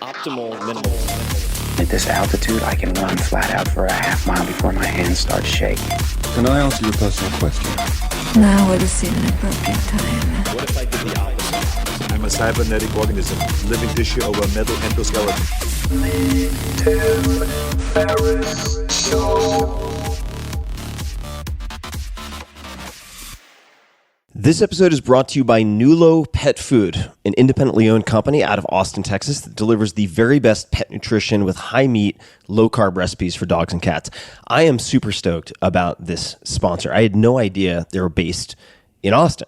optimal minimal. At this altitude, I can run flat out for a half mile before my hands start shaking. Can I ask you a personal question? Now would seem an appropriate time. What if I did the opposite? I'm a cybernetic organism, living tissue over a metal endoskeleton. Ferris Show. This episode is brought to you by Nulo Pet Food, an independently owned company out of Austin, Texas that delivers the very best pet nutrition with high meat, low carb recipes for dogs and cats. I am super stoked about this sponsor. I had no idea they were based in Austin,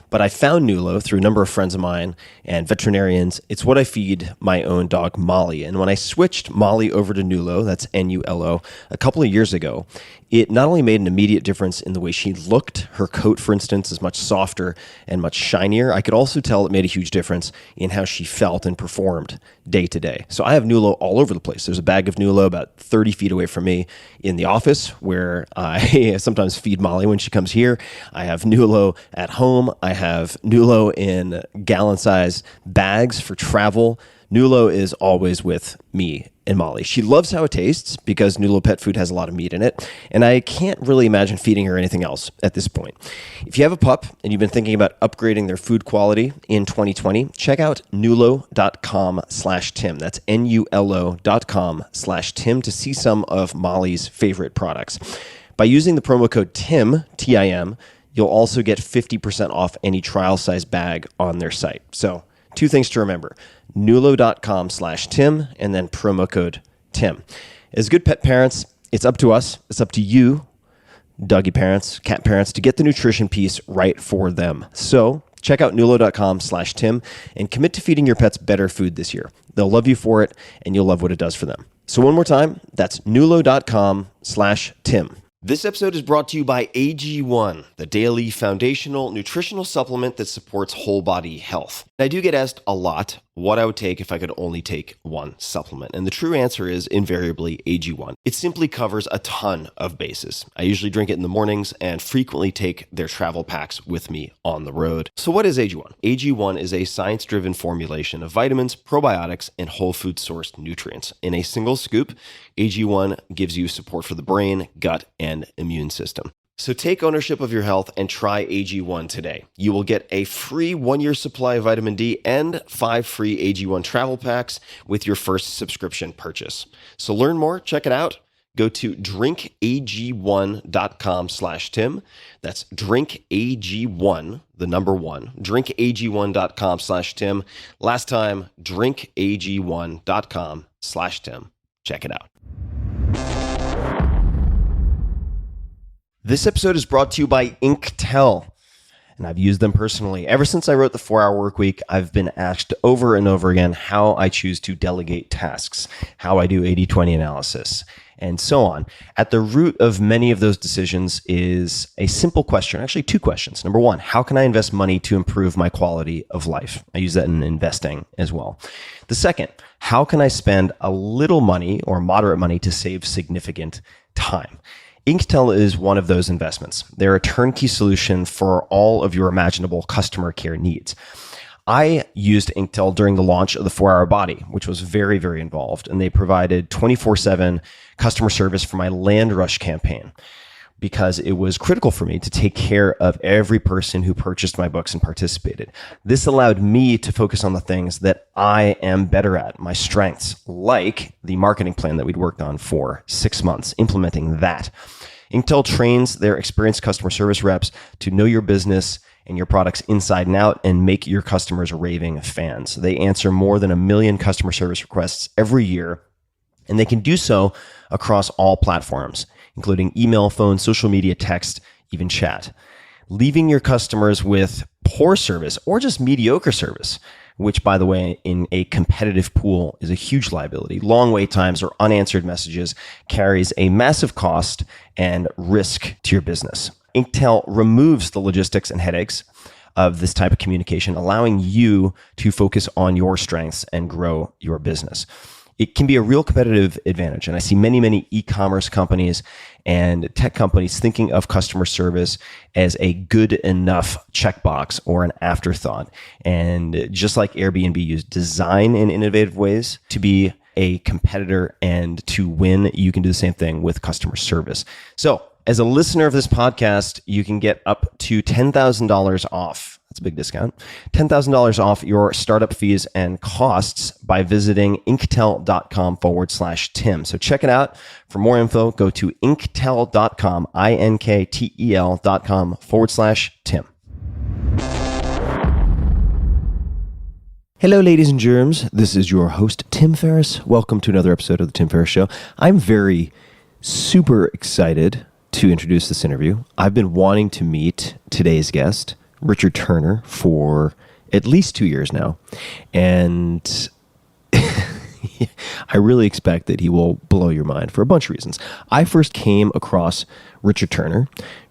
but I found Nulo through a number of friends of mine and veterinarians. It's what I feed my own dog, Molly. And when I switched Molly over to Nulo, that's Nulo, a couple of years ago, it not only made an immediate difference in the way she looked, her coat, for instance, is much softer and much shinier. I could also tell it made a huge difference in how she felt and performed day to day. So I have Nulo all over the place. There's a bag of Nulo about 30 feet away from me in the office where I sometimes feed Molly when she comes here. I have Nulo at home. I have Nulo in gallon-size bags for travel. Nulo is always with me and Molly. She loves how it tastes because Nulo Pet Food has a lot of meat in it, and I can't really imagine feeding her anything else at this point. If you have a pup and you've been thinking about upgrading their food quality in 2020, check out nulo.com/Tim. That's nulo.com/Tim to see some of Molly's favorite products. By using the promo code TIM, T-I-M, you'll also get 50% off any trial size bag on their site. So, two things to remember: nulo.com/Tim and then promo code TIM. As good pet parents, it's up to us, it's up to you, doggy parents, cat parents, to get the nutrition piece right for them. So check out nulo.com/Tim and commit to feeding your pets better food this year. They'll love you for it and you'll love what it does for them. So one more time, that's nulo.com/Tim. This episode is brought to you by AG1, the daily foundational nutritional supplement that supports whole body health. I do get asked a lot what I would take if I could only take one supplement. And the true answer is invariably AG1. It simply covers a ton of bases. I usually drink it in the mornings and frequently take their travel packs with me on the road. So what is AG1? AG1 is a science-driven formulation of vitamins, probiotics, and whole food sourced nutrients. In a single scoop, AG1 gives you support for the brain, gut, and immune system. So take ownership of your health and try AG1 today. You will get a free 1-year supply of vitamin D and 5 free AG1 travel packs with your first subscription purchase. So learn more, check it out. Go to drinkag1.com/Tim. That's drinkag1, the number 1, drinkag1.com/Tim. Last time, drinkag1.com/Tim. Check it out. This episode is brought to you by Inktel, and I've used them personally. Ever since I wrote the 4-Hour Workweek, I've been asked over and over again how I choose to delegate tasks, how I do 80-20 analysis, and so on. At the root of many of those decisions is a simple question, actually 2 questions. Number 1, how can I invest money to improve my quality of life? I use that in investing as well. The second, how can I spend a little money or moderate money to save significant time? Inktel is one of those investments. They're a turnkey solution for all of your imaginable customer care needs. I used Inktel during the launch of the 4-Hour Body, which was very, very involved, and they provided 24/7 customer service for my Land Rush campaign because it was critical for me to take care of every person who purchased my books and participated. This allowed me to focus on the things that I am better at, my strengths, like the marketing plan that we'd worked on for 6 months, implementing that. Inktel trains their experienced customer service reps to know your business and your products inside and out and make your customers raving fans. They answer more than 1 million customer service requests every year, and they can do so across all platforms, including email, phone, social media, text, even chat. Leaving your customers with poor service or just mediocre service, which, by the way, in a competitive pool is a huge liability. Long wait times or unanswered messages carries a massive cost and risk to your business. Inktel removes the logistics and headaches of this type of communication, allowing you to focus on your strengths and grow your business. it can be a real competitive advantage. And I see many, many e-commerce companies and tech companies thinking of customer service as a good enough checkbox or an afterthought. And just like Airbnb used design in innovative ways to be a competitor and to win, you can do the same thing with customer service. So as a listener of this podcast, you can get up to $10,000 off. That's a big discount. $10,000 off your startup fees and costs by visiting inktel.com/Tim. So check it out. For more info, go to inktel.com, inktel.com/Tim. Hello, ladies and germs. This is your host, Tim Ferriss. Welcome to another episode of The Tim Ferriss Show. I'm super excited to introduce this interview. I've been wanting to meet today's guest, Richard Turner, for at least 2 years now. And I really expect that he will blow your mind for a bunch of reasons. I first came across Richard Turner,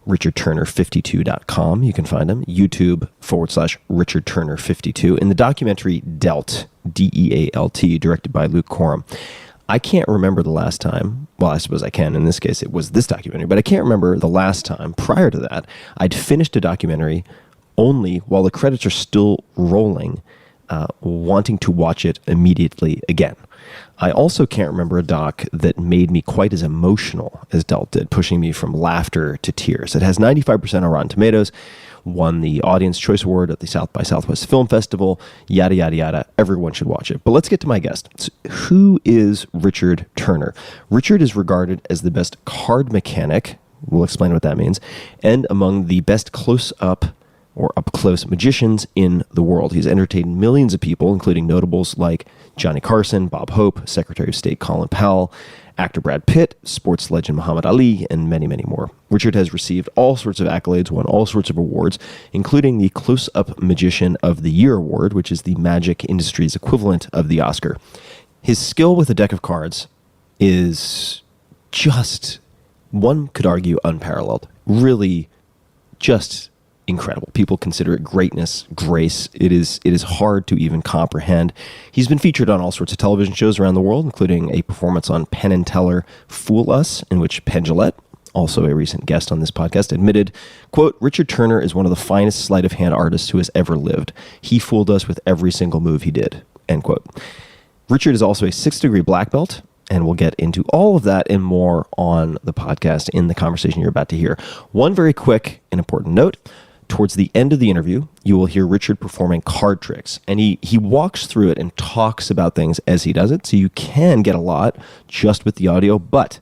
richardturner52.com. You can find him, YouTube/richardturner52, in the documentary Dealt, D-E-A-L-T, directed by Luke Coram. I can't remember the last time, well, I suppose I can. In this case, it was this documentary, but I can't remember the last time prior to that I'd finished a documentary only while the credits are still rolling, wanting to watch it immediately again. I also can't remember a doc that made me quite as emotional as Dealt did, pushing me from laughter to tears. It has 95% on Rotten Tomatoes, won the Audience Choice Award at the South by Southwest Film Festival, yada, yada, yada. Everyone should watch it. But let's get to my guest. So who is Richard Turner? Richard is regarded as the best card mechanic, we'll explain what that means, and among the best close-up or up-close magicians in the world. He's entertained millions of people, including notables like Johnny Carson, Bob Hope, Secretary of State Colin Powell, actor Brad Pitt, sports legend Muhammad Ali, and many, many more. Richard has received all sorts of accolades, won all sorts of awards, including the Close-Up Magician of the Year award, which is the magic industry's equivalent of the Oscar. His skill with a deck of cards is just, one could argue, unparalleled. Really just incredible. People consider it greatness, grace. It is hard to even comprehend. He's been featured on all sorts of television shows around the world, including a performance on Penn and Teller Fool Us, in which Penn Jillette, also a recent guest on this podcast, admitted, quote, Richard Turner is one of the finest sleight of hand artists who has ever lived. He fooled us with every single move he did, end quote. Richard is also a 6th-degree black belt, and we'll get into all of that and more on the podcast in the conversation you're about to hear. One very quick and important note. Towards the end of the interview, you will hear Richard performing card tricks, and he walks through it and talks about things as he does it, so you can get a lot just with the audio, but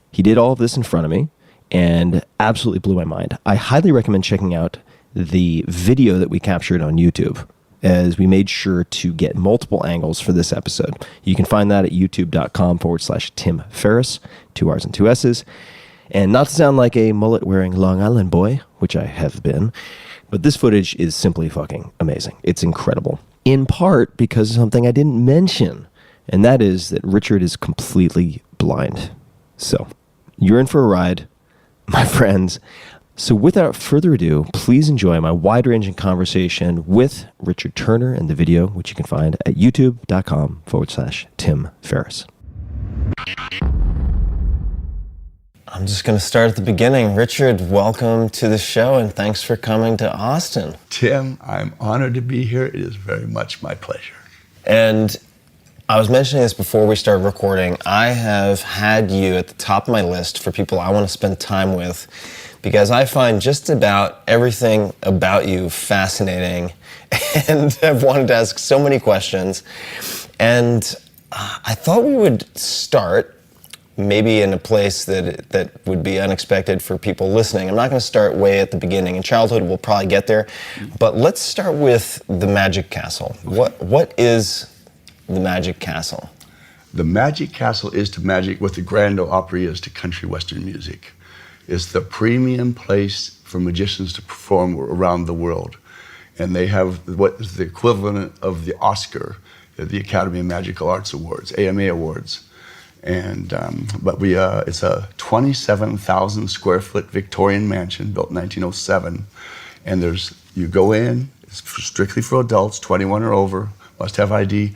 he did all of this in front of me and absolutely blew my mind. I highly recommend checking out the video that we captured on YouTube, as we made sure to get multiple angles for this episode. You can find that at youtube.com/Tim Ferriss, 2 R's and 2 S's. And not to sound like a mullet-wearing Long Island boy, which I have been, but this footage is simply fucking amazing. It's incredible. In part because of something I didn't mention, and that is that Richard is completely blind. So, you're in for a ride, my friends. So without further ado, please enjoy my wide-ranging conversation with Richard Turner and the video, which you can find at youtube.com/Tim Ferriss. I'm just going to start at the beginning. Richard, welcome to the show, and thanks for coming to Austin. Tim, I'm honored to be here. It is very much my pleasure. And I was mentioning this before we started recording. I have had you at the top of my list for people I want to spend time with, because I find just about everything about you fascinating and have wanted to ask so many questions. And I thought we would start maybe in a place that would be unexpected for people listening. I'm not going to start way at the beginning. In childhood, we'll probably get there. But let's start with the Magic Castle. What is the Magic Castle? The Magic Castle is to magic what the Grand Ole Opry is to country western music. It's the premium place for magicians to perform around the world. And they have what is the equivalent of the Oscar, the Academy of Magical Arts Awards, AMA Awards. And but it's a 27,000 square foot Victorian mansion built in 1907. And you go in, it's strictly for adults, 21 or over, must have ID.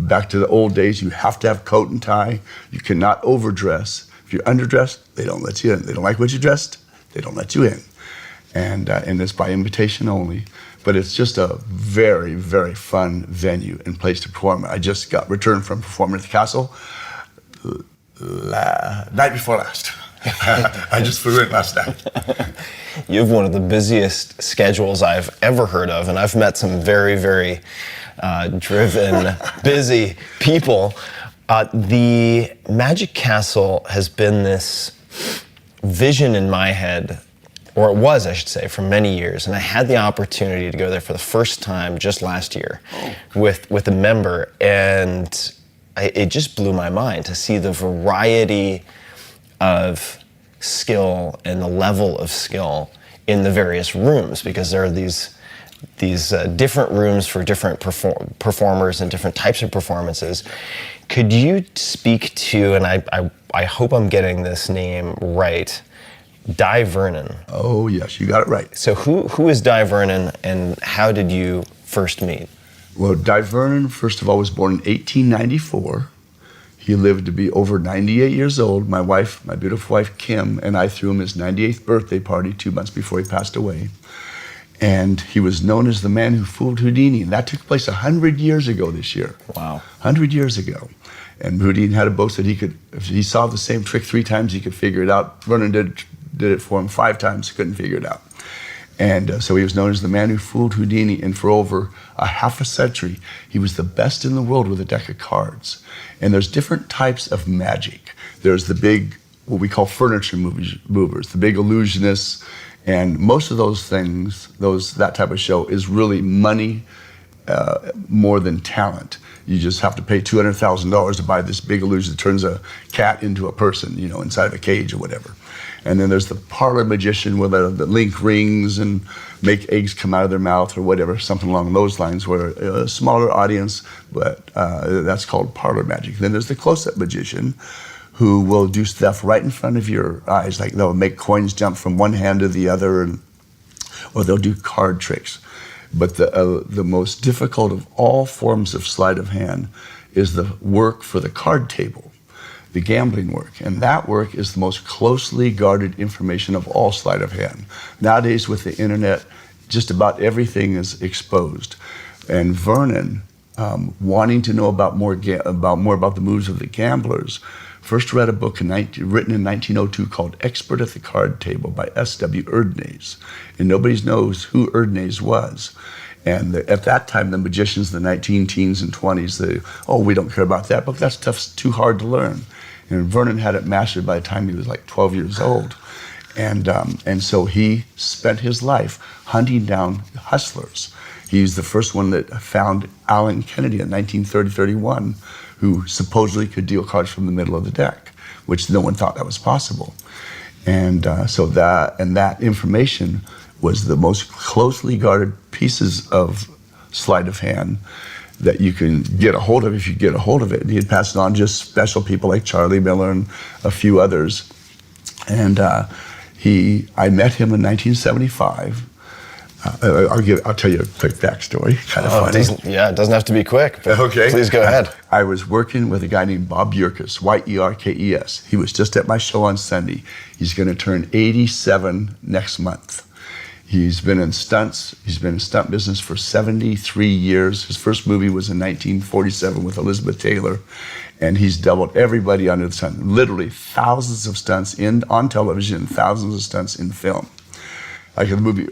back to the old days, you have to have coat and tie. You cannot overdress. If you're underdressed, they don't let you in. They don't like what you dressed, they don't let you in. And it's by invitation only. But it's just a very, very fun venue and place to perform. I just got returned from performing at the Castle night before last. I just flew in last night. You have one of the busiest schedules I've ever heard of, and I've met some very, very driven, busy people. The Magic Castle has been this vision in my head, or it was, I should say, for many years, and I had the opportunity to go there for the first time just last year with a member, and it just blew my mind to see the variety of skill and the level of skill in the various rooms, because there are these different rooms for different performers and different types of performances. Could you speak to, and I hope I'm getting this name right, Di Vernon? Oh yes, you got it right. So who is Di Vernon, and how did you first meet? Well, Di Vernon, first of all, was born in 1894. He lived to be over 98 years old. My wife, my beautiful wife, Kim, and I threw him his 98th birthday party 2 months before he passed away. And he was known as the man who fooled Houdini. And that took place 100 years ago this year. Wow. 100 years ago. And Houdini had a boast that if he saw the same trick 3 times, he could figure it out. Vernon did it for him 5 times, couldn't figure it out. And so he was known as the man who fooled Houdini, and for over a half a century, he was the best in the world with a deck of cards. And there's different types of magic. There's the big, what we call furniture movers, the big illusionists, and most of those things, that type of show is really money more than talent. You just have to pay $200,000 to buy this big illusion that turns a cat into a person, inside of a cage or whatever. And then there's the parlor magician with the link rings and make eggs come out of their mouth or whatever, something along those lines, where a smaller audience, but that's called parlor magic. Then there's the close-up magician who will do stuff right in front of your eyes, like they'll make coins jump from one hand to the other, or they'll do card tricks. But the most difficult of all forms of sleight of hand is the work for the card table, the gambling work. And that work is the most closely guarded information of all sleight of hand. Nowadays with the internet, just about everything is exposed. And Vernon, wanting to know more about the moves of the gamblers, first read a book written in 1902 called Expert at the Card Table by S.W. Erdnase. And nobody knows who Erdnase was. And at that time, the magicians, the 19-teens and 20s, we don't care about that book. That stuff's too hard to learn. And Vernon had it mastered by the time he was like 12 years old. And so he spent his life hunting down hustlers. He's the first one that found Alan Kennedy in 1930-31, who supposedly could deal cards from the middle of the deck, which no one thought that was possible. And so that information was the most closely guarded pieces of sleight of hand that you can get a hold of if you get a hold of it. And he had passed it on just special people like Charlie Miller and a few others. And I met him in 1975. I'll tell you a quick backstory. Kind of funny. It doesn't have to be quick. But okay. Please go ahead. I was working with a guy named Bob Yerkes, Yerkes. He was just at my show on Sunday. He's going to turn 87 next month. He's been in stunts. He's been in stunt business for 73 years. His first movie was in 1947 with Elizabeth Taylor. And he's doubled everybody under the sun. Literally thousands of stunts on television, thousands of stunts in film. Like in the movie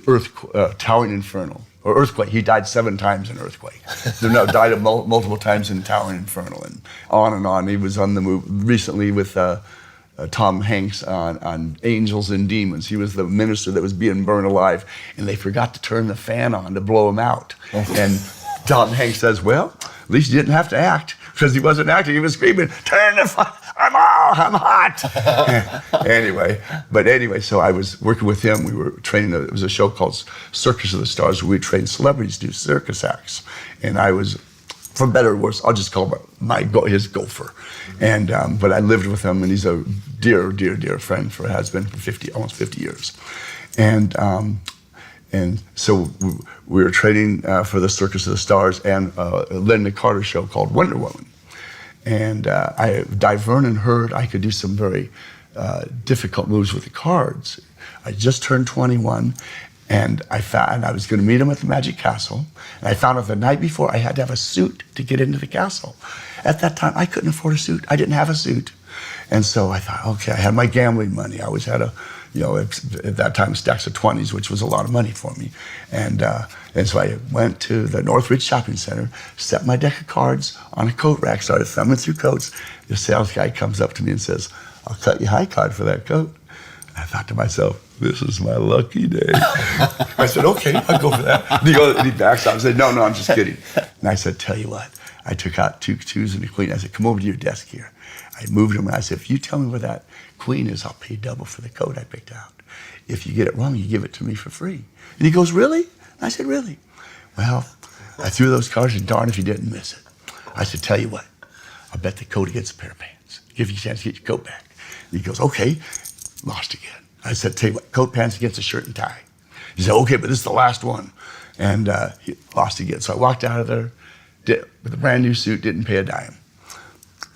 Towering Inferno, or Earthquake. He died 7 times in Earthquake. Died multiple times in Towering Inferno, and on. He was on the movie recently with Tom Hanks on Angels and Demons. He was the minister that was being burned alive, and they forgot to turn the fan on to blow him out. And Tom Hanks says, well, at least he didn't have to act, because he wasn't acting. He was screaming, turn the fan, I'm hot. Anyway, so I was working with him. We were training, it was a show called Circus of the Stars, where we trained celebrities to do circus acts. And I was, for better or worse, I'll just call him his gopher. And but I lived with him, and he's a dear, dear, dear friend has been for almost 50 years. And And so we were training for the Circus of the Stars and a Linda Carter show called Wonder Woman. And Di Vernon heard I could do some very difficult moves with the cards. I just turned 21, and I found I was going to meet him at the Magic Castle. And I found out the night before I had to have a suit to get into the castle. At that time, I couldn't afford a suit. I didn't have a suit. And so I thought, okay, I had my gambling money. I always had at that time, stacks of 20s, which was a lot of money for me. And so I went to the Northridge Shopping Center, set my deck of cards on a coat rack, started thumbing through coats. The sales guy comes up to me and says, "I'll cut you high card for that coat." I thought to myself, this is my lucky day. I said, okay, I'll go for that. And he backs up and said, no, I'm just kidding. And I said, tell you what, I took out 2 twos and a queen. I said, come over to your desk here. I moved him and I said, if you tell me where that queen is, I'll pay double for the coat I picked out. If you get it wrong, you give it to me for free. And he goes, really? And I said, really? Well, I threw those cards and darn if he didn't miss it. I said, tell you what, I'll bet the coat against a pair of pants. Give you a chance to get your coat back. And he goes, okay. Lost again. I said, tell you what, coat pants against a shirt and tie. He said, okay, but this is the last one. And he lost again. So I walked out of there with a brand new suit, didn't pay a dime.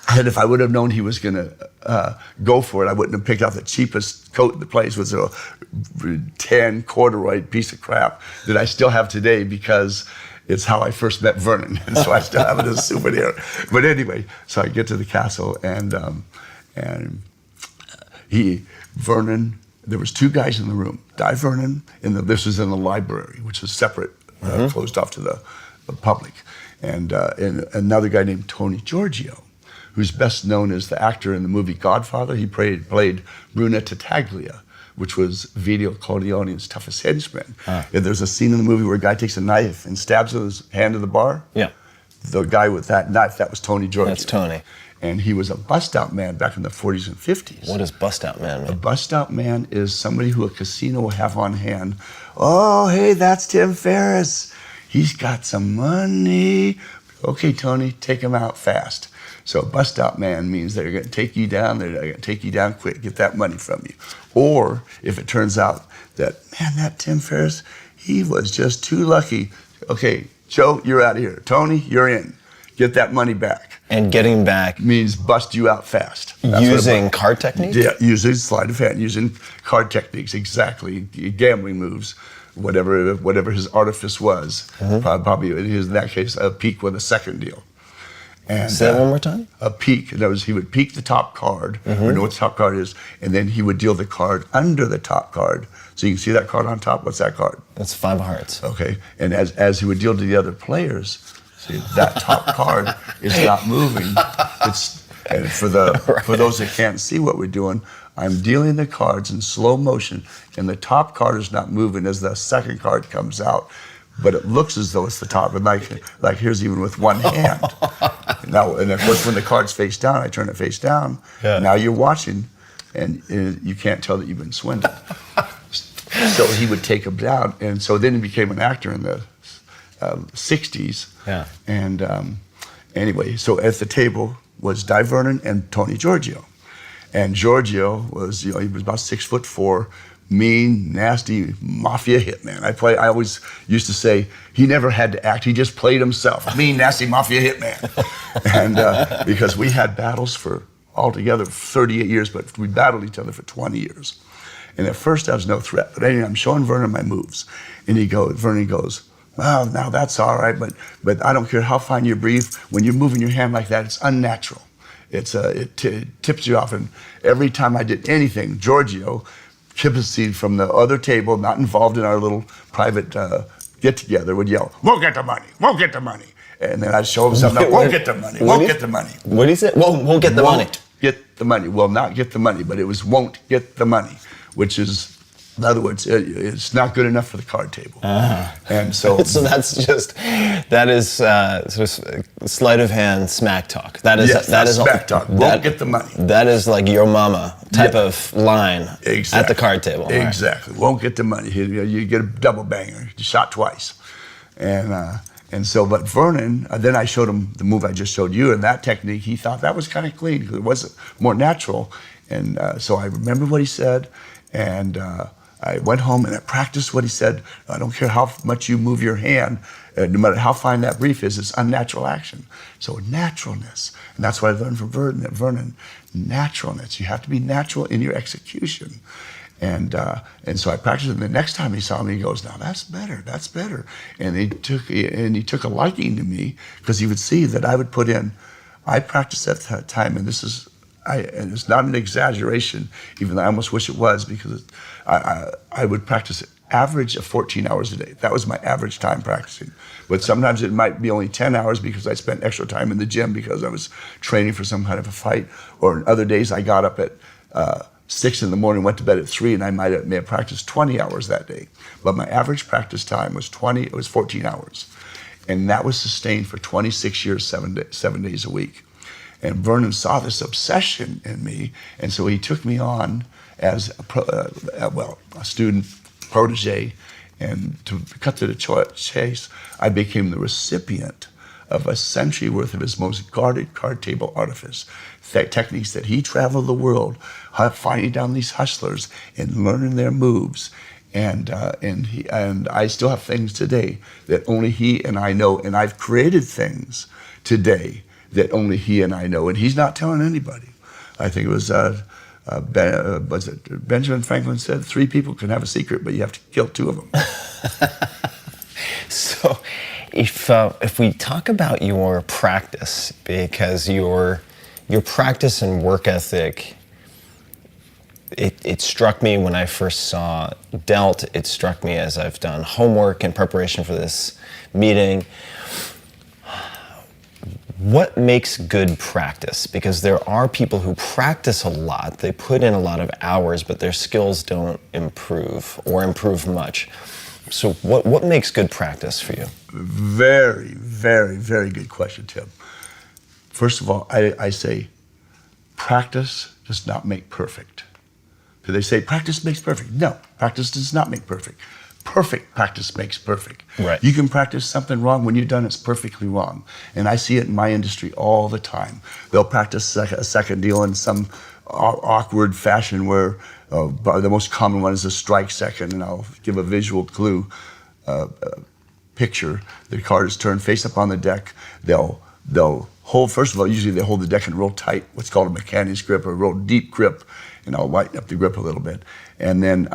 And if I would have known he was going to go for it, I wouldn't have picked out the cheapest coat in the place. It was a tan corduroy piece of crap that I still have today because it's how I first met Vernon. And so I still have it as a souvenir. But anyway, so I get to the castle and Vernon, there was 2 guys in the room. Di Vernon, this was in the library, which was separate, closed off to the public. And another guy named Tony Giorgio, who's best known as the actor in the movie Godfather. He played Bruno Tattaglia, which was Vito Corleone's toughest henchman. And there's a scene in the movie where a guy takes a knife and stabs his hand to the bar. Yeah. The guy with that knife, that was Tony Giorgio. That's Tony. And he was a bust-out man back in the 40s and 50s. What does bust-out man mean? A bust-out man is somebody who a casino will have on hand. Oh, hey, that's Tim Ferriss. He's got some money. Okay, Tony, take him out fast. So a bust-out man means they're going to take you down. They're going to take you down quick, get that money from you. Or if it turns out that, man, that Tim Ferriss, he was just too lucky. Okay, Joe, you're out of here. Tony, you're in. Get that money back. And getting back means bust you out fast. Using card techniques? Yeah, using sleight of hand, using card techniques, exactly. Gambling moves, whatever his artifice was. Probably in that case, a peek with a second deal. And, say that one more time? A peek. In other words, he would peek the top card, or know what the top card is, and then he would deal the card under the top card. So you can see that card on top. What's that card? That's 5 of hearts. Okay. And as he would deal to the other players, see, that top card is not moving. And for those that can't see what we're doing, I'm dealing the cards in slow motion, and the top card is not moving as the second card comes out. But it looks as though it's the top, and like here's even with one hand. Now, and of course, when the card's face down, I turn it face down. Yeah. Now you're watching, and you can't tell that you've been swindled. So he would take him down, and so then he became an actor in the 60s. Yeah. And anyway, so at the table was Di Vernon and Tony Giorgio. And Giorgio was, he was about 6'4", mean, nasty mafia hitman. I always used to say he never had to act; he just played himself. Mean, nasty mafia hitman. And because we had battles for altogether 38 years, but we battled each other for 20 years. And at first I was no threat, but anyway, I'm showing Vernon my moves, and Vernon goes, "Well, now that's all right, but I don't care how fine you breathe. When you're moving your hand like that, it's unnatural. It tips you off." And every time I did anything, Giorgio, Kippenstein from the other table, not involved in our little private get-together, would yell, "Won't get the money, won't get the money." And then I'd show him something, "Won't get the money, won't get the money." What did he say? Won't get the money. Won't get the money. Well, not get the money, but it was won't get the money, which is, in other words, it's not good enough for the card table. And so that is sort of sleight of hand smack talk. That is smack talk. Won't get the money. That is like your mama type of line at the card table. Exactly. Right. Won't get the money. You get a double banger. You shot twice. And so, but Vernon, then I showed him the move I just showed you, and that technique, he thought that was kind of clean because it wasn't more natural. And so I remember what he said, and I went home and I practiced what he said. I don't care how much you move your hand, no matter how fine that brief is, it's unnatural action. So naturalness, and that's what I learned from Vernon, naturalness. You have to be natural in your execution. And so I practiced it. And the next time he saw me, he goes, "Now that's better." And he took a liking to me because he would see that I would put in. I practiced at that time, and and it's not an exaggeration, even though I almost wish it was, because I would practice average of 14 hours a day. That was my average time practicing. But sometimes it might be only 10 hours because I spent extra time in the gym because I was training for some kind of a fight. Or other days I got up at 6 in the morning, went to bed at 3, and I may have practiced 20 hours that day. But my average practice time was 14 hours. And that was sustained for 26 years, 7 days a week. And Vernon saw this obsession in me, and so he took me on as a student protege. And to cut to the chase, I became the recipient of a century worth of his most guarded card table artifice, techniques that he traveled the world, finding down these hustlers and learning their moves. And I still have things today that only he and I know, and I've created things today that only he and I know, and he's not telling anybody. I think it was Benjamin Franklin said, 3 people can have a secret, but you have to kill 2 of them. So, if we talk about your practice, because your practice and work ethic, it struck me when I first saw Dealt. It struck me as I've done homework in preparation for this meeting. What makes good practice? Because there are people who practice a lot, they put in a lot of hours, but their skills don't improve or improve much. So what makes good practice for you? Very, very, very good question, Tim. First of all, I say practice does not make perfect. Do they say practice makes perfect? No, practice does not make perfect. Perfect practice makes perfect. Right. You can practice something wrong when you're done, it's perfectly wrong. And I see it in my industry all the time. They'll practice a second deal in some awkward fashion where the most common one is a strike second, and I'll give a visual clue picture. The card is turned face up on the deck. They'll hold, first of all, usually they hold the deck in real tight, what's called a mechanic's grip, or a real deep grip, and I'll lighten up the grip a little bit. And then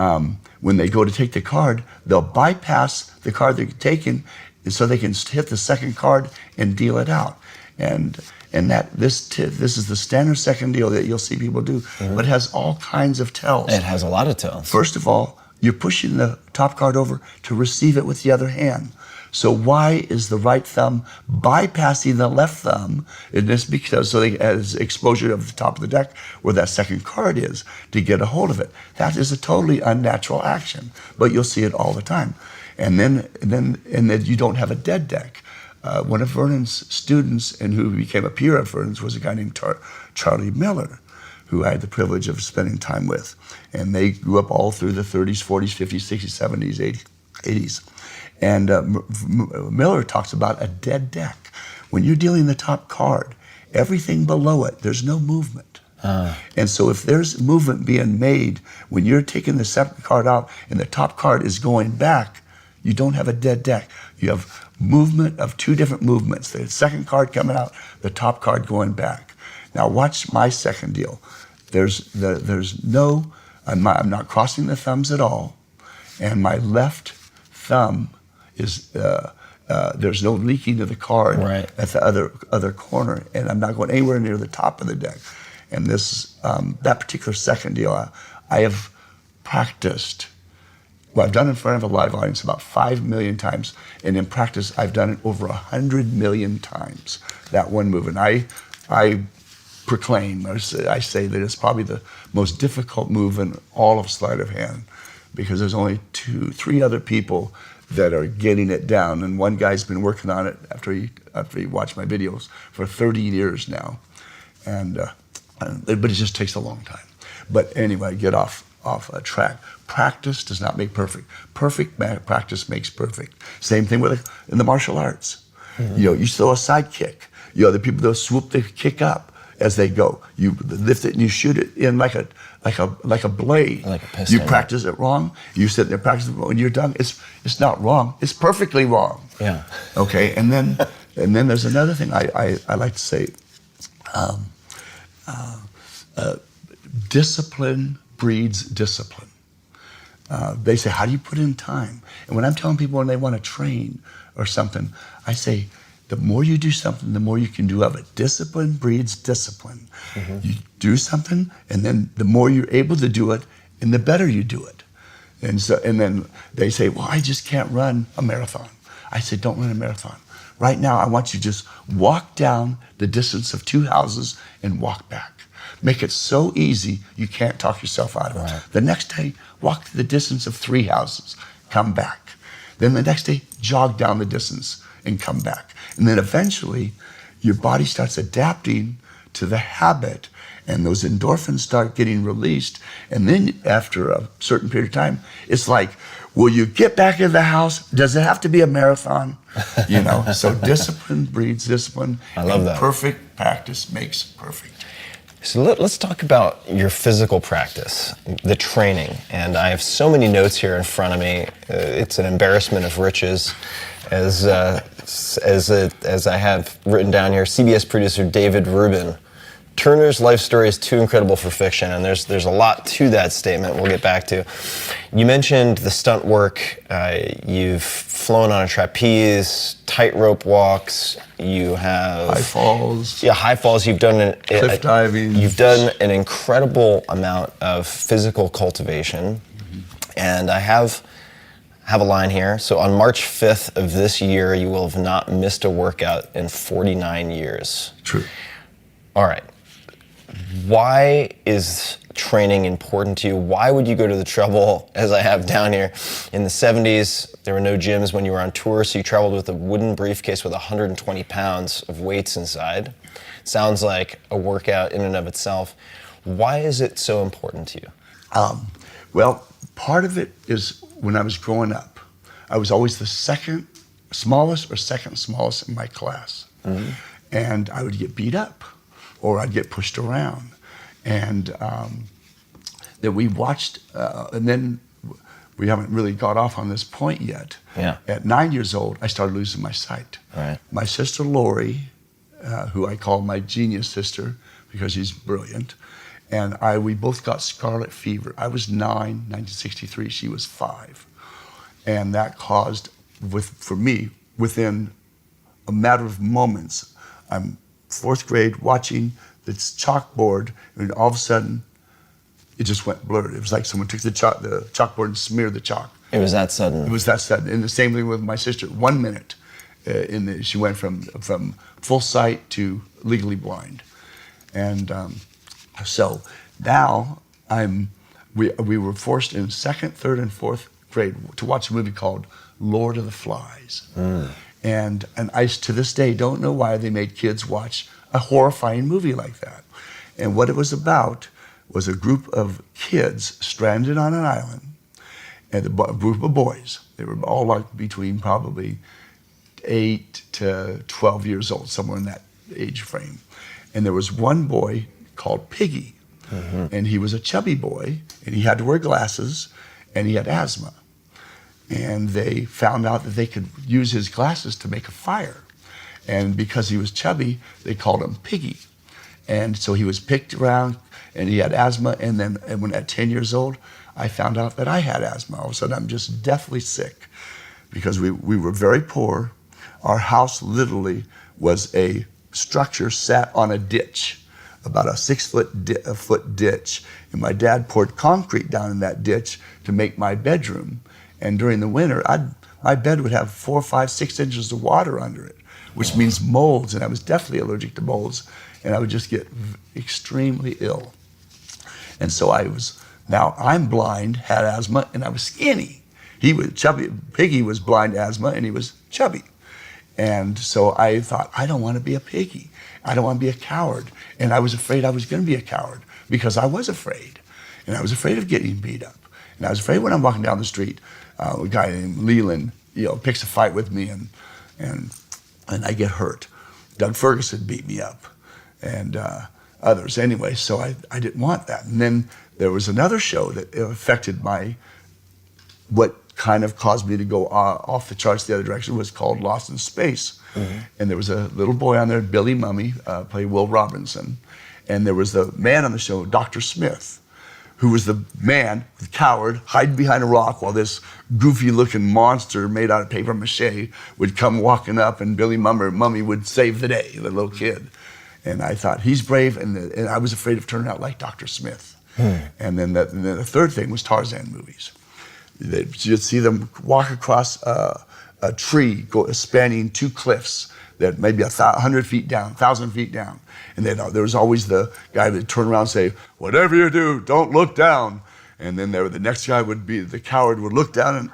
when they go to take the card, they'll bypass the card they're taking so they can hit the second card and deal it out. And this is the standard second deal that you'll see people do, but it has all kinds of tells. It has a lot of tells. First of all, you're pushing the top card over to receive it with the other hand. So why is the right thumb bypassing the left thumb? And this because so they has exposure of the top of the deck where that second card is to get a hold of it. That is a totally unnatural action, but you'll see it all the time. And then you don't have a dead deck. One of Vernon's students and who became a peer of Vernon's was a guy named Charlie Miller, who I had the privilege of spending time with. And they grew up all through the 30s, 40s, 50s, 60s, 70s, 80s. And Miller talks about a dead deck. When you're dealing the top card, everything below it, there's no movement. And so if there's movement being made, when you're taking the second card out and the top card is going back, you don't have a dead deck. You have movement of 2 different movements. The second card coming out, the top card going back. Now watch my second deal. There's no, I'm not crossing the thumbs at all, and my left thumb is there's no leaking of the card at the other corner, and I'm not going anywhere near the top of the deck. And this that particular second deal, I have practiced. Well, I've done it in front of a live audience about 5 million times, and in practice, I've done it over 100 million times. That one move, and I proclaim, or I say that it's probably the most difficult move in all of sleight of hand, because there's only 2-3 other people that are getting it down, and one guy's been working on it after he watched my videos for 30 years now, but it just takes a long time. But anyway, get off track. Practice does not make perfect. Perfect practice makes perfect. Same thing in the martial arts. You throw a side kick. The people that swoop the kick up, as they go. You lift it and you shoot it in like a blade. Like a piston. You practice it wrong. You sit there practicing it. When you're done, it's not wrong. It's perfectly wrong. Yeah. Okay. And then there's another thing I like to say. Discipline breeds discipline. They say, how do you put in time? And when I'm telling people when they want to train or something, I say, the more you do something, the more you can do of it. Discipline breeds discipline. You do something, and then the more you're able to do it, and the better you do it. And then they say, well, I just can't run a marathon. I say, don't run a marathon. Right now, I want you to just walk down the distance of 2 houses and walk back. Make it so easy, you can't talk yourself out of it. Right. The next day, walk the distance of 3 houses, come back. Then the next day, jog down the distance and come back. And then eventually, your body starts adapting to the habit, and those endorphins start getting released. And then after a certain period of time, it's like, will you get back in the house? Does it have to be a marathon? You know, so discipline breeds discipline. I love that. Perfect practice makes perfect. So let's talk about your physical practice, the training. And I have so many notes here in front of me. It's an embarrassment of riches. As I have written down here, CBS producer David Rubin. Turner's life story is too incredible for fiction, and there's a lot to that statement we'll get back to. You mentioned the stunt work. You've flown on a trapeze, tightrope walks. You have High falls. Yeah, high falls. You've done Cliff diving. You've done an incredible amount of physical cultivation, and I have a line here. So on March 5th of this year, you will have not missed a workout in 49 years. True. All right. Why is training important to you? Why would you go to the trouble, as I have down here? In the 70s, there were no gyms when you were on tour, so you traveled with a wooden briefcase with 120 pounds of weights inside. Sounds like a workout in and of itself. Why is it so important to you? Well, part of it is when I was growing up, I was always the second smallest or second smallest in my class. Mm-hmm. And I would get beat up, or I'd get pushed around. And that we watched, and then we haven't really got off on this point yet. Yeah. At 9 years old, I started losing my sight. Right. My sister Lori, who I call my genius sister because she's brilliant, and we both got scarlet fever. I was 9, 1963, she was 5. And that caused, for me, within a matter of moments, I'm 4th grade watching this chalkboard, and all of a sudden, it just went blurred. It was like someone took the chalkboard and smeared the chalk. It was that sudden. It was that sudden. And the same thing with my sister. 1 minute, she went from full sight to legally blind. And so now we were forced in 2nd, 3rd, and 4th grade to watch a movie called Lord of the Flies. Mm. And I, to this day, don't know why they made kids watch a horrifying movie like that. And what it was about was a group of kids stranded on an island, and a group of boys. They were all like between probably 8 to 12 years old, somewhere in that age frame. And there was one boy called Piggy, mm-hmm. and he was a chubby boy, and he had to wear glasses, and he had asthma. And they found out that they could use his glasses to make a fire. And because he was chubby, they called him Piggy. And so he was picked around, and he had asthma. And then when at 10 years old, I found out that I had asthma. All of a sudden, I'm just deathly sick because we were very poor. Our house literally was a structure sat on a ditch, about a 6-foot ditch. And my dad poured concrete down in that ditch to make my bedroom. And during the winter, my bed would have 4, 5, 6 inches of water under it, which means molds, and I was definitely allergic to molds, and I would just get extremely ill. And so now I'm blind, had asthma, and I was skinny. He was chubby. Piggy was blind asthma, and he was chubby. And so I thought, I don't want to be a piggy. I don't want to be a coward. And I was afraid I was going to be a coward because I was afraid. And I was afraid of getting beat up. And I was afraid when I'm walking down the street, a guy named Leland, picks a fight with me, and I get hurt. Doug Ferguson beat me up, and others anyway, so I didn't want that. And then there was another show that affected what kind of caused me to go off the charts the other direction, was called Lost in Space. Mm-hmm. And there was a little boy on there, Billy Mummy, played Will Robinson. And there was the man on the show, Dr. Smith, who was the man, the coward, hiding behind a rock while this goofy-looking monster made out of paper mache would come walking up, and Billy Mummy would save the day, the little kid. And I thought, he's brave, and I was afraid of turning out like Dr. Smith. And then the third thing was Tarzan movies. You'd see them walk across a tree spanning 2 cliffs that maybe 100 feet down, 1,000 feet down. And then there was always the guy that would turn around and say, whatever you do, don't look down. And then the next guy would be, the coward would look down and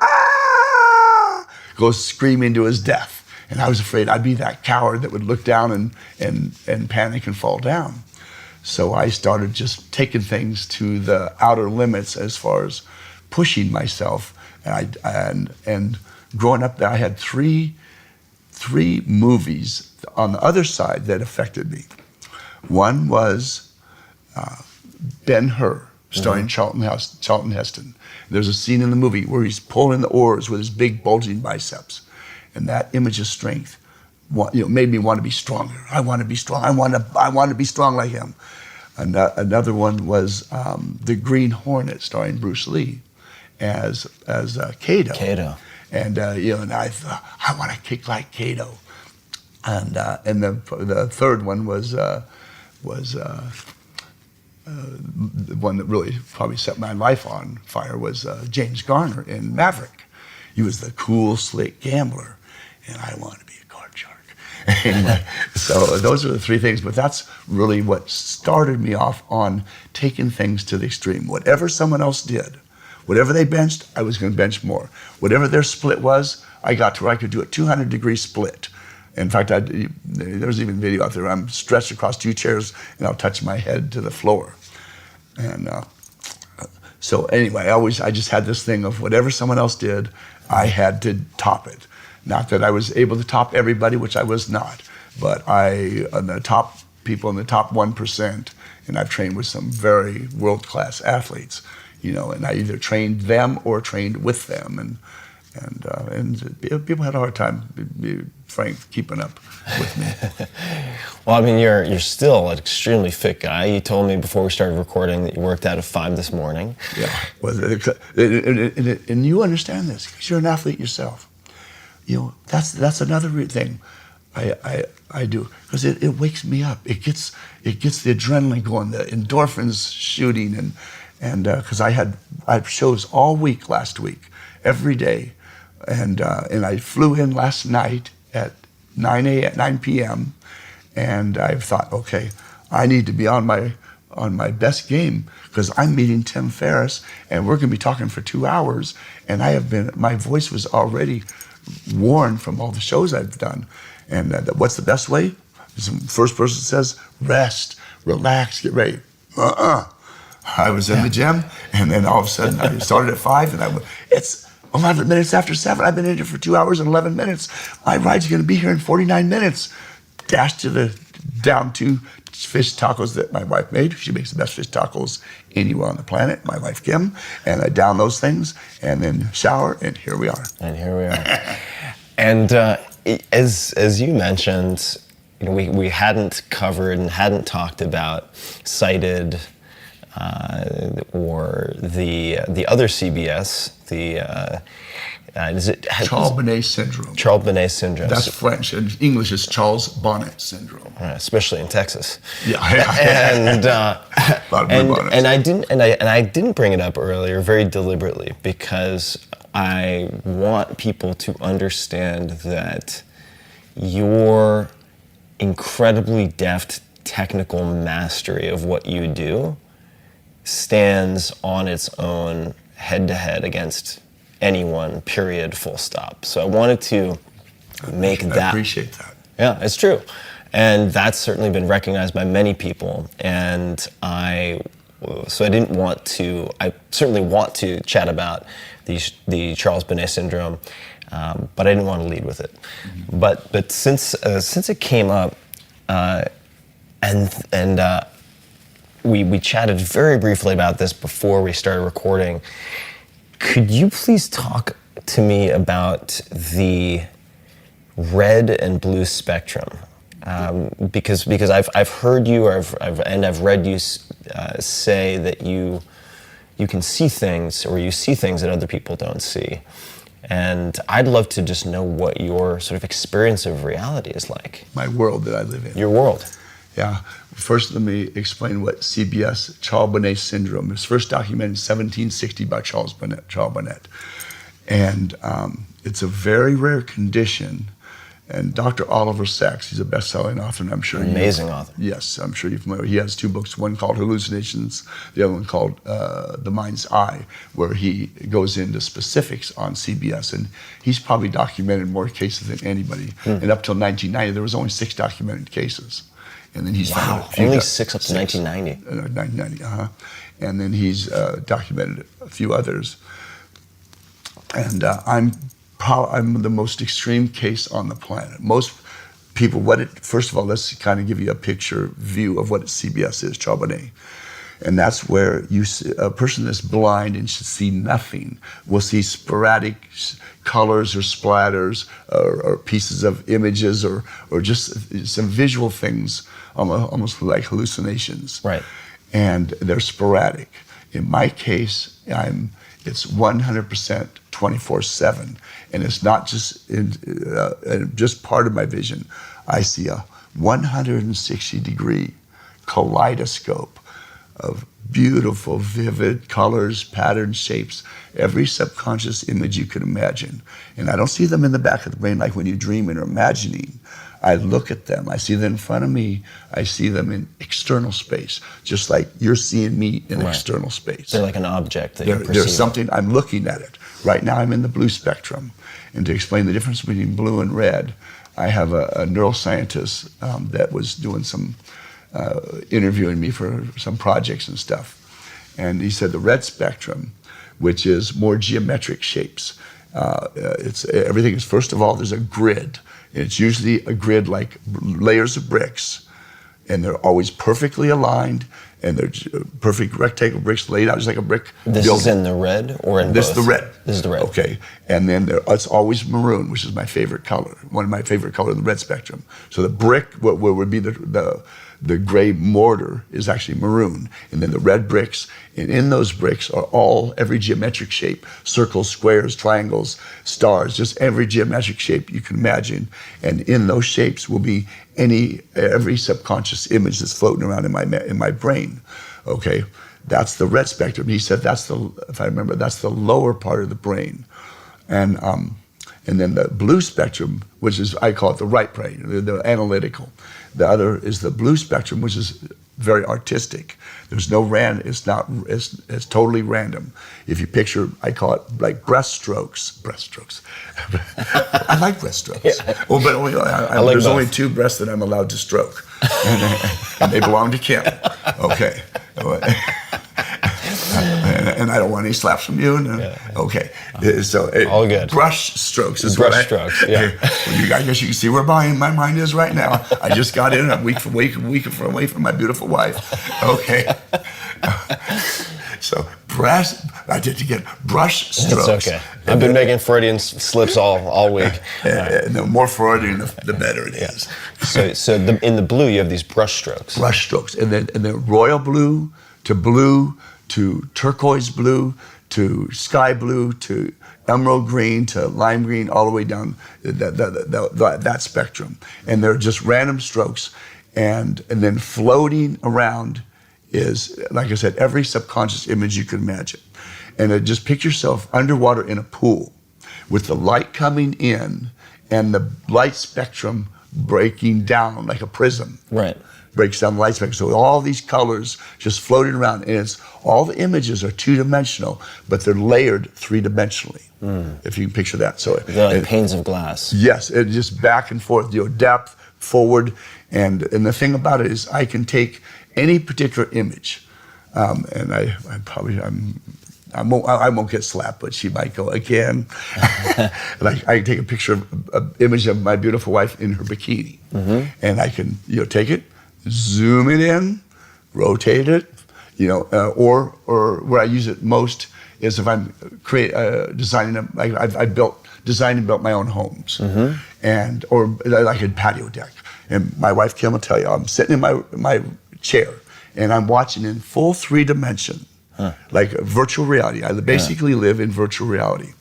go screaming to his death. And I was afraid I'd be that coward that would look down and panic and fall down. So I started just taking things to the outer limits as far as pushing myself. And growing up there, I had three movies on the other side that affected me. One was Ben-Hur, starring Charlton Heston. There's a scene in the movie where he's pulling the oars with his big bulging biceps. And that image of strength made me want to be stronger. I want to be strong. I want to be strong like him. Another one was The Green Hornet, starring Bruce Lee as Kato. And and I thought, I want to kick like Kato. And the third one was the one that really probably set my life on fire was James Garner in Maverick. He was the cool, slick gambler, and I wanted to be a card shark. And, so those are the 3 things, but that's really what started me off on taking things to the extreme. Whatever someone else did, whatever they benched, I was going to bench more. Whatever their split was, I got to where I could do a 200-degree split. In fact, there's even video out there. I'm stretched across 2 chairs, and I'll touch my head to the floor. And so anyway, I just had this thing of whatever someone else did, I had to top it. Not that I was able to top everybody, which I was not, but the top people in the top 1%, and I've trained with some very world-class athletes, and I either trained them or trained with them, and people had a hard time, be frank, keeping up with me. Well, I mean, you're still an extremely fit guy. You told me before we started recording that you worked out at 5 this morning. Yeah, well, and you understand this because you're an athlete yourself. That's another thing I do because it wakes me up. It gets the adrenaline going, the endorphins shooting, and because I had shows all week last week, every day. And I flew in last night at 9 p.m. and I thought, okay, I need to be on my best game because I'm meeting Tim Ferriss and we're going to be talking for 2 hours. And my voice was already worn from all the shows I've done. And what's the best way? The first person says, rest, relax, get ready. I was in the gym, and then all of a sudden I started at 5, and it's 11 minutes after 7. I've been in here for 2 hours and 11 minutes. My ride's going to be here in 49 minutes. Dash down to fish tacos that my wife made. She makes the best fish tacos anywhere on the planet, my wife Kim. And I down those things, and then shower, and here we are. And as you mentioned, we hadn't covered and hadn't talked about Cited. Or the other CBS, Charles Bonnet syndrome. Charles Bonnet syndrome. That's French, and English is Charles Bonnet syndrome. Especially in Texas. Yeah. And I didn't bring it up earlier very deliberately because I want people to understand that your incredibly deft technical mastery of what you do stands on its own head-to-head against anyone, period, full stop. So I wanted to make that. I appreciate that. Yeah, it's true. And that's certainly been recognized by many people. And I certainly want to chat about the Charles Bonnet syndrome, but I didn't want to lead with it. Mm-hmm. But since it came up, and we chatted very briefly about this before we started recording. Could you please talk to me about the red and blue spectrum? Because I've heard you, or I've read you say that you can see things, or you see things that other people don't see. And I'd love to just know what your sort of experience of reality is like. My world that I live in. Your world. Yeah. First, let me explain what CBS, Charles Bonnet syndrome, was first documented in 1760 by Charles Bonnet. And it's a very rare condition. And Dr. Oliver Sacks, he's a best-selling author, and I'm sure amazing author. Yes, I'm sure you're familiar. He has two books, one called Hallucinations, the other one called The Mind's Eye, where he goes into specifics on CBS. And he's probably documented more cases than anybody. And up till 1990, there was only 6 documented cases. And then he's found a few only 6 up to 1990. 1990, And then he's documented a few others. And I'm the most extreme case on the planet. Most people, first of all, let's kind of give you a picture view of what CBS is, Charbonnet. And that's where you see a person that's blind and should see nothing will see sporadic colors or splatters or pieces of images or just some visual things, almost like hallucinations. Right. And they're sporadic. In my case, it's 100% 24/7, and it's not just part of my vision. I see a 160-degree kaleidoscope of beautiful, vivid colors, patterns, shapes, every subconscious image you could imagine. And I don't see them in the back of the brain like when you're dreaming or imagining. I look at them, I see them in front of me, I see them in external space, just like you're seeing me in external space. They're like an object that you perceive. There's something, I'm looking at it. Right now I'm in the blue spectrum. And to explain the difference between blue and red, I have a neuroscientist that was doing some interviewing me for some projects and stuff. And he said the red spectrum, which is more geometric shapes, everything is, first of all, there's a grid. It's usually a grid like layers of bricks, and they're always perfectly aligned, and they're perfect rectangle bricks laid out just like a brick This building. is in the red or in This both? is the red. This is the red. Okay. And then it's always maroon, which is my favorite color, one of my favorite colors in the red spectrum. So the brick, what would be the gray mortar, is actually maroon. And then the red bricks, and in those bricks are every geometric shape, circles, squares, triangles, stars, just every geometric shape you can imagine. And in those shapes will be every subconscious image that's floating around in my brain. Okay, that's the red spectrum. He said if I remember, that's the lower part of the brain. And then the blue spectrum, which is, I call it the right brain, the analytical. The other is the blue spectrum, which is very artistic. There's no it's totally random. If you picture, I call it like breaststrokes. I like breaststrokes. Yeah. Well, but there's only 2 breasts that I'm allowed to stroke. And they belong to Kim. Okay. And I don't want any slaps from you. Okay. So all good. Brush strokes is strokes. Yeah. I guess you can see where my mind is right now. I just got in a week away from my beautiful wife. Okay. So I did to get brush strokes. It's okay. I've been making Freudian slips all week. The more Freudian, the better it is. So in the blue, you have these brush strokes. Brush strokes, and then royal blue to turquoise blue to sky blue to emerald green to lime green, all the way down that spectrum. And they're just random strokes, and then floating around is, like I said, every subconscious image you can imagine. And just picture yourself underwater in a pool with the light coming in and the light spectrum breaking down like a prism. Right. Breaks down the light spectrum. So all these colors just floating around, and all the images are 2-dimensional, but they're layered 3-dimensionally. If you can picture that. So they're like panes of glass. Yes, it just back and forth, depth, forward, and the thing about it is I can take any particular image, and I won't get slapped, but she might go again. Like I can take a picture of an image of my beautiful wife in her bikini, and I can take it, zoom it in, rotate it, or where I use it most is if I'm designing designed and built my own homes, or like a patio deck. And my wife Kim will tell you, I'm sitting in my chair and I'm watching in full 3 dimension, like virtual reality. I basically live in virtual reality.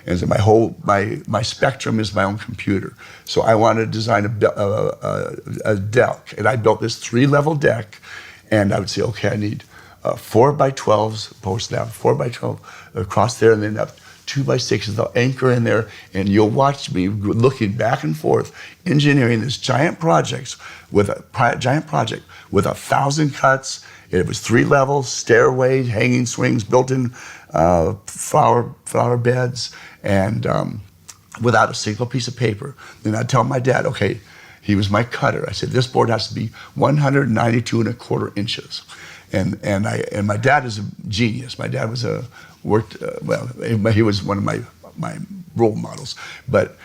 And so my spectrum is my own computer. So I wanted to design a deck, and I built this 3-level deck, and I would say, okay, I need 4x12s posted out, 4x12 across there, and then up 2x6s. They'll anchor in there, and you'll watch me looking back and forth, engineering this giant project with 1,000 cuts. It was 3 levels, stairway, hanging swings, built-in flower beds, and without a single piece of paper. Then I'd tell my dad, okay, he was my cutter. I said, this board has to be 192 1/4 inches. And my dad is a genius. My dad was he was one of my role models. But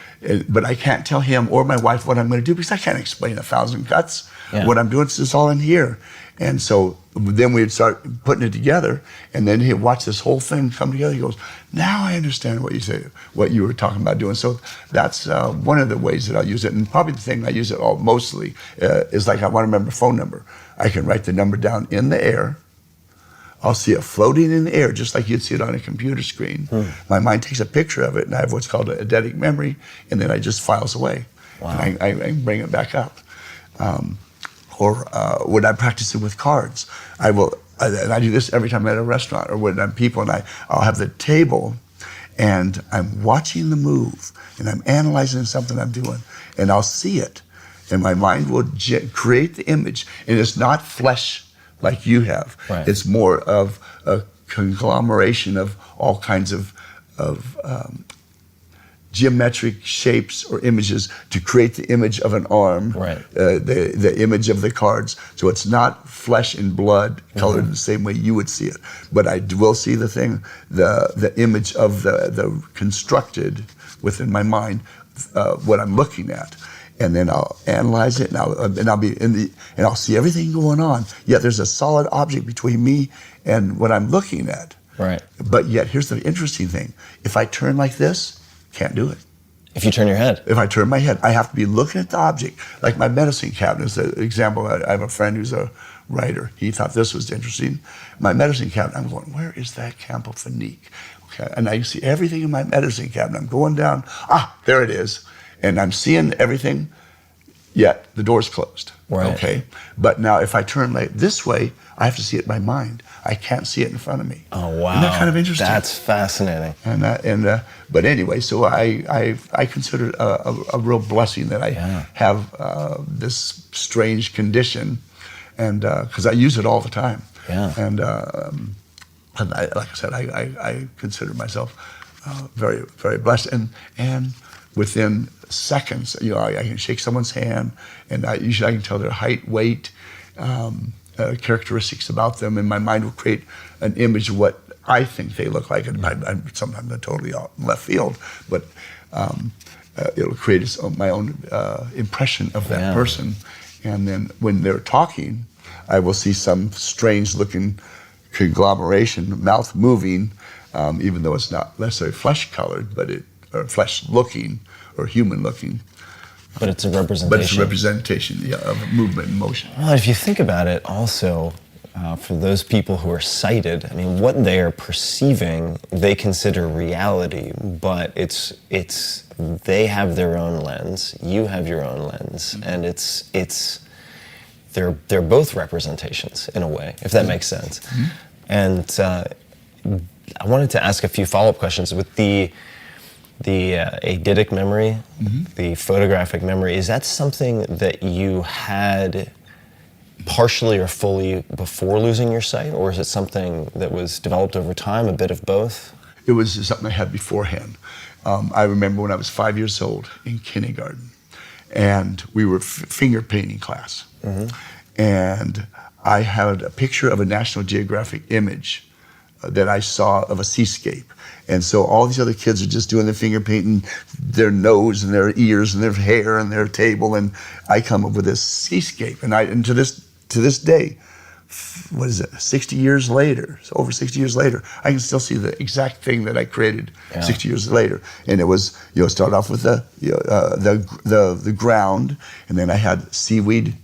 I can't tell him or my wife what I'm going to do because I can't explain 1,000 cuts. Yeah. What I'm doing is all in here. And so then we'd start putting it together, and then he'd watch this whole thing come together. He goes, now I understand what you were talking about doing. So that's one of the ways that I use it. And probably the thing I use it mostly is like I want to remember a phone number. I can write the number down in the air. I'll see it floating in the air, just like you'd see it on a computer screen. My mind takes a picture of it, and I have what's called a eidetic memory, and then I just files away. Wow. And I bring it back up. Or when I'm practicing with cards, and I do this every time I'm at a restaurant or when I'm people, and I'll have the table, and I'm watching the move, and I'm analyzing something I'm doing, and I'll see it, and my mind will create the image, and it's not flesh like you have. Right. It's more of a conglomeration of all kinds of geometric shapes or images to create the image of an arm, the image of the cards. So it's not flesh and blood colored in the same way you would see it. But I will see the image of the constructed within my mind, what I'm looking at. And then I'll analyze it, and I'll see everything going on. Yet there's a solid object between me and what I'm looking at. Right. But yet here's the interesting thing: if I turn like this, can't do it. If you turn your head. If I turn my head, I have to be looking at the object. Like my medicine cabinet is an example. I have a friend who's a writer. He thought this was interesting. My medicine cabinet, I'm going, where is that Campophenique? Okay, and I see everything in my medicine cabinet. I'm going down, there it is. And I'm seeing everything, yet the door's closed. Right. Okay. But now if I turn like this way, I have to see it in my mind. I can't see it in front of me. Oh wow. Isn't that kind of interesting? That's fascinating. But anyway, so I consider it a real blessing that I have this strange condition, and because I use it all the time. Yeah. And like I said, I consider myself very, very blessed, and within seconds, I can shake someone's hand, and usually I can tell their height, weight, characteristics about them, and my mind will create an image of what I think they look like. And sometimes I'm totally out in left field, but it'll create my own impression of that person. And then when they're talking, I will see some strange-looking conglomeration, mouth moving, even though it's not necessarily flesh-colored, or flesh-looking or human-looking. But it's a representation. But it's a representation, of movement and motion. Well, if you think about it, also, for those people who are sighted, I mean, what they are perceiving, they consider reality, but they have their own lens, you have your own lens, and they're both representations in a way, if that makes sense. And I wanted to ask a few follow-up questions with the eidetic memory, the photographic memory. Is that something that you had partially or fully before losing your sight, or is it something that was developed over time, a bit of both? It was something I had beforehand. I remember when I was 5 years old in kindergarten, and we were finger painting class. And I had a picture of a National Geographic image that I saw of a seascape. And so all these other kids are just doing their finger painting, their nose and their ears and their hair and their table, and I come up with this seascape. And to this day, what is it, 60 years later, so over 60 years later, I can still see the exact thing that I created 60 years later. And it was, start off with the ground, and then I had seaweed.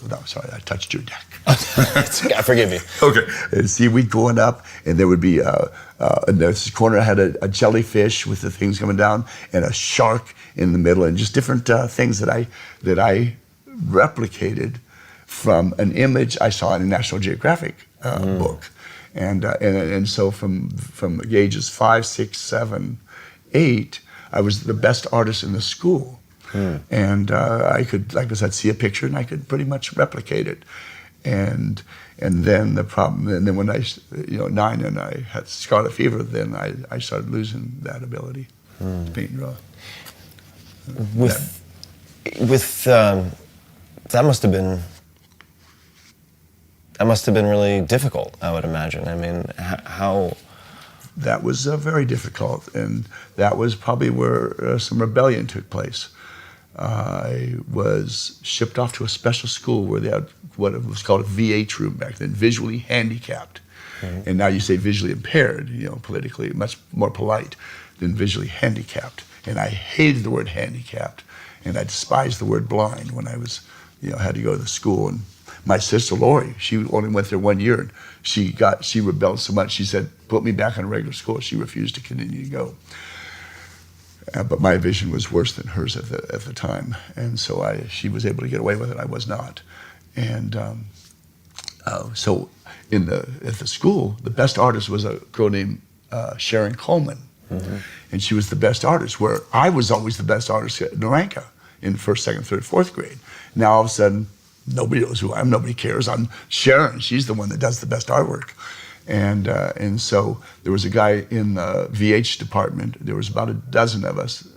No, sorry, I touched your deck. I forgive you. Okay. And seaweed going up, and there would be, in this corner I had a jellyfish with the things coming down, and a shark in the middle, and just different things that I replicated from an image I saw in a National Geographic book. And so from the ages 5, 6, 7, 8, I was the best artist in the school. And I could, like I said, see a picture and I could pretty much replicate it. And then the problem, and then when I, 9 and I had scarlet fever, then I started losing that ability to paint and draw. That must have been really difficult, I would imagine. I mean, how? That was very difficult, and that was probably where some rebellion took place. I was shipped off to a special school where they had what was called a VH room back then, visually handicapped. And now you say visually impaired, politically much more polite than visually handicapped. And I hated the word handicapped, and I despised the word blind when I was, had to go to the school. And my sister Lori, she only went there 1 year, and she rebelled so much. She said, "Put me back in regular school." She refused to continue to go. But my vision was worse than hers at the time, and so she was able to get away with it. I was not, and so at the school, the best artist was a girl named Sharon Coleman, and she was the best artist. Where I was always the best artist at Naranka in first, second, third, fourth grade. Now all of a sudden, nobody knows who I am. Nobody cares. I'm Sharon. She's the one that does the best artwork. And so there was a guy in the VH department. There was about a dozen of us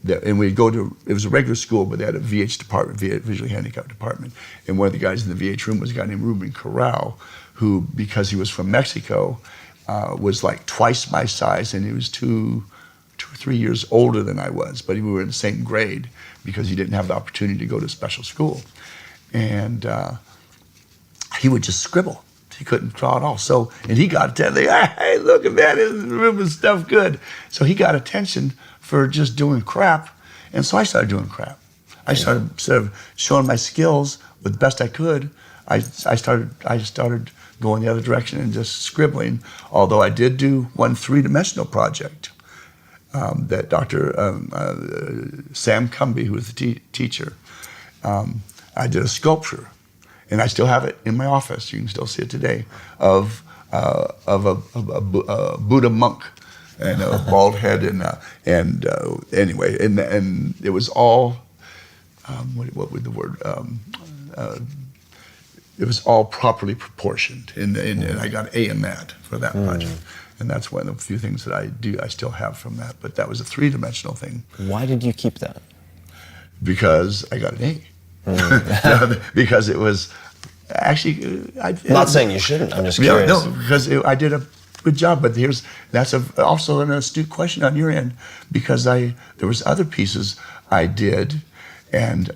and we'd go to, it was a regular school, but they had a VH department, visually handicapped department. And one of the guys in the VH room was a guy named Ruben Corral, who, because he was from Mexico, was like twice my size, and he was 2 or 3 years older than I was, but we were in the same grade because he didn't have the opportunity to go to special school. And he would just scribble. He couldn't draw at all. So, and he got attention. Hey, look at that, Ruben's stuff good. So he got attention for just doing crap. And so I started doing crap. I started, instead of showing my skills with the best I could, I started going the other direction and just scribbling. Although I did do one 3-dimensional project that Dr. Sam Cumby, who was the teacher, I did a sculpture. And I still have it in my office. You can still see it today, of a Buddha monk and a bald head, and anyway, and it was all what would the word? It was all properly proportioned, and I got A in that for that project. And that's one of the few things that I still have from that. But that was a 3-dimensional thing. Why did you keep that? Because I got an A. Because it was actually. I'm not saying you shouldn't. I'm just curious. No, because I did a good job. But that's also an astute question on your end, because there was other pieces I did, and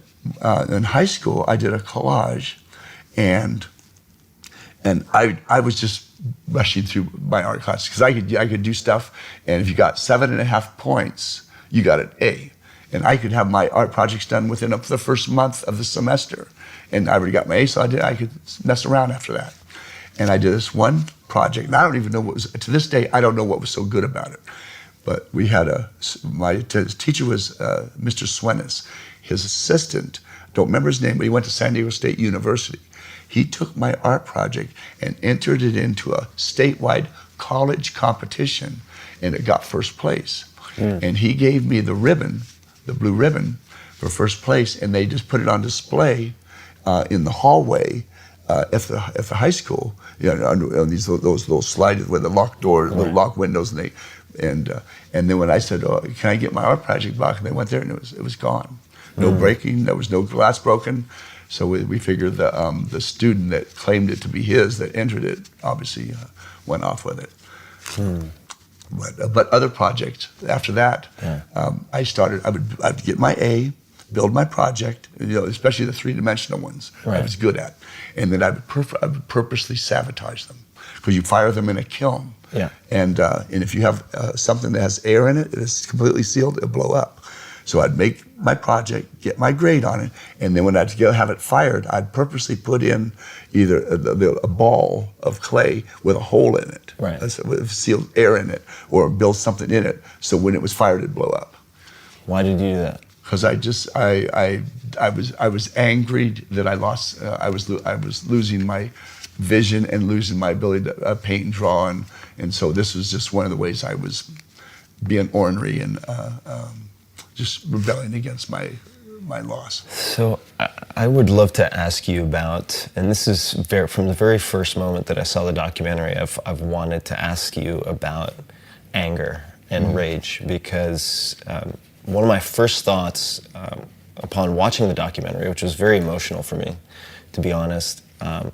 in high school I did a collage, and I was just rushing through my art classes because I could do stuff, and if you got 7.5 points, you got an A. And I could have my art projects done within the first month of the semester. And I already got my A, so I could mess around after that. And I did this one project, and I don't even know what was, to this day, I don't know what was so good about it. But we had my teacher was Mr. Swenis. His assistant, don't remember his name, but he went to San Diego State University. He took my art project and entered it into a statewide college competition, and it got first place. And he gave me the ribbon, the blue ribbon, for first place, and they just put it on display in the hallway at the high school. On these those sliders with the locked doors, the locked windows, and then when I said, "Oh, can I get my art project back?" and they went there, and it was gone. No breaking, there was no glass broken. So we figured the student that claimed it to be his, that entered it, obviously went off with it. But other projects after that, I'd get my A, build my project, especially the three-dimensional ones I was good at, and then I would purposely sabotage them, because you fire them in a kiln. Yeah. And if you have something that has air in it, it's completely sealed, it'll blow up. So I'd make my project, get my grade on it, and then when I'd have it fired, I'd purposely put in either a ball of clay with a hole in it, right, with sealed air in it, or build something in it, so when it was fired, it'd blow up. Why did you do that? Because I was angry that I lost. I was losing my vision and losing my ability to paint and draw, and so this was just one of the ways I was being ornery and just rebelling against my loss. So I would love to ask you about, and this is from the very first moment that I saw the documentary, I've wanted to ask you about anger and rage, because one of my first thoughts upon watching the documentary, which was very emotional for me, to be honest,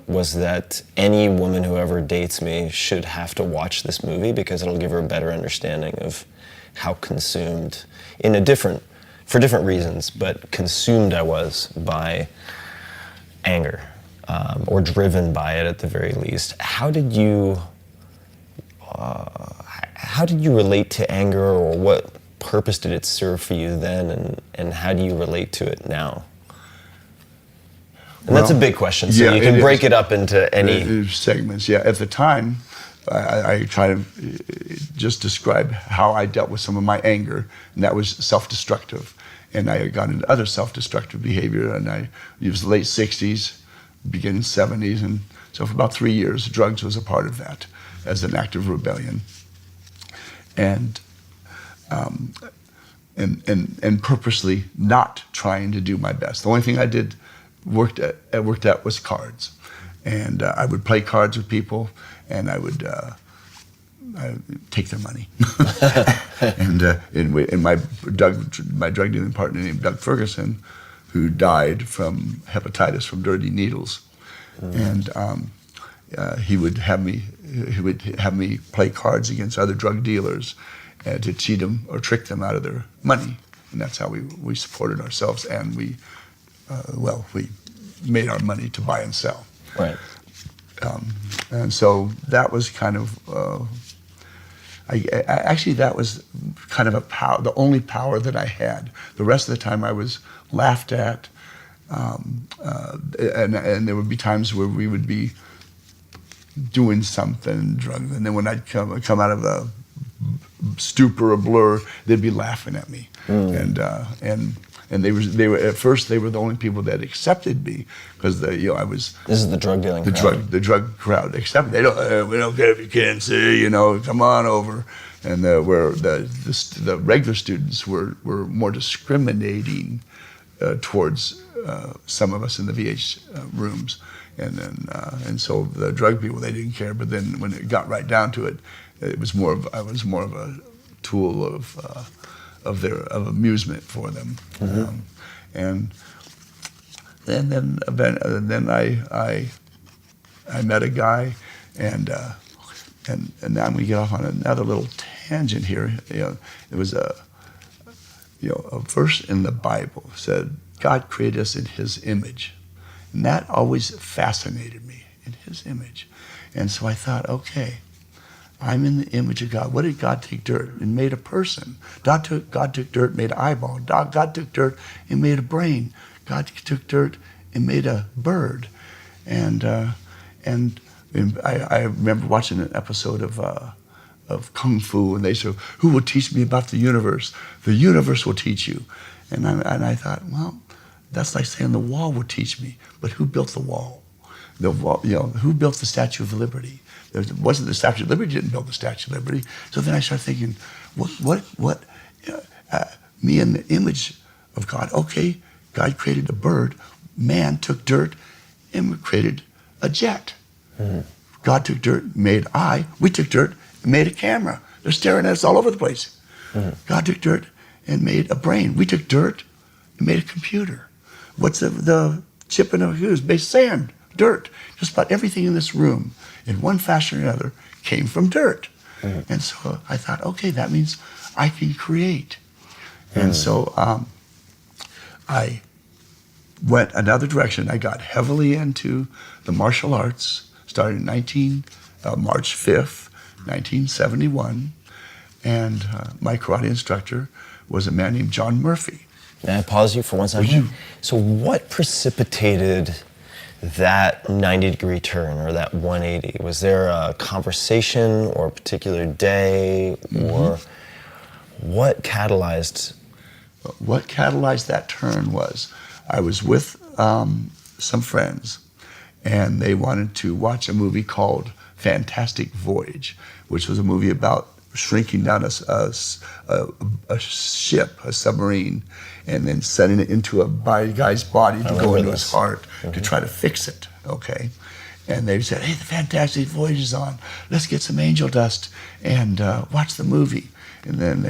was that any woman who ever dates me should have to watch this movie, because it'll give her a better understanding of how consumed, for different reasons, but consumed I was by anger, or driven by it at the very least. How did you relate to anger, or what purpose did it serve for you then, and how do you relate to it now? And that's a big question, so you can break it up into any segments. Yeah, at the time, I try to just describe how I dealt with some of my anger, and that was self-destructive. And I got into other self-destructive behavior, and it was the late 60s, beginning 70s, and so for about 3 years, drugs was a part of that as an act of rebellion. And purposely not trying to do my best. The only thing I worked at was cards, and I would play cards with people, and I would take their money. and my drug dealing partner named Doug Ferguson, who died from hepatitis from dirty needles, and he would have me play cards against other drug dealers to cheat them or trick them out of their money, and that's how we supported ourselves, and we made our money to buy and sell. Right. And so that was kind of, actually that was kind of the only power that I had. The rest of the time I was laughed at, and there would be times where we would be doing something, drugs, and then when I'd come out of a stupor or blur, they'd be laughing at me, and they were at first they were the only people that accepted me, because I was. This is the drug dealing crowd. The drug crowd accepted. They don't. We don't care if you can't see. Come on over. And where the regular students were more discriminating towards some of us in the VH rooms, and so the drug people, they didn't care. But then when it got right down to it, I was more of a tool of amusement for them. Mm-hmm. And then I met a guy, and now we get off on another little tangent here. It was a verse in the Bible said God created us in His image, and that always fascinated me, in His image. And so I thought, okay, I'm in the image of God. What did God take dirt and made a person? God took dirt, made an eyeball. God took dirt and made a brain. God took dirt and made a bird. And I remember watching an episode of Kung Fu, and they said, "Who will teach me about the universe? The universe will teach you." And I thought, well, that's like saying the wall will teach me, but who built the wall? The wall, who built the Statue of Liberty? It wasn't the Statue of Liberty, didn't build the Statue of Liberty. So then I started thinking, me in the image of God. Okay, God created a bird. Man took dirt and created a jet. Mm-hmm. God took dirt, made eye. We took dirt and made a camera. They're staring at us all over the place. Mm-hmm. God took dirt and made a brain. We took dirt and made a computer. What's the chip in a fuse? Based sand, dirt. Just about everything in this room, in one fashion or another, came from dirt. Mm-hmm. And so I thought, okay, that means I can create. Mm-hmm. And so I went another direction. I got heavily into the martial arts, started in March 5th, 1971, and my karate instructor was a man named John Murphy. May I pause you for 1 second? So what precipitated that 90-degree turn or that 180? Was there a conversation or a particular day or what catalyzed? What catalyzed that turn was I was with some friends, and they wanted to watch a movie called Fantastic Voyage, which was a movie about shrinking down a ship, a submarine, and then setting it into a guy's body to go into his heart to try to fix it, okay? And they said, hey, the Fantastic Voyage is on. Let's get some angel dust and watch the movie. And then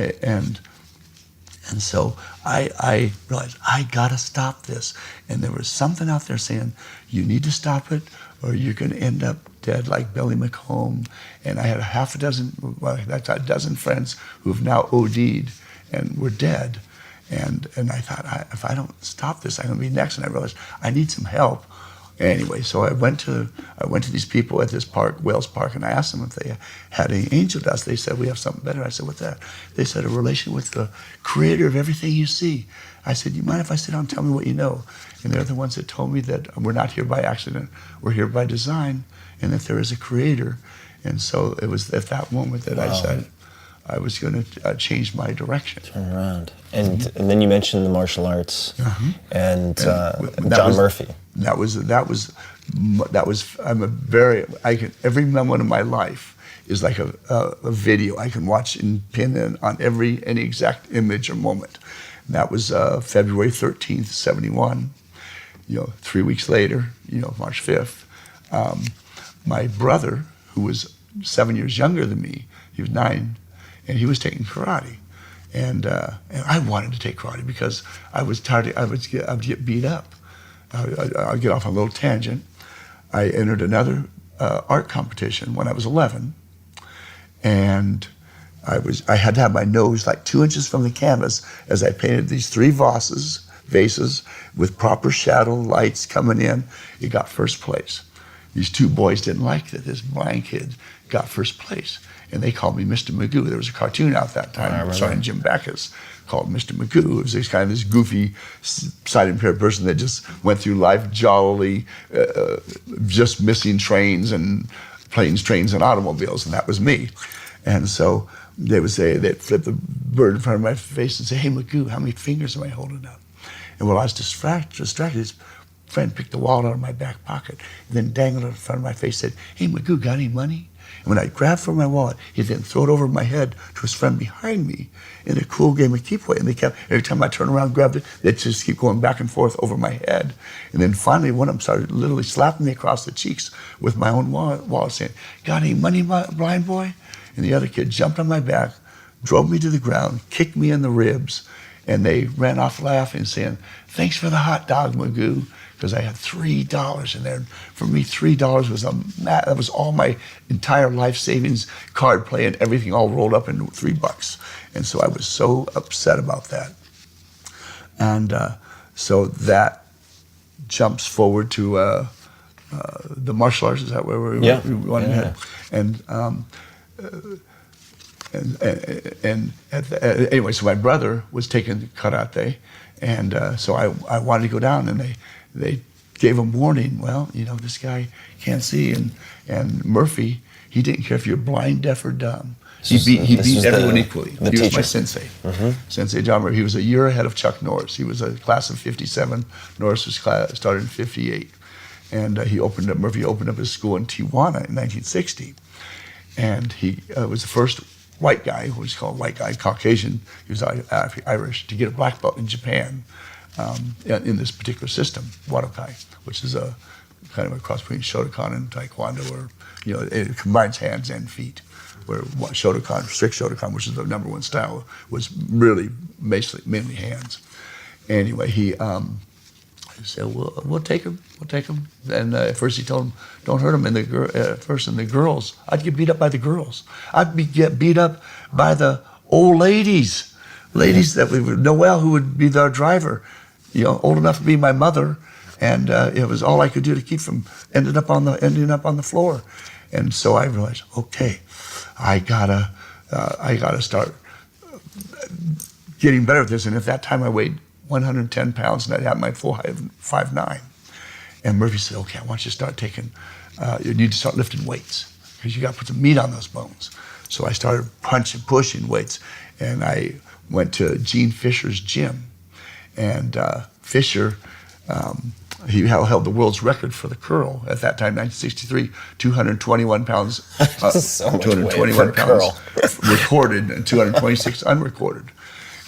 and so I realized, I gotta stop this. And there was something out there saying, you need to stop it or you're gonna end up dead like Billy McComb. And I had a dozen friends who've now OD'd and were dead. And I thought, if I don't stop this, I'm gonna be next. And I realized I need some help. Anyway, so I went to these people at this park, Wales Park, and I asked them if they had any angel dust. They said, we have something better. I said, what's that? They said, a relation with the creator of everything you see. I said, you mind if I sit down and tell me what you know? And they're the ones that told me that we're not here by accident, we're here by design, and that there is a creator. And so it was at that moment that I said I was going to change my direction. Turn around. And then you mentioned the martial arts and John Murphy. Every moment of my life is like a video I can watch and pin in on any exact image or moment. And that was February 13th, 71. 3 weeks later, March 5th, my brother, who was 7 years younger than me, he was 9, and he was taking karate. And I wanted to take karate because I was tired. I would get beat up. I'll get off on a little tangent. I entered another art competition when I was 11, and I had to have my nose like 2 inches from the canvas as I painted these 3 vases with proper shadow lights coming in. It got first place. These 2 boys didn't like that this blind kid got first place, and they called me Mr. Magoo. There was a cartoon out that time starring Jim Backus called Mr. Magoo. It was this goofy, sight-impaired person that just went through life jollily, just missing trains and planes, trains, and automobiles, and that was me. And so they'd flip the bird in front of my face and say, hey, Magoo, how many fingers am I holding up? And while I was distracted, his friend picked the wallet out of my back pocket and then dangled it in front of my face and said, hey, Magoo, got any money? And when I grabbed for my wallet, he'd then throw it over my head to his friend behind me in a cool game of keep away. And they kept, every time I turned around and grabbed it, they'd just keep going back and forth over my head. And then finally, one of them started literally slapping me across the cheeks with my own wallet saying, got any money, blind boy? And the other kid jumped on my back, drove me to the ground, kicked me in the ribs, and they ran off laughing, saying, thanks for the hot dog, Magoo, because I had $3 in there. For me, $3 was all my entire life savings, card play, and everything all rolled up into $3. And so I was so upset about that. And so that jumps forward to the martial arts. Is that where we wanted to head? And anyway, so my brother was taking karate, and so I wanted to go down, and they gave him warning. Well, this guy can't see, and Murphy, he didn't care if you're blind, deaf, or dumb. He beat everyone equally. He was my sensei, Sensei John Murphy. He was a year ahead of Chuck Norris. He was a class of '57. Norris was started in '58, and Murphy opened up his school in Tijuana in 1960, and he was the first white guy, who was called white guy, Caucasian, he was Irish, to get a black belt in Japan in this particular system, Wadokai, which is a kind of a cross between Shotokan and Taekwondo, where it combines hands and feet. Where Shotokan, strict Shotokan, which is the number one style, was really mainly hands. Anyway, he said, we'll take him. And at first he told him, don't hurt him. And the girls, I'd get beat up by the girls. Get beat up by the old ladies that we would, Noelle, who would be our driver. old enough to be my mother, and it was all I could do to keep from ending up on the floor. And so I realized, okay, I gotta start getting better at this. And at that time, I weighed 110 pounds, and I'd had my full height of 5'9". And Murphy said, okay, I want you to start you need to start lifting weights, because you got to put some meat on those bones. So I started pushing weights, and I went to Gene Fisher's gym. And Fisher, he held the world's record for the curl at that time, 1963, 221 pounds. So much 221 weight for a pounds recorded and 226 unrecorded.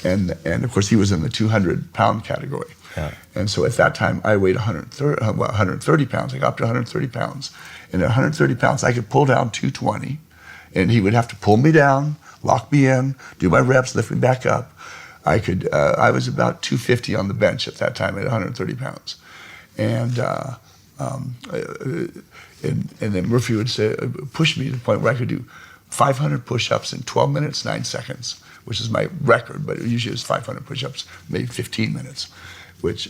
And of course, he was in the 200-pound category. Yeah. And so at that time, I weighed 130 pounds. I got up to 130 pounds. And at 130 pounds, I could pull down 220. And he would have to pull me down, lock me in, do my reps, lift me back up. I was about 250 on the bench at that time at 130 pounds. And then Murphy would push me to the point where I could do 500 push-ups in 12 minutes, 9 seconds, which is my record, but usually it was 500 push-ups, maybe 15 minutes, which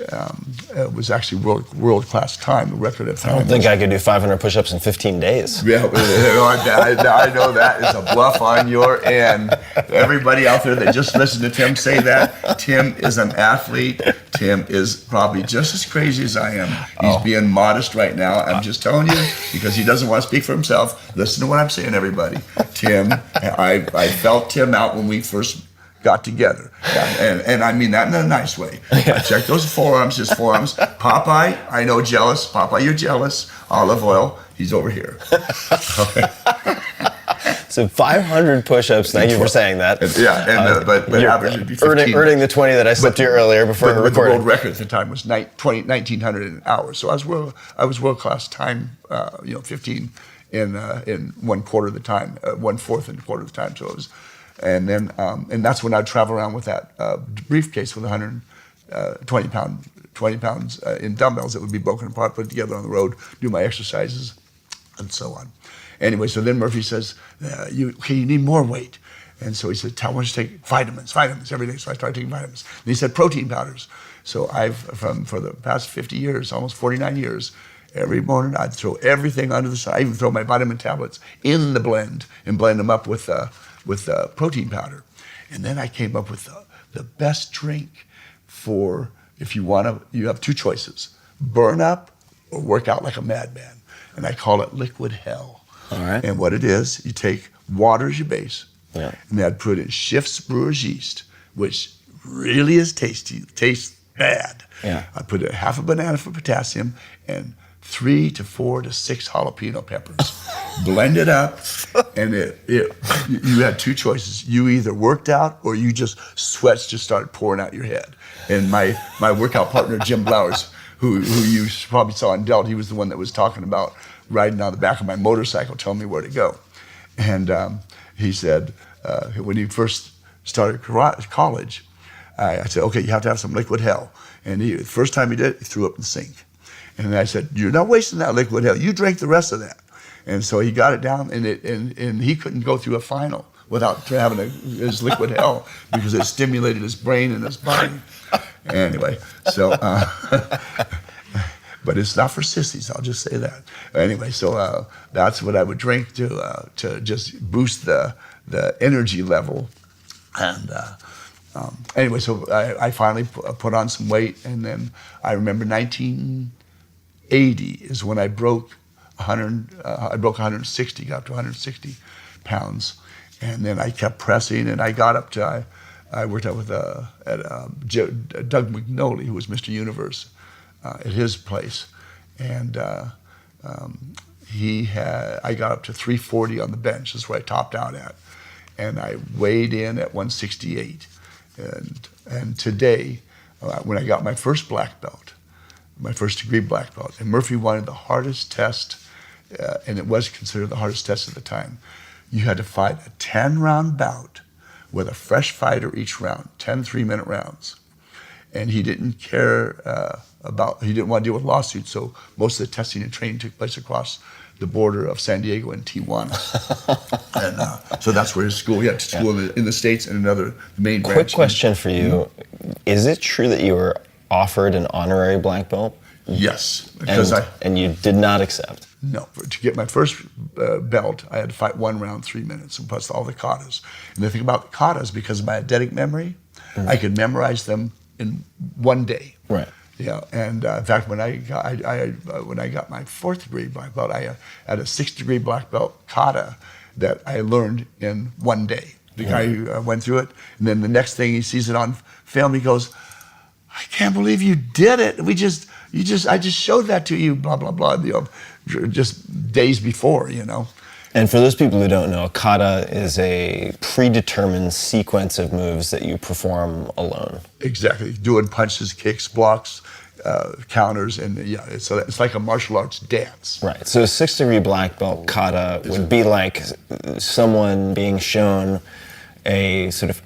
was actually world-class time, the record at the time. I don't think I could do 500 push-ups in 15 days. Yeah, I know that is a bluff on your end. Everybody out there that just listened to Tim say that, Tim is an athlete. Tim is probably just as crazy as I am. He's being modest right now. I'm just telling you, because he doesn't want to speak for himself. Listen to what I'm saying, everybody. Tim, I felt Tim out when we first got together. And I mean that in a nice way. I checked those forearms, his forearms. Popeye, I know jealous. Popeye, you're jealous. Olive oil, he's over here. So 500 push-ups, thank you for saying that. Yeah, but average would be 15. Earning the 20 that I slipped you earlier before we recorded. recorded. The world record at the time was 1900 an hour. So I was world-class time, 15 in 1 quarter of the time, 1/4 and 1/4 of the time. So it was, and then and that's when I'd travel around with that briefcase with 120 pounds in dumbbells that would be broken apart, put together on the road, do my exercises, and so on. Anyway, so then Murphy says, you need more weight. And so he said, I want you to take vitamins every day. So I started taking vitamins. And he said, protein powders. So for the past 50 years, almost 49 years, every morning I'd throw everything under the sun. I even throw my vitamin tablets in the blend and blend them up with protein powder. And then I came up with the best drink for, if you have 2 choices, burn up or work out like a madman. And I call it Liquid Hell. All right. And what it is, you take water as your base, Yeah. and I'd put in Schiff's Brewer's yeast, which really is tastes bad. Yeah. I put in half a banana for potassium and 3 to 4 to 6 jalapeno peppers. Blend it up, and you had 2 choices. You either worked out or you sweats just started pouring out your head. And my workout partner, Jim Blowers, who you probably saw in Delt, he was the one that was talking about riding on the back of my motorcycle, telling me where to go. And he said, when he first started college, I said, okay, you have to have some Liquid Hell. And the first time he did it, he threw up in the sink. And I said, you're not wasting that Liquid Hell. You drank the rest of that. And so he got it down, and he couldn't go through a final without having his Liquid Hell, because it stimulated his brain and his body. Anyway, so... but it's not for sissies, I'll just say that. Anyway, so that's what I would drink to just boost the energy level. And anyway, so I finally put on some weight, and then I remember 1980 is when I broke 160, got up to 160 pounds. And then I kept pressing, and I got up to, I worked out with Doug McNolly, who was Mr. Universe, at his place, and I got up to 340 on the bench. That's where I topped out at, and I weighed in at 168. And today, when I got my first black belt, my first degree black belt, and Murphy wanted the hardest test, and it was considered the hardest test at the time. You had to fight a 10-round bout with a fresh fighter each round, 10 3-minute rounds. And he didn't care he didn't want to deal with lawsuits, so most of the testing and training took place across the border of San Diego and Tijuana. And so that's where his school, he had school in the States and another main branch. Quick question for you. Is it true that you were offered an honorary black belt? Yes, because and you did not accept? No. To get my first belt, I had to fight 1 round, 3 minutes, and plus all the katas. And the thing about the katas, because of my eidetic memory, I could memorize them in 1 day. Right. Yeah, and in fact, when I got my 4th degree black belt, I had a 6th degree black belt kata that I learned in 1 day. The guy went through it, and then the next thing he sees it on film, he goes, "I can't believe you did it. I just showed that to you, blah blah blah." Just days before, And for those people who don't know, a kata is a predetermined sequence of moves that you perform alone. Exactly, doing punches, kicks, blocks, counters, and it's like a martial arts dance. Right. So a 6th degree black belt kata would be like someone being shown a sort of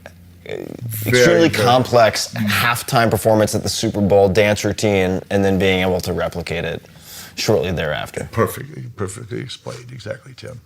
extremely complex halftime performance at the Super Bowl dance routine, and then being able to replicate it shortly thereafter. Perfectly explained, exactly, Tim.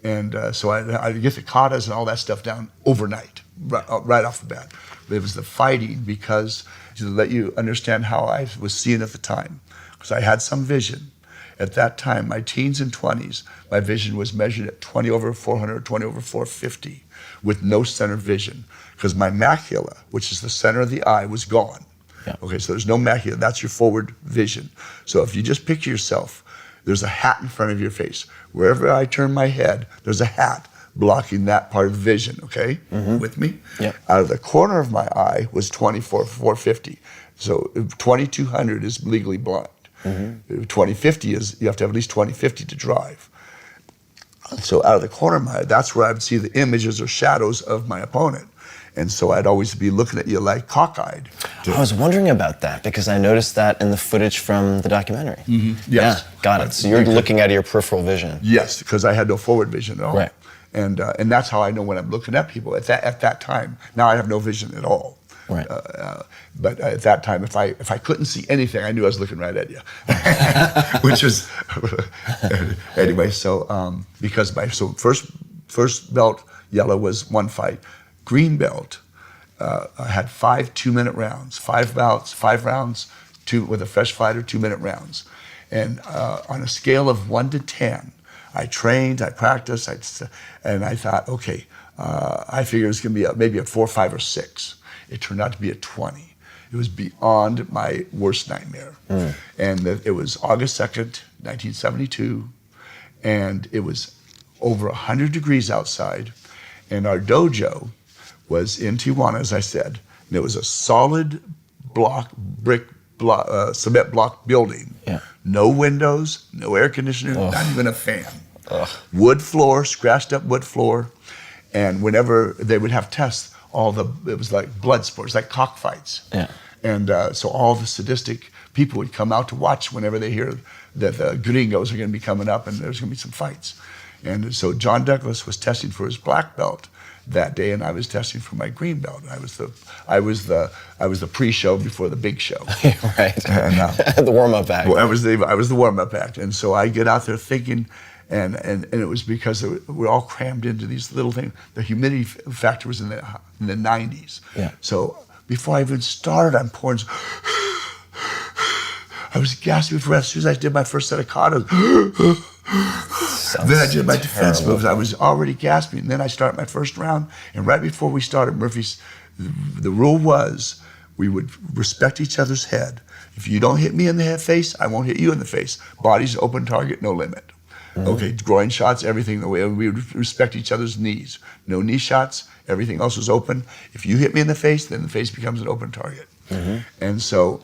And so I get the katas and all that stuff down overnight, right off the bat. But it was the fighting, because to let you understand how I was seeing at the time, because I had some vision. At that time, my teens and 20s, my vision was measured at 20 over 400, 20 over 450, with no center vision, because my macula, which is the center of the eye, was gone. Yeah. Okay, so there's no macula. That's your forward vision. So if you just picture yourself, there's a hat in front of your face. Wherever I turn my head, there's a hat blocking that part of the vision, okay? With me? Yeah. Out of the corner of my eye was 450. So 2200 is legally blind. 2050 is, you have to have at least 2050 to drive. So out of the corner of my eye, that's where I would see the images or shadows of my opponent. And so I'd always be looking at you like cockeyed. I was wondering about that, because I noticed that in the footage from the documentary. Yes. Yeah, got it. So you're looking at your peripheral vision. Yes, because I had no forward vision at all. Right. And that's how I know when I'm looking at people at that time. Now I have no vision at all. Right. But at that time, if I couldn't see anything, I knew I was looking right at you. Which was anyway. So because my first belt yellow was 1 fight. Green belt I had 5 2-minute rounds, 5 bouts, 5 rounds, with a fresh fighter, 2-minute rounds. And on a scale of 1 to 10, I trained, I practiced, and I thought, okay, I figured it was going to be maybe a 4, 5, or 6. It turned out to be a 20. It was beyond my worst nightmare. And it was August 2nd, 1972, and it was over 100 degrees outside, and our dojo was in Tijuana, as I said, and it was a solid cement block building. Yeah. No windows, no air conditioner, not even a fan. Wood floor, scratched up wood floor, and whenever they would have tests, it was like blood sports, like cockfights. Yeah. And so all the sadistic people would come out to watch whenever they hear that the gringos are going to be coming up and there's going to be some fights. And so John Douglas was testing for his black belt that day, and I was testing for my green belt. I was the pre-show before the big show. Right. And, the warm-up act. Well, I was the warm-up act, and so I get out there thinking, and it was because we're all crammed into these little things. The humidity factor was in the 90s. Yeah. So before I even started, I'm pouring. I was gasping for breath as soon as I did my first set of katas. Then I did my defense moves. I was already gasping. And then I started my first round. And right before we started, the rule was we would respect each other's head. If you don't hit me in the face, I won't hit you in the face. Body's open target, no limit. Okay, groin shots, everything the way we would respect each other's knees. No knee shots, everything else was open. If you hit me in the face, then the face becomes an open target. And so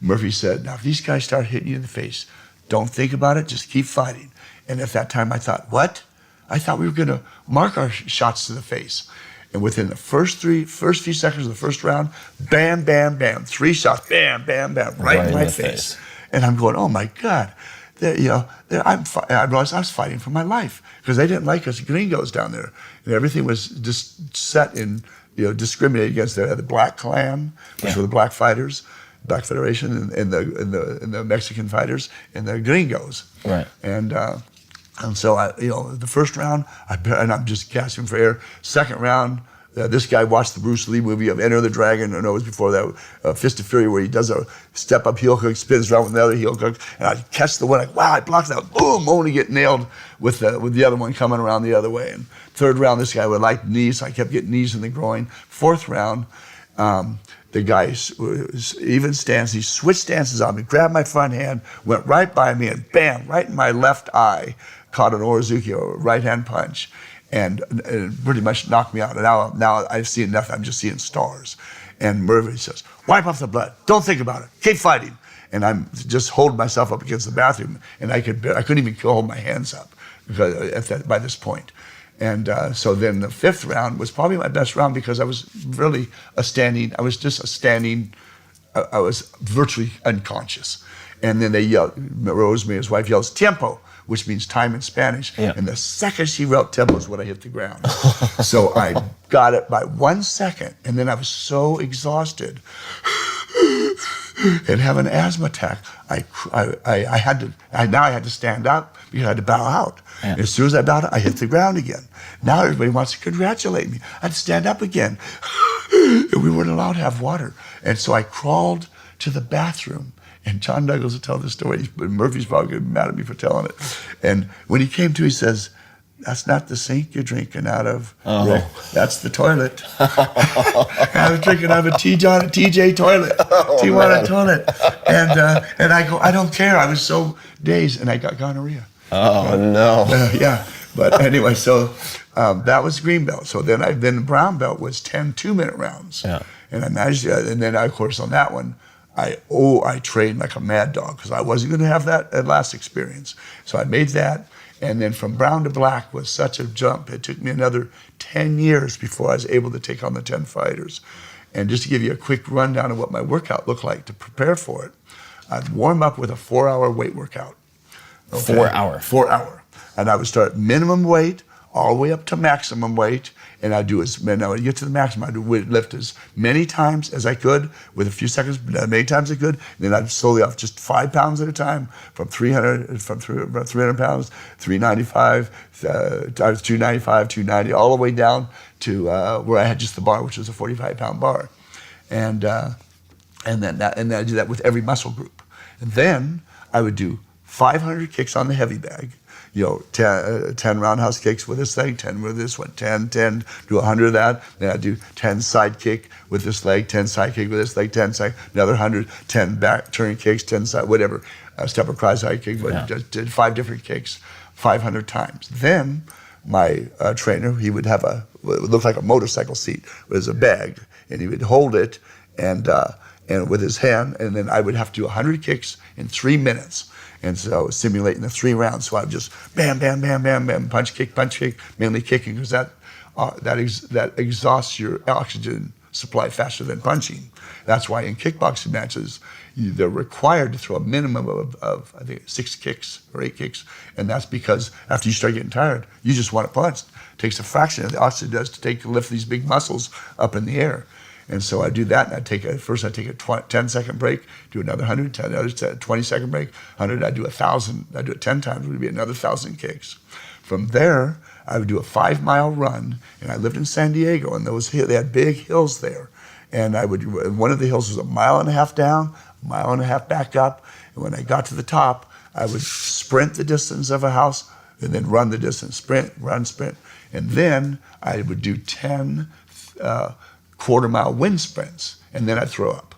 Murphy said, now if these guys start hitting you in the face, don't think about it, just keep fighting. And at that time I thought, what? I thought we were gonna mark our shots to the face. And within the first few seconds of the first round, bam, bam, bam, 3 shots, bam, bam, bam, right in my face. And I'm going, oh my God. I realized I was fighting for my life because they didn't like us gringos down there. And everything was just set in, discriminated against the Black Clan, which were the black fighters, Black Federation, and the Mexican fighters, and the gringos. Right. And so the first round, I'm just gasping for air. Second round, This guy watched the Bruce Lee movie of Enter the Dragon, and it was before that, Fist of Fury, where he does a step-up heel hook, spins around with another heel hook, and I catch the one, like, wow, I blocked that, boom, only get nailed with the other one coming around the other way. And third round, this guy would like knees, so I kept getting knees in the groin. Fourth round, the guy even stance, he switched stances on me, grabbed my front hand, went right by me, and bam, right in my left eye, caught an Orozuki, or a right-hand punch. And pretty much knocked me out. And now I've seen nothing. I'm just seeing stars. And Murphy says, wipe off the blood. Don't think about it. Keep fighting. And I'm just holding myself up against the bathroom. And I couldn't even hold my hands up by this point. And so then the fifth round was probably my best round because I was really I was virtually unconscious. And then they yelled, Rosemary, his wife, yells, tiempo, which means time in Spanish. Yeah. And the second she wrote tempo is when I hit the ground. So I got it by 1 second, and then I was so exhausted and have an asthma attack. I had to stand up because I had to bow out. Yeah. As soon as I bowed out, I hit the ground again. Now everybody wants to congratulate me. I had to stand up again. And we weren't allowed to have water. And so I crawled to the bathroom. And John Douglas will tell this story. Murphy's probably going to be mad at me for telling it. And when he came to, he says, that's not the sink you're drinking out of, Rick. That's the toilet. I was drinking out of a TJ toilet, Tijuana toilet. And I go, I don't care. I was so dazed, and I got gonorrhea. Oh, no. Yeah. But anyway, so that was green belt. So then the brown belt was 10 2-minute rounds. Yeah. And I managed, and then, of course, on that one, I trained like a mad dog because I wasn't going to have that last experience. So I made that, and then from brown to black was such a jump. It took me another 10 years before I was able to take on the 10 fighters. And just to give you a quick rundown of what my workout looked like to prepare for it, I'd warm up with a 4-hour weight workout. Okay? 4 hour? 4 hour. And I would start minimum weight all the way up to maximum weight. And I'd when I would get to the maximum, I'd lift as many times as I could with a few seconds, many times I could. And then I'd slowly off just 5 pounds at a time from 300 pounds, 395, 295, 290, all the way down to where I had just the bar, which was a 45-pound bar. And then I do that with every muscle group. And then I would do 500 kicks on the heavy bag. 10 roundhouse kicks with this leg, 10 with this one, 10, do 100 of that. Then I do 10 side kick with this leg, 10 side kick with this leg, 10 side, another 100, 10 back turn kicks, 10 side, whatever. Step across side kick, but just did 5 different kicks, 500 times. Then my trainer, he would have it would look like a motorcycle seat. It was a bag, and he would hold it and with his hand, and then I would have to do 100 kicks in 3 minutes. And so I was simulating the 3 rounds. So I would just bam, bam, bam, bam, bam, punch, kick, mainly kicking, because that exhausts your oxygen supply faster than punching. That's why in kickboxing matches, they're required to throw a minimum of I think 6 kicks or 8 kicks. And that's because after you start getting tired, you just want to punch. It takes a fraction of the oxygen does to lift these big muscles up in the air. And so I do that, and I take a 10-second break, do another 100, another 20-second break, 100, I do 1,000, I do it 10 times, it would be another 1,000 kicks. From there, I would do a 5-mile run, and I lived in San Diego, and they had big hills there. And one of the hills was 1.5 miles down, 1.5 miles back up, and when I got to the top, I would sprint the distance of a house, and then run the distance, sprint, run, sprint. And then I would do 10 quarter-mile wind sprints, and then I'd throw up.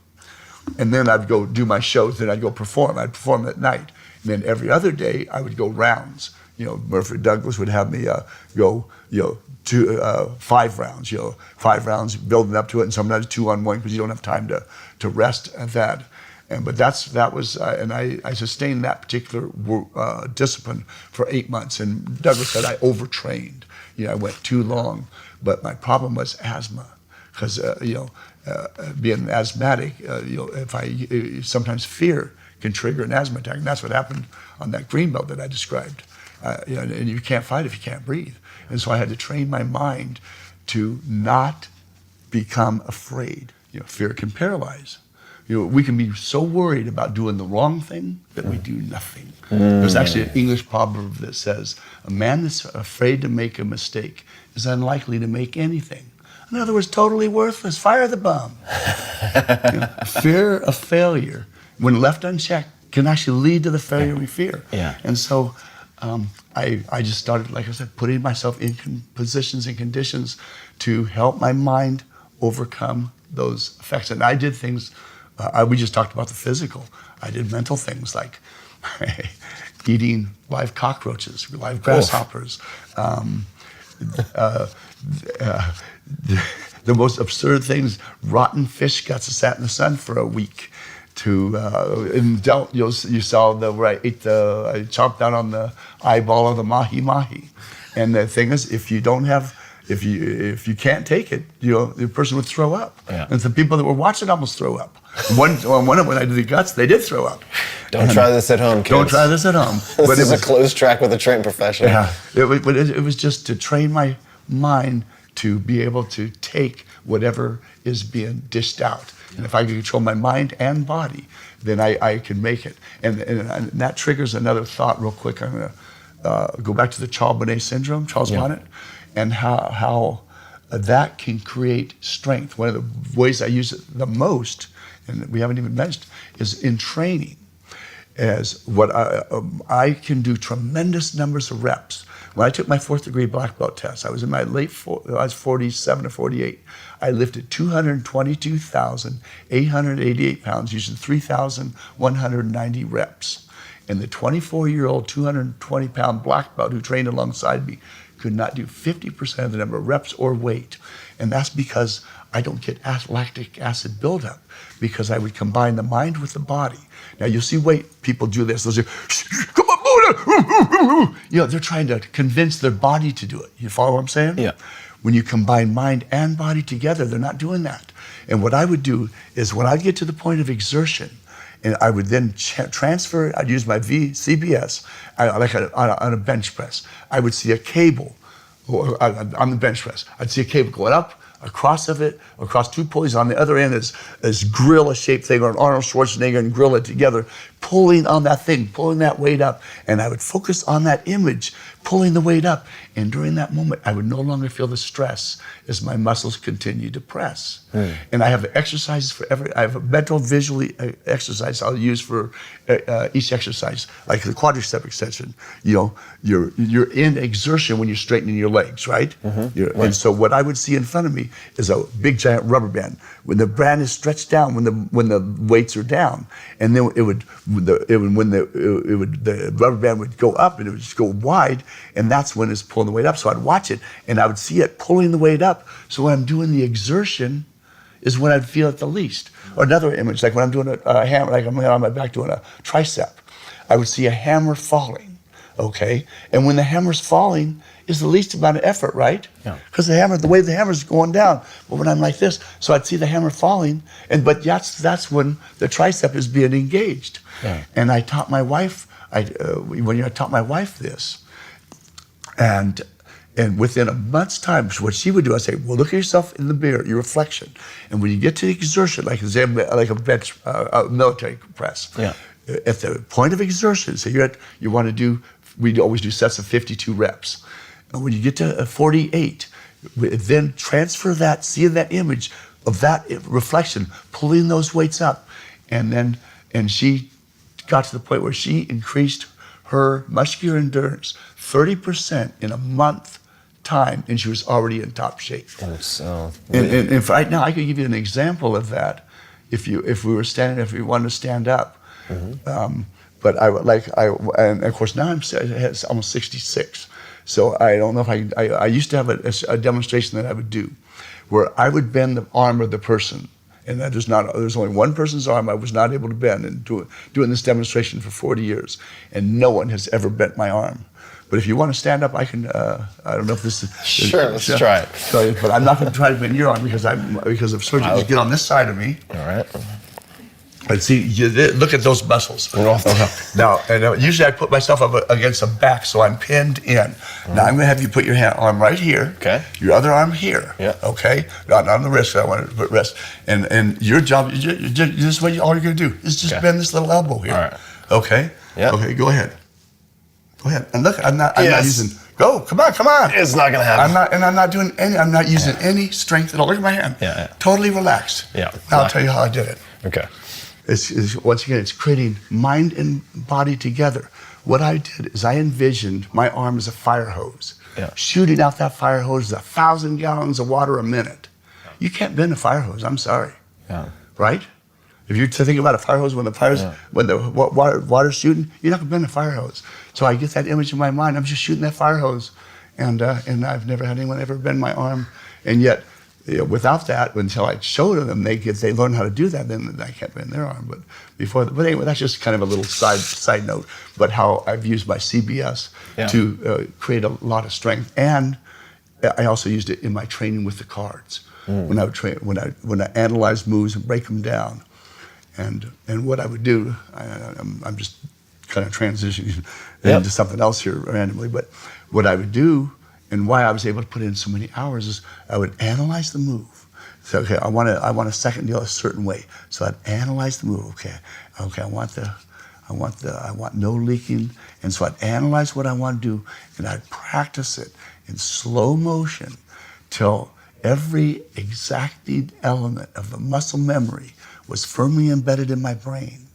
And then I'd go do my shows, then I'd go perform. I'd perform at night. And then every other day, I would go rounds. Murphy Douglas would have me go, 5 rounds, 5 rounds, building up to it, and sometimes 2 on 1, because you don't have time to rest at that. But that was, and I sustained that particular discipline for 8 months. And Douglas said I overtrained. I went too long. But my problem was asthma. Because being asthmatic, sometimes fear can trigger an asthma attack, and that's what happened on that green belt that I described. And you can't fight if you can't breathe, and so I had to train my mind to not become afraid. Fear can paralyze. We can be so worried about doing the wrong thing that we do nothing. There's actually an English proverb that says, "A man that's afraid to make a mistake is unlikely to make anything." In other words, totally worthless. Fire the bum. Fear of failure, when left unchecked, can actually lead to the failure we fear. Yeah. And so I just started, like I said, putting myself in positions and conditions to help my mind overcome those effects. And I did things, we just talked about the physical. I did mental things like eating live cockroaches, live grasshoppers. The most absurd things, rotten fish guts that sat in the sun for a week. You saw where I chomped down on the eyeball of the mahi-mahi. And the thing is, if you can't take it, the person would throw up. Yeah. And the people that were watching almost throw up. One of when I did the guts, they did throw up. Don't try this at home, kids. Don't try this at home. This is a closed track with a trained professional. Yeah, it was just to train my mind to be able to take whatever is being dished out. And if I can control my mind and body, then I can make it. And that triggers another thought real quick. I'm going to go back to the Charles Bonnet, and how that can create strength. One of the ways I use it the most, and we haven't even mentioned, is in training. As what I can do tremendous numbers of reps. When I took my 4th degree black belt test, I was in my I was 47 or 48. I lifted 222,888 pounds using 3,190 reps. And the 24-year-old, 220-pound black belt who trained alongside me could not do 50% of the number of reps or weight. And that's because I don't get lactic acid buildup, because I would combine the mind with the body. Now you'll see people do this. They'll say, come on, Buddha. They're trying to convince their body to do it. You follow what I'm saying? Yeah. When you combine mind and body together, they're not doing that. And what I would do is when I get to the point of exertion, and I would then transfer, I'd use my CBS, on a bench press. I would see a cable on the bench press. I'd see a cable going up, across of it, across 2 pulleys. On the other end is gorilla-shaped thing, or an Arnold Schwarzenegger and gorilla together, pulling on that thing, pulling that weight up. And I would focus on that image, pulling the weight up. And during that moment, I would no longer feel the stress as my muscles continue to press. And I have the exercises for I have a mental visual exercise I'll use for each exercise, like the quadricep extension. You're in exertion when you're straightening your legs, right? Right. And so what I would see in front of me is a big giant rubber band. When the band is stretched down, when the weights are down, and then the rubber band would go up and it would just go wide, and that's when it's pulling the weight up. So I'd watch it and I would see it pulling the weight up. So when I'm doing the exertion is when I'd feel it the least. Or another image, like when I'm doing a hammer, like I'm on my back doing a tricep, I would see a hammer falling, okay? And when the hammer's falling is the least amount of effort, right? Yeah. Because the way the hammer's going down. But when I'm like this, so I'd see the hammer falling, but that's when the tricep is being engaged. Yeah. And I taught my wife, I taught my wife this, and within a month's time, what she would do, I'd say, well, look at yourself in the mirror, your reflection. And when you get to the exertion, like a bench, military press, at the point of exertion, so we'd always do sets of 52 reps. And when you get to 48, then transfer that, see that image of that reflection, pulling those weights up. And she got to the point where she increased her muscular endurance 30% in a month time, and she was already in top shape. And right now, I could give you an example of that if you wanted to stand up. But and of course now I'm almost 66. So I don't know if I used to have a demonstration that I would do where I would bend the arm of the person. And there's only one person's arm I was not able to bend, and doing this demonstration for 40 years. And no one has ever bent my arm. But if you want to stand up, I can, I don't know if this is... Sure, let's try it. So, but I'm not going to try to bend your arm because of surgery. You get on this side of me. All right. And see, look at those muscles. Now, usually I put myself up against the back, so I'm pinned in. Now I'm going to have you put your arm right here. Okay. Your other arm here. Yeah. Okay. Not on the wrist. I want to put wrist. And your job, this is what all you're going to do is just bend this little elbow here. All right. Okay. Yeah. Okay. Go ahead. And look, I'm not using Go, come on. It's not gonna happen. I'm not using any strength at all. Look at my hand. Yeah. Totally relaxed. Yeah. Now I'll tell you how I did it. Okay. Once again, it's creating mind and body together. What I did is I envisioned my arm as a fire hose. Yeah. Shooting out that fire hose is 1,000 gallons of water a minute. You can't bend a fire hose, I'm sorry. Yeah. Right? If you think about a fire hose, when the water's shooting, you're not gonna bend a fire hose. So I get that image in my mind. I'm just shooting that fire hose, and I've never had anyone ever bend my arm. And yet, without that, until I showed them, they learn how to do that. Then I can't bend their arm. But anyway, that's just kind of a little side note. But how I've used my CBS to create a lot of strength, and I also used it in my training with the cards when I would train, when I analyze moves and break them down. And what I would do, I'm just kind of transitioning into something else here randomly, but what I would do and why I was able to put in so many hours is I would analyze the move. So, okay, I want a second deal a certain way. So I'd analyze the move. Okay, I want no leaking. And so I'd analyze what I want to do, and I'd practice it in slow motion till every exacting element of the muscle memory was firmly embedded in my brain.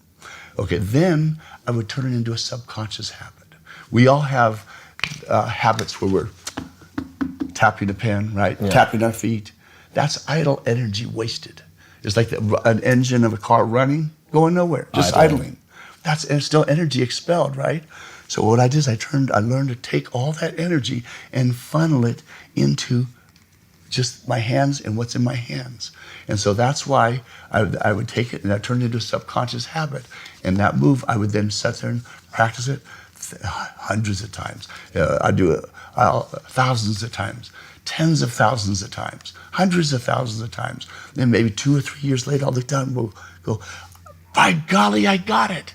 Okay, then I would turn it into a subconscious habit. We all have habits where we're tapping a pen, right? Yeah. Tapping our feet. That's idle energy wasted. It's like an engine of a car running, going nowhere, just idling. That's still energy expelled, right? So what I did is I learned to take all that energy and funnel it into just my hands and what's in my hands. And so that's why I would take it and I turned it into a subconscious habit. And that move, I would then sit there and practice it hundreds of times. I do it thousands of times, tens of thousands of times, hundreds of thousands of times. Then maybe 2 or 3 years later, I'll look down and go, by golly, I got it.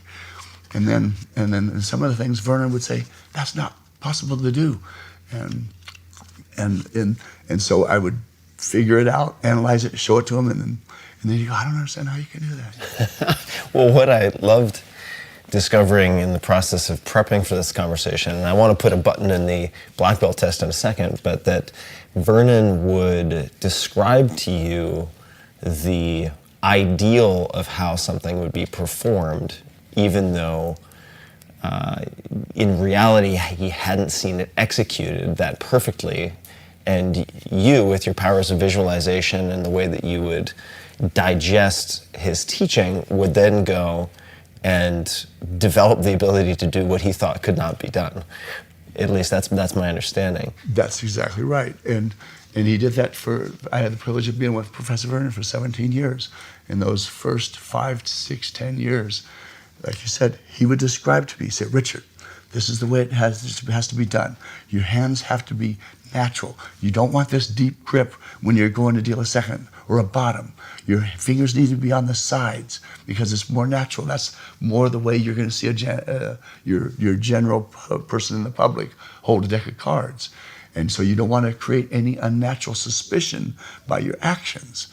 And then some of the things Vernon would say, that's not possible to do. And so I would figure it out, analyze it, show it to him, and then you go, I don't understand how you can do that. Well, what I loved discovering in the process of prepping for this conversation, and I want to put a button in the black belt test in a second, but that Vernon would describe to you the ideal of how something would be performed, even though in reality he hadn't seen it executed that perfectly. And you, with your powers of visualization and the way that you would digest his teaching, would then go and develop the ability to do what he thought could not be done. At least that's my understanding. That's exactly right. And he did that I had the privilege of being with Professor Vernon for 17 years. In those first 5 to 6, 10 years, like you said, he would describe to me, he said, Richard, this is the way it has to be done. Your hands have to be natural. You don't want this deep grip when you're going to deal a second or a bottom. Your fingers need to be on the sides because it's more natural. That's more the way you're going to see your general person in the public hold a deck of cards. And so you don't want to create any unnatural suspicion by your actions.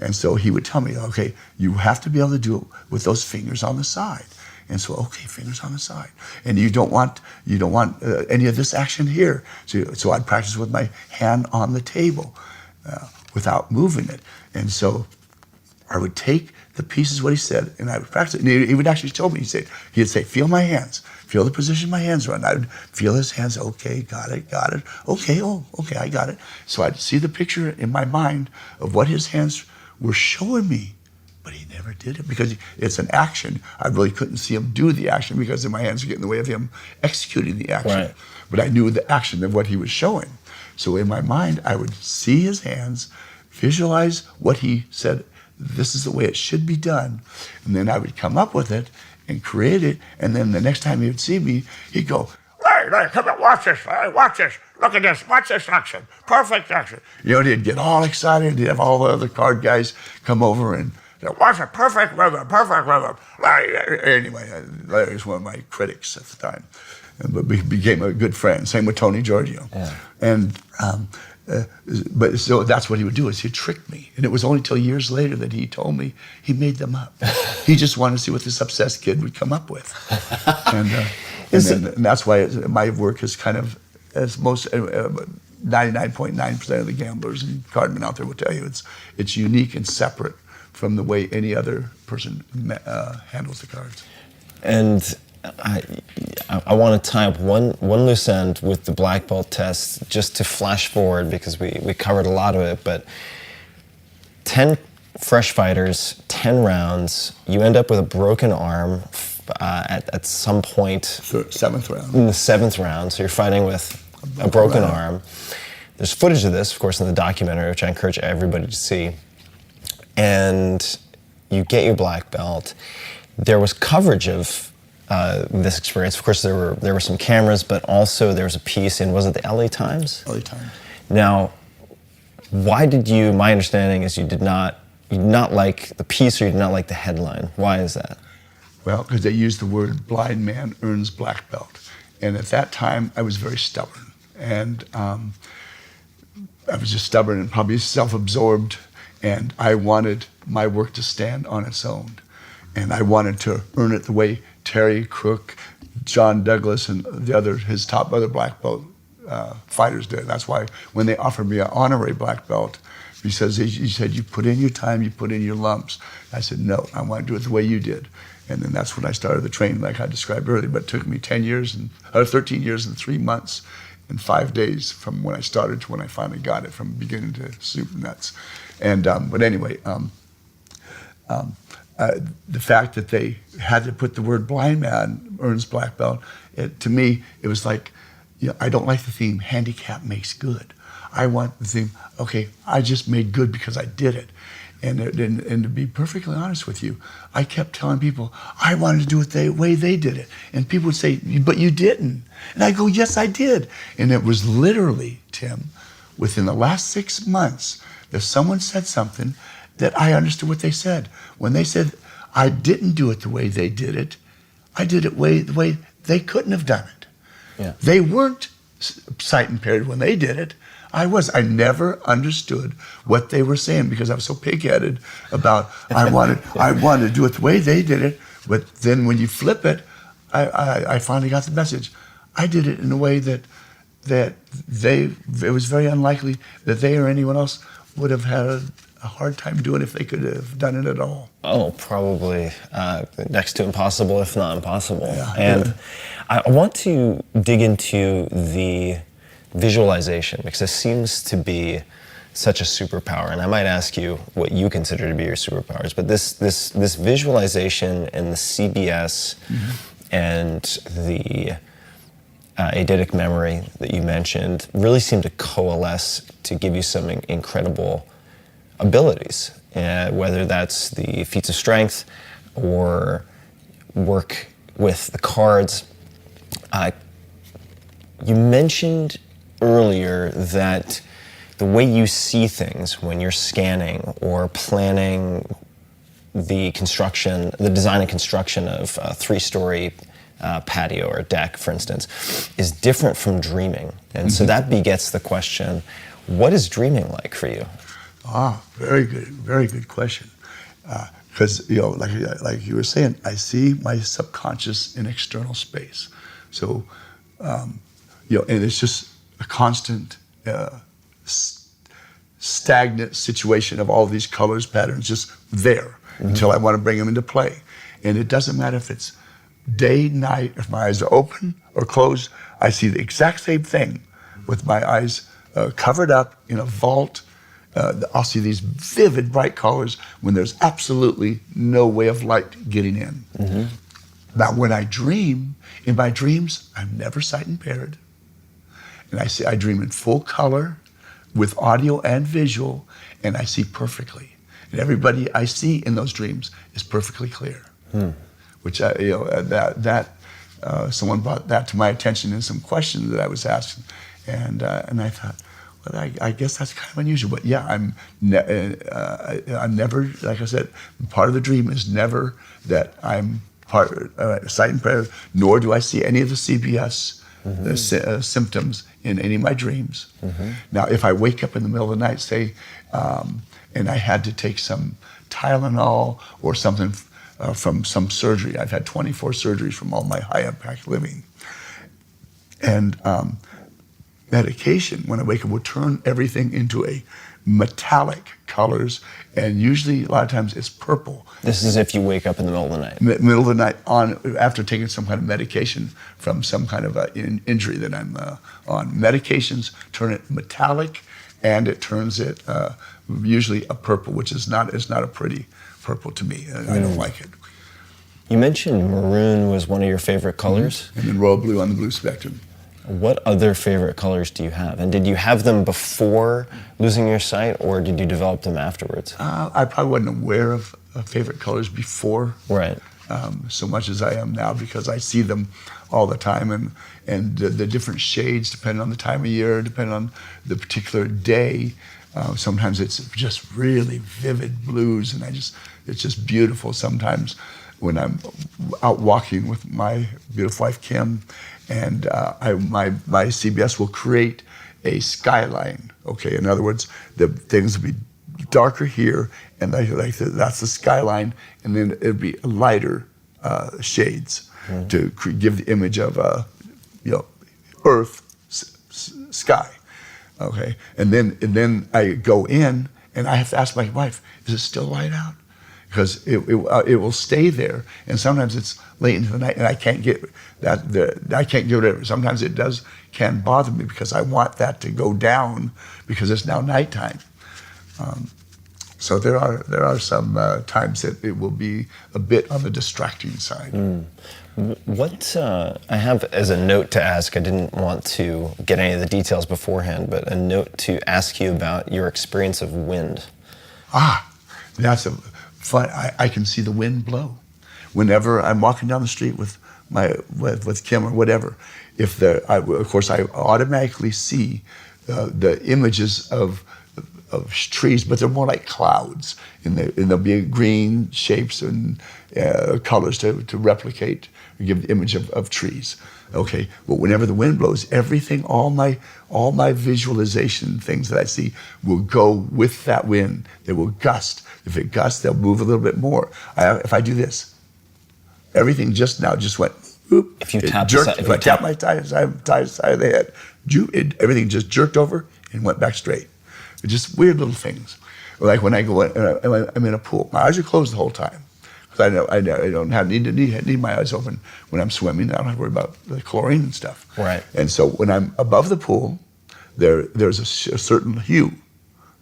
And so he would tell me, okay, you have to be able to do it with those fingers on the side. And so, okay, fingers on the side. And you don't want any of this action here. So I'd practice with my hand on the table without moving it. And so I would take the pieces, what he said, and I would practice it. And he would actually tell me, he'd say, feel my hands. Feel the position my hands are in. I would feel his hands. Okay, got it. Okay, okay, I got it. So I'd see the picture in my mind of what his hands were showing me. But he never did it because it's an action. I really couldn't see him do the action because my hands were getting in the way of him executing the action. Right. But I knew the action of what he was showing. So in my mind, I would see his hands, visualize what he said, this is the way it should be done. And then I would come up with it and create it. And then the next time he would see me, he'd go, hey, come on, watch this, look at this, watch this action, perfect action. You know, he'd get all excited. He'd have all the other card guys come over and watch a perfect rhythm. Anyway, Larry was one of my critics at the time, but became a good friend. Same with Tony Giorgio. Yeah. And but so that's what he would do, is he'd trick me. And it was only till years later that he told me he made them up. He just wanted to see what this obsessed kid would come up with. And that's why my work has kind of as most 99.9% of the gamblers and cardmen out there will tell you, it's unique and separate from the way any other person handles the cards. And I want to tie up one loose end with the black belt test, just to flash forward, because we covered a lot of it, but 10 fresh fighters, 10 rounds, you end up with a broken arm at some point. Seventh round. In the 7th round, so you're fighting with a broken arm. There's footage of this, of course, in the documentary, which I encourage everybody to see. And you get your black belt. There was coverage of this experience. Of course, there were some cameras, but also there was a piece in, was it the LA Times? LA Times. Now, why did you, my understanding is you did not like the piece, or you did not like the headline. Why is that? Well, because they used the word blind man earns black belt. And at that time, I was very stubborn. And I was just stubborn and probably self-absorbed. And I wanted my work to stand on its own. And I wanted to earn it the way Terry Crook, John Douglas, and his top other black belt fighters did. That's why when they offered me an honorary black belt, he said, you put in your time, you put in your lumps. I said, no, I want to do it the way you did. And then that's when I started the training, like I described earlier. But it took me 13 years and 3 months and 5 days from when I started to when I finally got it, from beginning to soup and nuts. And but anyway, the fact that they had to put the word blind man earns black belt, to me, it was like, I don't like the theme, handicap makes good. I want the theme, okay, I just made good because I did it. And to be perfectly honest with you, I kept telling people, I wanted to do it the way they did it. And people would say, but you didn't. And I go, yes, I did. And it was literally, Tim, within the last 6 months, that someone said something that I understood what they said. When they said, I didn't do it the way they did it, I did it the way they couldn't have done it. Yeah. They weren't sight impaired when they did it. I never understood what they were saying because I was so pig-headed about I wanted to do it the way they did it. But then when you flip it, I finally got the message. I did it in a way that it was very unlikely that they or anyone else would have had a hard time doing if they could have done it at all. Oh, probably next to impossible, if not impossible. Yeah. And I want to dig into the visualization, because it seems to be such a superpower. And I might ask you what you consider to be your superpowers, but this visualization and the CBS and the eidetic memory that you mentioned really seem to coalesce to give you some incredible abilities, whether that's the feats of strength or work with the cards. You mentioned earlier that the way you see things when you're scanning or planning the design and construction of a 3-story patio or deck, for instance, is different from dreaming. And so that begets the question, what is dreaming like for you? Very good question. Because like you were saying, I see my subconscious in external space. So and it's just a constant stagnant situation of all these colors, patterns, just there until I want to bring them into play. And it doesn't matter if it's day, night, if my eyes are open or closed, I see the exact same thing with my eyes covered up in a vault. I'll see these vivid, bright colors when there's absolutely no way of light getting in. Now, when I dream, in my dreams, I'm never sight impaired. And I dream in full color with audio and visual, and I see perfectly. And everybody I see in those dreams is perfectly clear. Which, someone brought that to my attention in some questions that I was asking. And I thought, well, I guess that's kind of unusual. But yeah, I'm never, like I said, part of the dream is never that I'm sight impaired, nor do I see any of the CBS symptoms in any of my dreams. Now, if I wake up in the middle of the night, say, and I had to take some Tylenol or something from some surgery. I've had 24 surgeries from all my high impact living. And medication, when I wake up, will turn everything into a metallic colors, and usually a lot of times it's purple. This is if you wake up in the middle of the night. Middle of the night after taking some kind of medication from some kind of injury that I'm on. Medications turn it metallic, and it turns it usually a purple, which is not a pretty purple to me. I don't like it. You mentioned maroon was one of your favorite colors. And then royal blue on the blue spectrum. What other favorite colors do you have? And did you have them before losing your sight, or did you develop them afterwards? I probably wasn't aware of favorite colors before, Right. So much as I am now, because I see them all the time, and the different shades depending on the time of year, depending on the particular day. Sometimes it's just really vivid blues, and it's just beautiful. Sometimes when I'm out walking with my beautiful wife Kim, and my CBS will create a skyline. Okay, in other words, the things will be darker here, and that's the skyline, and then it'd be lighter shades to give the image of earth, sky. Okay, and then I go in, and I have to ask my wife, is it still light out? Because it will stay there, and sometimes it's late into the night, and I can't get that. I can't get rid of it. Sometimes it can bother me because I want that to go down because it's now nighttime. So there are some times that it will be a bit on the distracting side. What I have as a note to ask, I didn't want to get any of the details beforehand, but a note to ask you about your experience of wind. That's a fun. I can see the wind blow. Whenever I'm walking down the street with Kim or whatever, of course I automatically see the images of trees, but they're more like clouds, and there'll be green shapes and colors to replicate, give the image of trees. Okay, but whenever the wind blows, everything, all my visualization things that I see will go with that wind. They will gust. If it gusts, they'll move a little bit more. If I do this, everything just went. Whoop, If you tap my side of the head, everything just jerked over and went back straight. Just weird little things. Like when I go in, I'm in a pool. My eyes are closed the whole time. Because I don't need my eyes open when I'm swimming. I don't have to worry about the chlorine and stuff. Right. And so when I'm above the pool, there's a certain hue.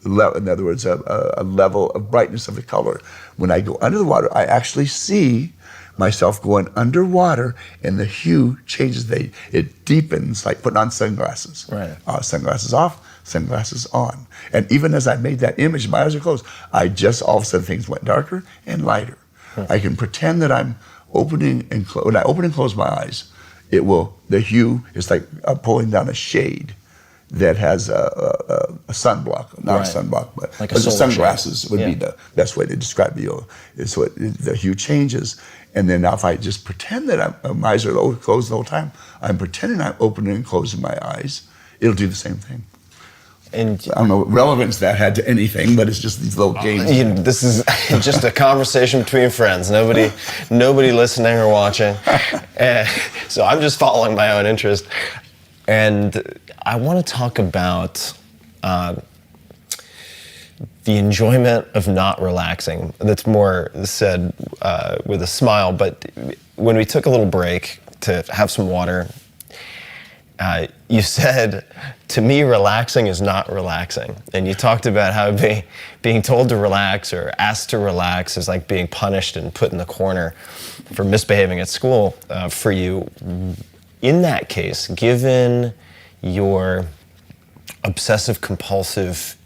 In other words, a level of brightness of the color. When I go under the water, I actually see myself going underwater, and the hue changes. It deepens, like putting on sunglasses. Right. Sunglasses off, sunglasses on. And even as I made that image, my eyes are closed, all of a sudden things went darker and lighter. I can pretend that I'm opening and when I open and close my eyes, the hue is like pulling down a shade that has a sunblock, not a sunblock, but like the solar sunglasses shade. would be the best way to describe it. So the hue changes, and then now if I just pretend that my eyes are closed the whole time, I'm pretending I'm opening and closing my eyes, it'll do the same thing. And I don't know what relevance that had to anything, but it's just these little games. This is just a conversation between friends. Nobody listening or watching. So I'm just following my own interest. And I want to talk about the enjoyment of not relaxing. That's more said with a smile. But when we took a little break to have some water, you said, to me, relaxing is not relaxing. And you talked about how being told to relax or asked to relax is like being punished and put in the corner for misbehaving at school for you. In that case, given your obsessive-compulsive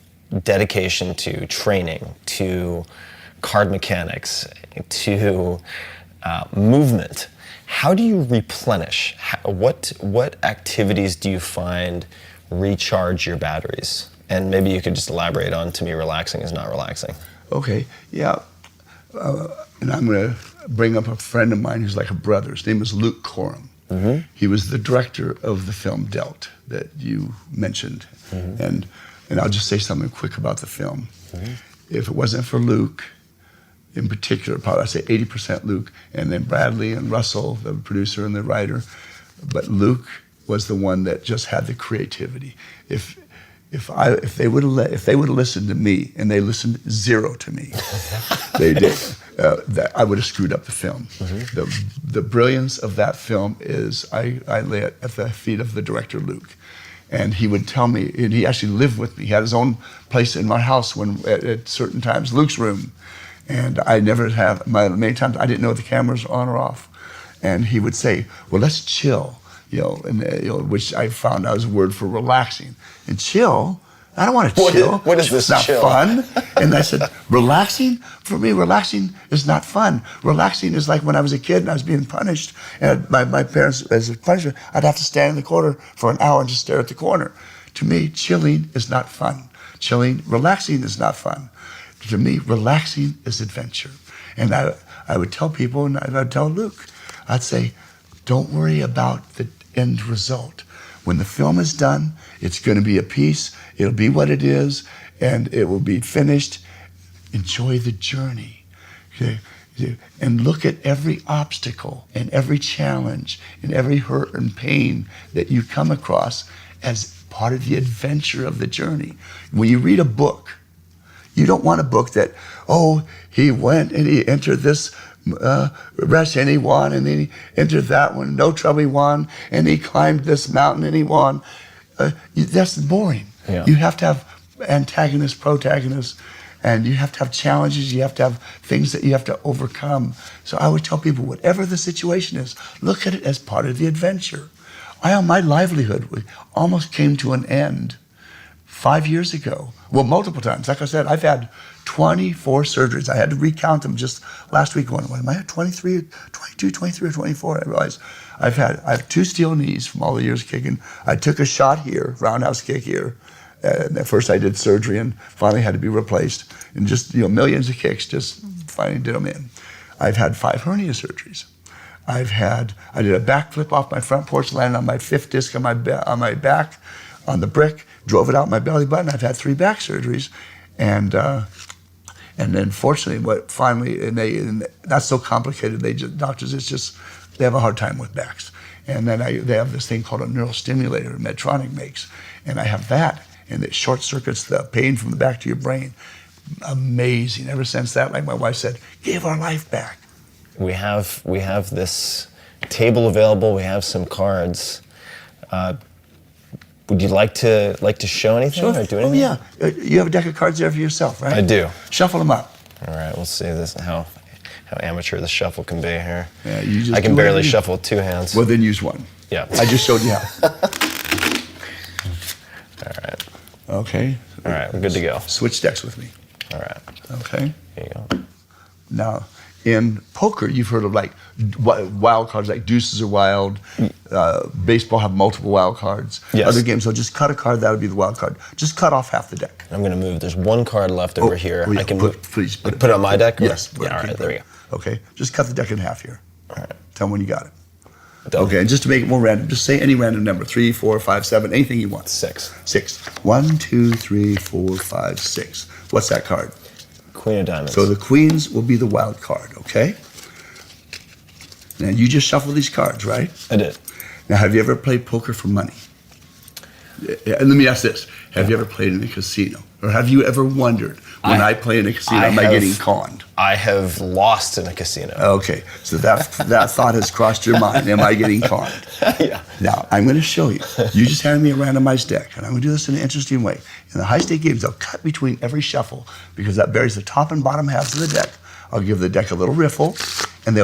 dedication to training, to card mechanics, to movement, how do you replenish? What activities do you find recharge your batteries? And maybe you could just elaborate on, to me, relaxing is not relaxing. Okay, yeah. And I'm going to bring up a friend of mine who's like a brother. His name is Luke Coram. Mm-hmm. He was the director of the film Dealt that you mentioned. Mm-hmm. And I'll just say something quick about the film. Mm-hmm. If it wasn't for Luke, in particular, probably I'd say 80% Luke, and then Bradley and Russell, the producer and the writer. But Luke was the one that just had the creativity. If they would have listened to me, and they listened zero to me, they did. That I would have screwed up the film. The brilliance of that film is I lay it at the feet of the director Luke, and he would tell me. And he actually lived with me. He had his own place in my house at certain times, Luke's room, and I never have. Many times I didn't know if the cameras were on or off, and he would say, "Well, let's chill." Which I found out was a word for relaxing. And chill, I don't want to chill. What is this It's not chill? fun. And I said, relaxing? For me, relaxing is not fun. Relaxing is like when I was a kid and I was being punished. And my parents, as a punishment, I'd have to stand in the corner for an hour and just stare at the corner. To me, chilling is not fun. Relaxing is not fun. To me, relaxing is adventure. And I would tell people, and I'd tell Luke, I'd say, don't worry about the end result. When the film is done, it's going to be a piece. It'll be what it is, and it will be finished. Enjoy the journey. Okay? And look at every obstacle and every challenge and every hurt and pain that you come across as part of the adventure of the journey. When you read a book, you don't want a book that, he went and he entered this rest and he won, and then he entered that one, no trouble, he won, and he climbed this mountain and he won. That's boring. Yeah. You have to have antagonists, protagonists, and you have to have challenges. You have to have things that you have to overcome. So I would tell people, whatever the situation is, look at it as part of the adventure. My livelihood almost came to an end 5 years ago. Well, multiple times. Like I said, I've had 24 surgeries. I had to recount them just last week. What am I at? 23, 22, 23, or 24? I realized I have 2 steel knees from all the years kicking. I took a shot here, roundhouse kick here. And at first I did surgery and finally had to be replaced. And just, millions of kicks, just finally did them in. I've had 5 hernia surgeries. I did a backflip off my front porch, landed on my 5th disc on my back, on the brick, drove it out my belly button. I've had 3 back surgeries. And then fortunately, and that's so complicated. Doctors, they have a hard time with backs. And then they have this thing called a neural stimulator Medtronic makes, and I have that, and it short circuits the pain from the back to your brain. Amazing. Ever since that, like my wife said, give our life back. We have this table available. We have some cards. Would you like to show anything or do anything? Oh yeah, you have a deck of cards there for yourself, right? I do. Shuffle them up. All right, we'll see this how amateur the shuffle can be here. Yeah, you just I can do barely whatever shuffle with 2 hands. Well, then use one. Yeah. I just showed you how. All right. Okay. All right, we're good to go. Switch decks with me. All right. Okay. Here you go. Now, in poker, you've heard of like wild cards, like deuces are wild. Baseball have multiple wild cards. Yes. Other games, they'll just cut a card, that'll be the wild card. Just cut off half the deck. I'm going to move. There's 1 card left over here. Yeah, I can please put it on my deck? Yes. Yeah, all right, there we go. Okay, just cut the deck in half here. All right. Tell them when you got it. Done. Okay, and just to make it more random, just say any random number, 3, 4, 5, 7, anything you want. 6. 6. 1, 2, 3, 4, 5, 6. What's that card? Queen of diamonds. So the queens will be the wild card, okay? Now you just shuffle these cards, right? I did. Now have you ever played poker for money? And let me ask this. Have you ever played in a casino? Or have you ever wondered, when I play in a casino, am I getting conned? I have lost in a casino. Okay, so that thought has crossed your mind. Am I getting conned? Yeah. Now, I'm going to show you. You just handed me a randomized deck, and I'm going to do this in an interesting way. In the high-stake games, I'll cut between every shuffle because that buries the top and bottom halves of the deck. I'll give the deck a little riffle, and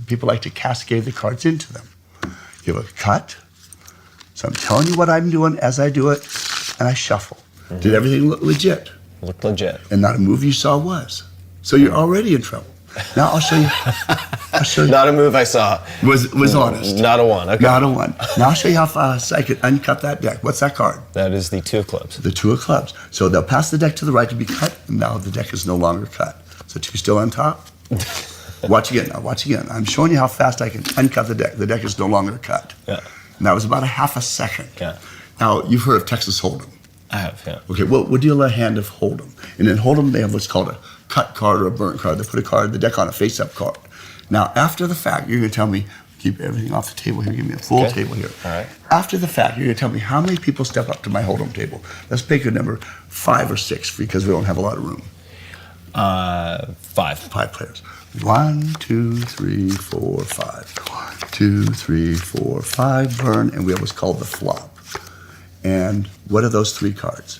people like to cascade the cards into them. Give a cut. So I'm telling you what I'm doing as I do it, and I shuffle. Mm-hmm. Did everything look legit? Looked legit. And not a move you saw was. So you're already in trouble. Now I'll show you. Not a move I saw. Was honest. Not a 1. Okay. Not a 1. Now I'll show you how fast I can uncut that deck. What's that card? That is the 2 of clubs. The 2 of clubs. So they'll pass the deck to the right to be cut, and now the deck is no longer cut. So 2 still on top. Watch again. Now watch again. I'm showing you how fast I can uncut the deck. The deck is no longer cut. Yeah. And that was about a half a second. Yeah. Now you've heard of Texas Hold'em. I have, yeah. Okay, well, we'll deal a hand of Hold'em. And in Hold'em, they have what's called a cut card or a burnt card. They put the deck on a face-up card. Now, after the fact, you're going to tell me, keep everything off the table here. Give me a full Okay. table here. All right. After the fact, you're going to tell me how many people step up to my hold'em table. Let's pick a number 5 or 6 because we don't have a lot of room. 5. 5 players. 1, 2, 3, 4, 5. 1, 2, 3, 4, 5. Burn, and we have what's called the flop. And what are those 3 cards?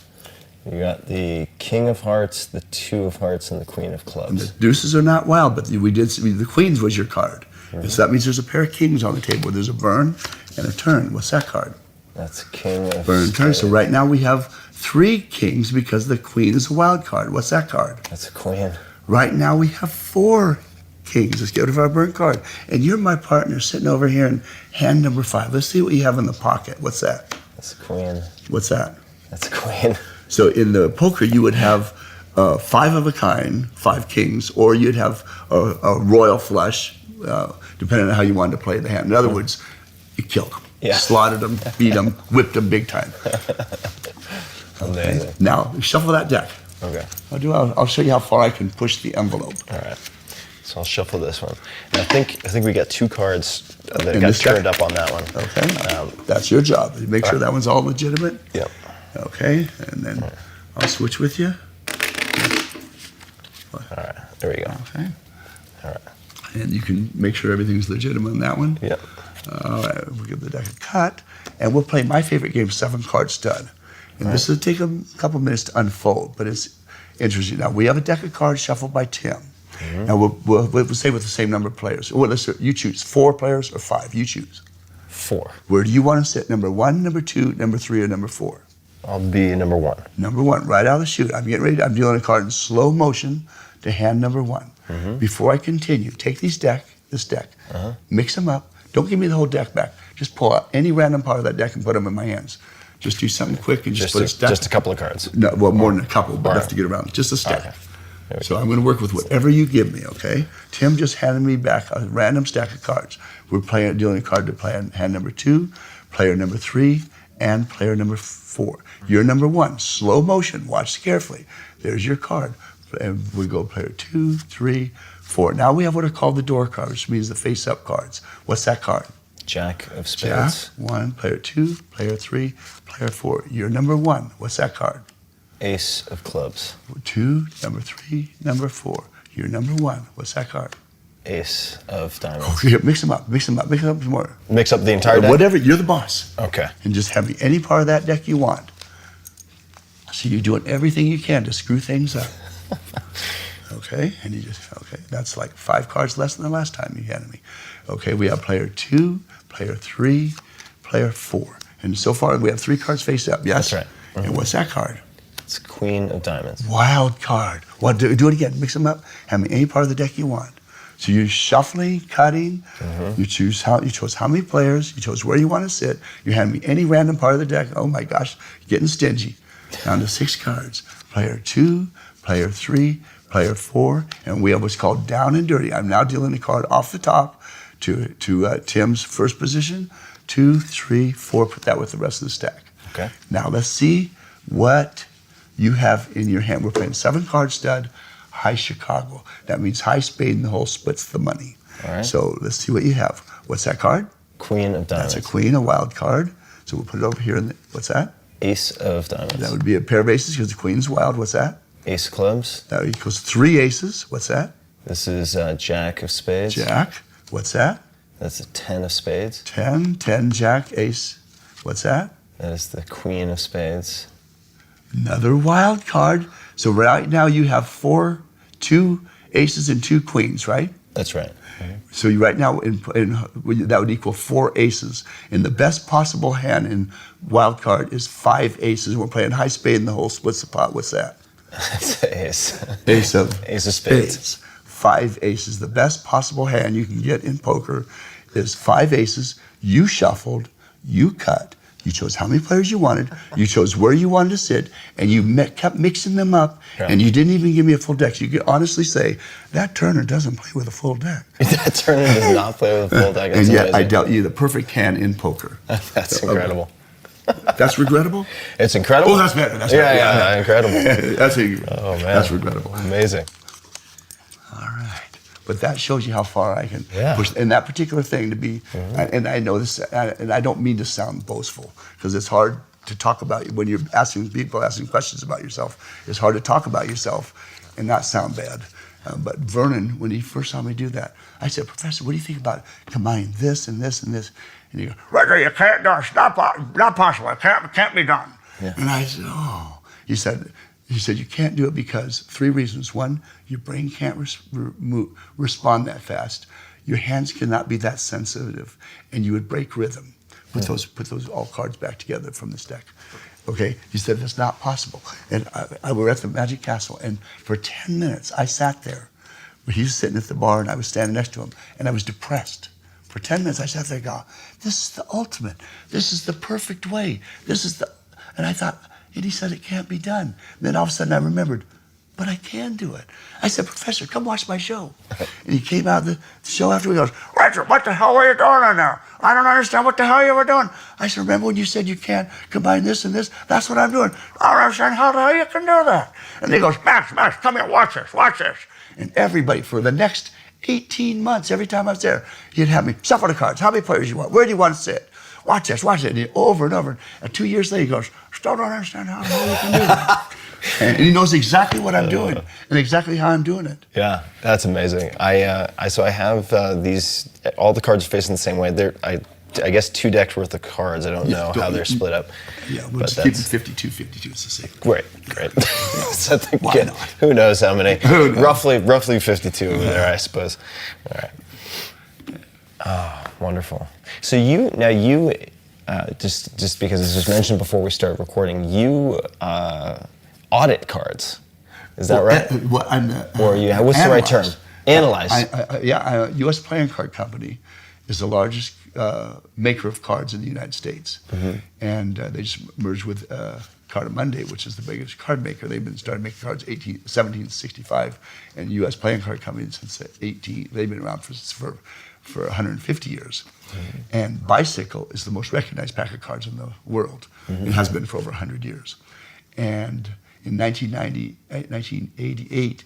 You got the King of Hearts, the 2 of Hearts, and the Queen of And Clubs. the deuces are not wild, but we did see the queens was your card. Mm-hmm. So that means there's a pair of kings on the table. There's a burn and a turn. What's that card? That's King of Burn and turn. So Spades. right now we have 3 kings because the queen is a wild card. What's that card? That's a Queen. Right now we have 4 kings. Let's get rid of our burn card. And you're my partner sitting over here in hand number 5. Let's see what you have in the pocket. What's that? That's a Queen. What's that? That's a Queen. So in the poker, you would have 5 of a kind, 5 kings, or you'd have a royal flush, depending on how you wanted to play the hand. In other words, you killed them, Yeah. slaughtered them, beat them, whipped them big time. Amazing. Now shuffle that deck. Okay. I'll show you how far I can push the envelope. All right. So I'll shuffle this one. And I think we got 2 cards that In got this deck? turned up on that one. Okay, that's your job. Make sure that one's all legitimate. Yep. Okay, and then I'll switch with you. All right. There we go. Okay. All right. And you can make sure everything's legitimate on that one. Yep. All right, we'll give the deck a cut, and we'll play my favorite game, 7-card stud. And this will take a couple minutes to unfold, but it's interesting. Now, we have a deck of cards shuffled by Tim. Now, we'll say with the same number of players. Well, you choose 4 players or 5. You choose. 4. Where do you want to sit? Number 1, number 2, number 3, or number 4? I'll be number 1. Number 1, right out of the chute. I'm getting ready. I'm dealing a card in slow motion to hand number 1. Before I continue, take this deck, mix them up. Don't give me the whole deck back. Just pull out any random part of that deck and put them in my hands. Just do something quick and just put a stack. Just a couple of cards. No, well, more than a couple, but enough to get around. Just a stack. Okay. So I'm going to work with whatever you give me, okay? Tim just handed me back a random stack of cards. We're dealing a card to play on hand number 2, player number 3, and player number 4. You're number 1, slow motion. Watch carefully. There's your card. And we go player 2, 3, 4. Now we have what are called the door cards, which means the face-up cards. What's that card? Jack of Jack, Spades. 1, player 2, player 3, player 4. You're number 1. What's that card? Ace of Clubs. 2, number 3, number 4. You're number 1. What's that card? Ace of Diamonds. Okay, mix them up some more. Mix up the entire deck? Whatever, you're the boss. Okay. And just have me any part of that deck you want. So you're doing everything you can to screw things up. Okay, and that's like 5 cards less than the last time you handed me. Okay, we have player 2, player 3, player 4. And so far we have 3 cards face up, yes? That's right. And what's that card? It's Queen of Diamonds. Wild card. Well, do it again. Mix them up. Have me any part of the deck you want. So you're shuffling, cutting. You chose how many players. You chose where you want to sit. You hand me any random part of the deck. Oh my gosh, you're getting stingy. Down to 6 cards. Player 2, player 3, player 4, and we have what's called down and dirty. I'm now dealing a card off the top to Tim's first position. 2, 3, 4. Put that with the rest of the stack. Okay. Now let's see what you have in your hand. We're playing 7-card stud, high Chicago. That means high spade in the hole splits the money. All right. So let's see what you have. What's that card? Queen of Diamonds. That's a queen, a wild card. So we'll put it over here. What's that? Ace of Diamonds. That would be a pair of aces because the queen's wild. What's that? Ace of Clubs. That equals 3 aces. What's that? This is Jack of Spades. Jack. What's that? That's a 10 of Spades. 10, Jack, ace. What's that? That is the Queen of Spades. Another wild card. So right now you have 2 aces and 2 queens, right? That's right. So you right now that would equal 4 aces. And the best possible hand in wild card is 5 aces. We're playing high spade in the hole splits the pot. What's that? That's ace. Ace of Spades. 5 aces. The best possible hand you can get in poker is 5 aces. You shuffled, you cut, you chose how many players you wanted, you chose where you wanted to sit, and you kept mixing them up, and you didn't even give me a full deck. So you could honestly say, that Turner doesn't play with a full deck. That Turner does not play with a full deck. That's and yet amazing. I dealt you the perfect hand in poker. That's incredible. That's regrettable? It's incredible. Oh, that's better. That's yeah, incredible. that's Oh, man. That's regrettable. Amazing. All right. But that shows you how far I can Yeah. push. And that particular thing to be, and I know this, and I don't mean to sound boastful, because it's hard to talk about when you're asking questions about yourself. It's hard to talk about yourself and not sound bad. But Vernon, when he first saw me do that, I said, Professor, what do you think about combining this and this and this? And he goes, Roger, you can't do it. It's not possible. It can't be done. Yeah. And I said, oh. He said, you can't do it because 3 reasons. 1, your brain can't respond that fast. Your hands cannot be that sensitive, and you would break rhythm. Put those all cards back together from this deck. Okay, he said that's not possible. And I were at the Magic Castle, and for 10 minutes I sat there. He was sitting at the bar, and I was standing next to him, and I was depressed. For 10 minutes I sat there going, this is the ultimate. This is the perfect way. And I thought, and he said it can't be done. And then all of a sudden I remembered, but I can do it. I said, Professor, come watch my show. And he came out of the show after, he goes, Roger, what the hell were you doing in there? I don't understand what the hell you were doing. I said, remember when you said you can't combine this and this? That's what I'm doing. I don't understand how the hell you can do that. And he goes, Max, come here, watch this. And everybody, for the next 18 months, every time I was there, he'd have me, shuffle the cards, how many players you want? Where do you want to sit? Watch this. And over and over. And 2 years later, he goes, still don't understand how the hell you can do that. And he knows exactly what I'm doing and exactly how I'm doing it. Yeah, that's amazing. So I have these, all the cards are facing the same way. I guess 2 decks worth of cards. I don't know how they're split up. Yeah, we'll just keep it 52. It's the same. Great. So Why not? Who knows how many? Who knows? Roughly 52 over there, I suppose. All right. Oh, wonderful. So you just because this was mentioned before we started recording, you audit cards. Is that right? What's the right term? Analyze. U.S. Playing Card Company is the largest maker of cards in the United States, and they just merged with Cardamundi, which is the biggest card maker. They've started making cards 1765, and U.S. Playing Card Company since 18. They've been around for 150 years. And Bicycle is the most recognized pack of cards in the world. It has been for over 100 years. And in 1988,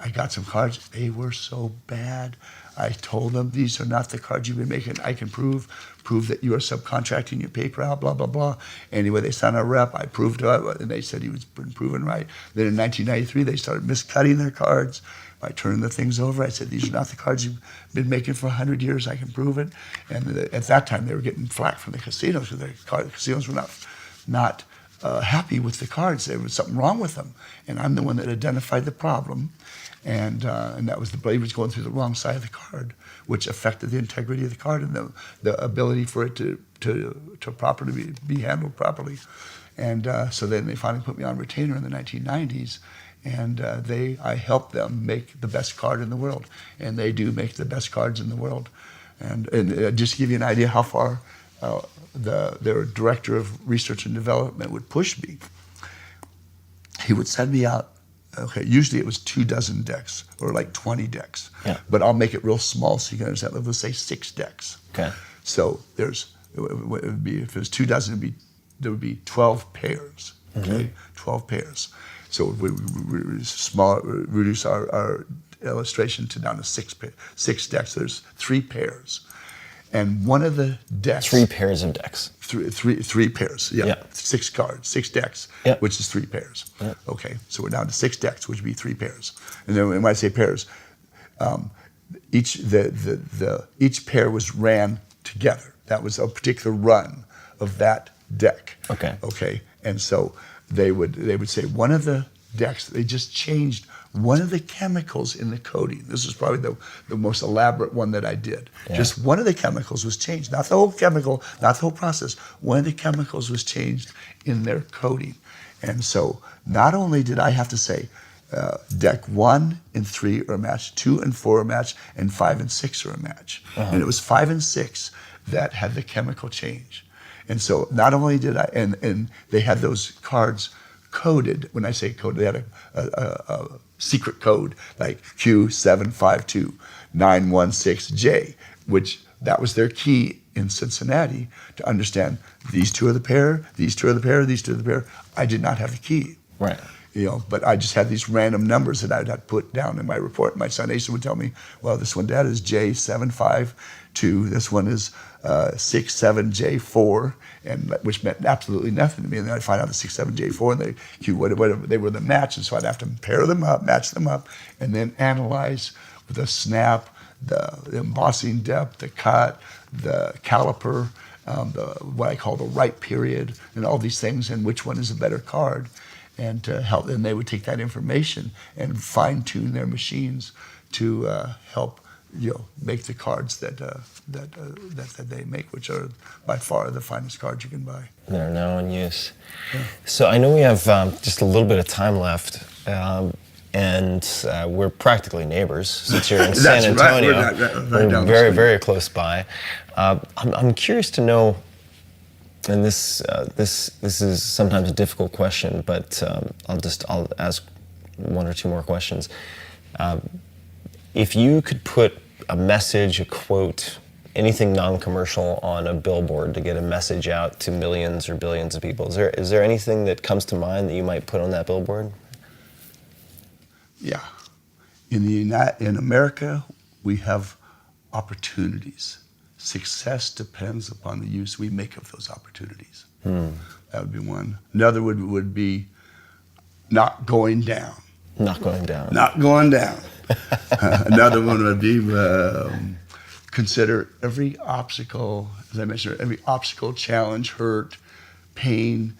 I got some cards. They were so bad. I told them, these are not the cards you've been making. I can prove that you are subcontracting your paper out, blah, blah, blah. Anyway, they sent a rep. I proved it, and they said he was proven right. Then in 1993, they started miscutting their cards. I turned the things over. I said, these are not the cards you've been making for 100 years. I can prove it. And at that time, they were getting flack from the casinos because the casinos were not happy with the cards. There was something wrong with them. And I'm the one that identified the problem. And that was the blade was going through the wrong side of the card, which affected the integrity of the card and the ability for it to properly be handled properly. And so then they finally put me on retainer in the 1990s. And I helped them make the best card in the world, and they do make the best cards in the world. And just to give you an idea how far their director of research and development would push me, he would send me out. Okay, usually it was 24 decks or like 20 decks, but I'll make it real small so you can understand. Let's say 6 decks. Okay. So it would be if it was 24, there would be 12 pairs. Okay, 12 pairs. So we reduce our illustration to down to 6 decks. There's 3 pairs, and one of the decks. 3 pairs of decks. Three pairs. Yeah. 6 cards, 6 decks, which is 3 pairs. Yeah. Okay, so we're down to 6 decks, which would be 3 pairs. And then when I say pairs, each pair was ran together. That was a particular run of that deck. Okay. Okay, and so they would say one of the decks, they just changed one of the chemicals in the coating. This was probably the most elaborate one that I did. Yeah. Just one of the chemicals was changed, not the whole chemical, not the whole process. One of the chemicals was changed in their coating. And so not only did I have to say deck 1 and 3 are a match, 2 and 4 are a match, and 5 and 6 are a match. And it was 5 and 6 that had the chemical change. And so not only did I, and they had those cards coded. When I say coded, they had a secret code like Q752916J, which that was their key in Cincinnati to understand these 2 are the pair, these 2 are the pair, these 2 are the pair. I did not have the key. Right. But I just had these random numbers that I'd put down in my report. My son Asa would tell me, well, this one, Dad, is J752. This one is 67J4, and which meant absolutely nothing to me. And then I'd find out the 67J4, and whatever they were the match, and so I'd have to pair them up, match them up, and then analyze the snap, the embossing depth, the cut, the caliper, what I call the right period, and all these things, and which one is a better card, and to help. And they would take that information and fine tune their machines to help make the cards that they make, which are by far the finest cards you can buy. That are now in use. Yeah. So I know we have just a little bit of time left. And we're practically neighbors since you're in San Antonio. Right. We're down the very, street. very close by. I'm curious to know, and this is sometimes a difficult question, but I'll ask one or two more questions. If you could put a message, a quote, anything non-commercial on a billboard to get a message out to millions or billions of people, is there anything that comes to mind that you might put on that billboard? Yeah. In America, we have opportunities. Success depends upon the use we make of those opportunities. That would be one. Another would be not going down. Not going down. Not going down. Another one would be consider every obstacle, as I mentioned, every obstacle, challenge, hurt, pain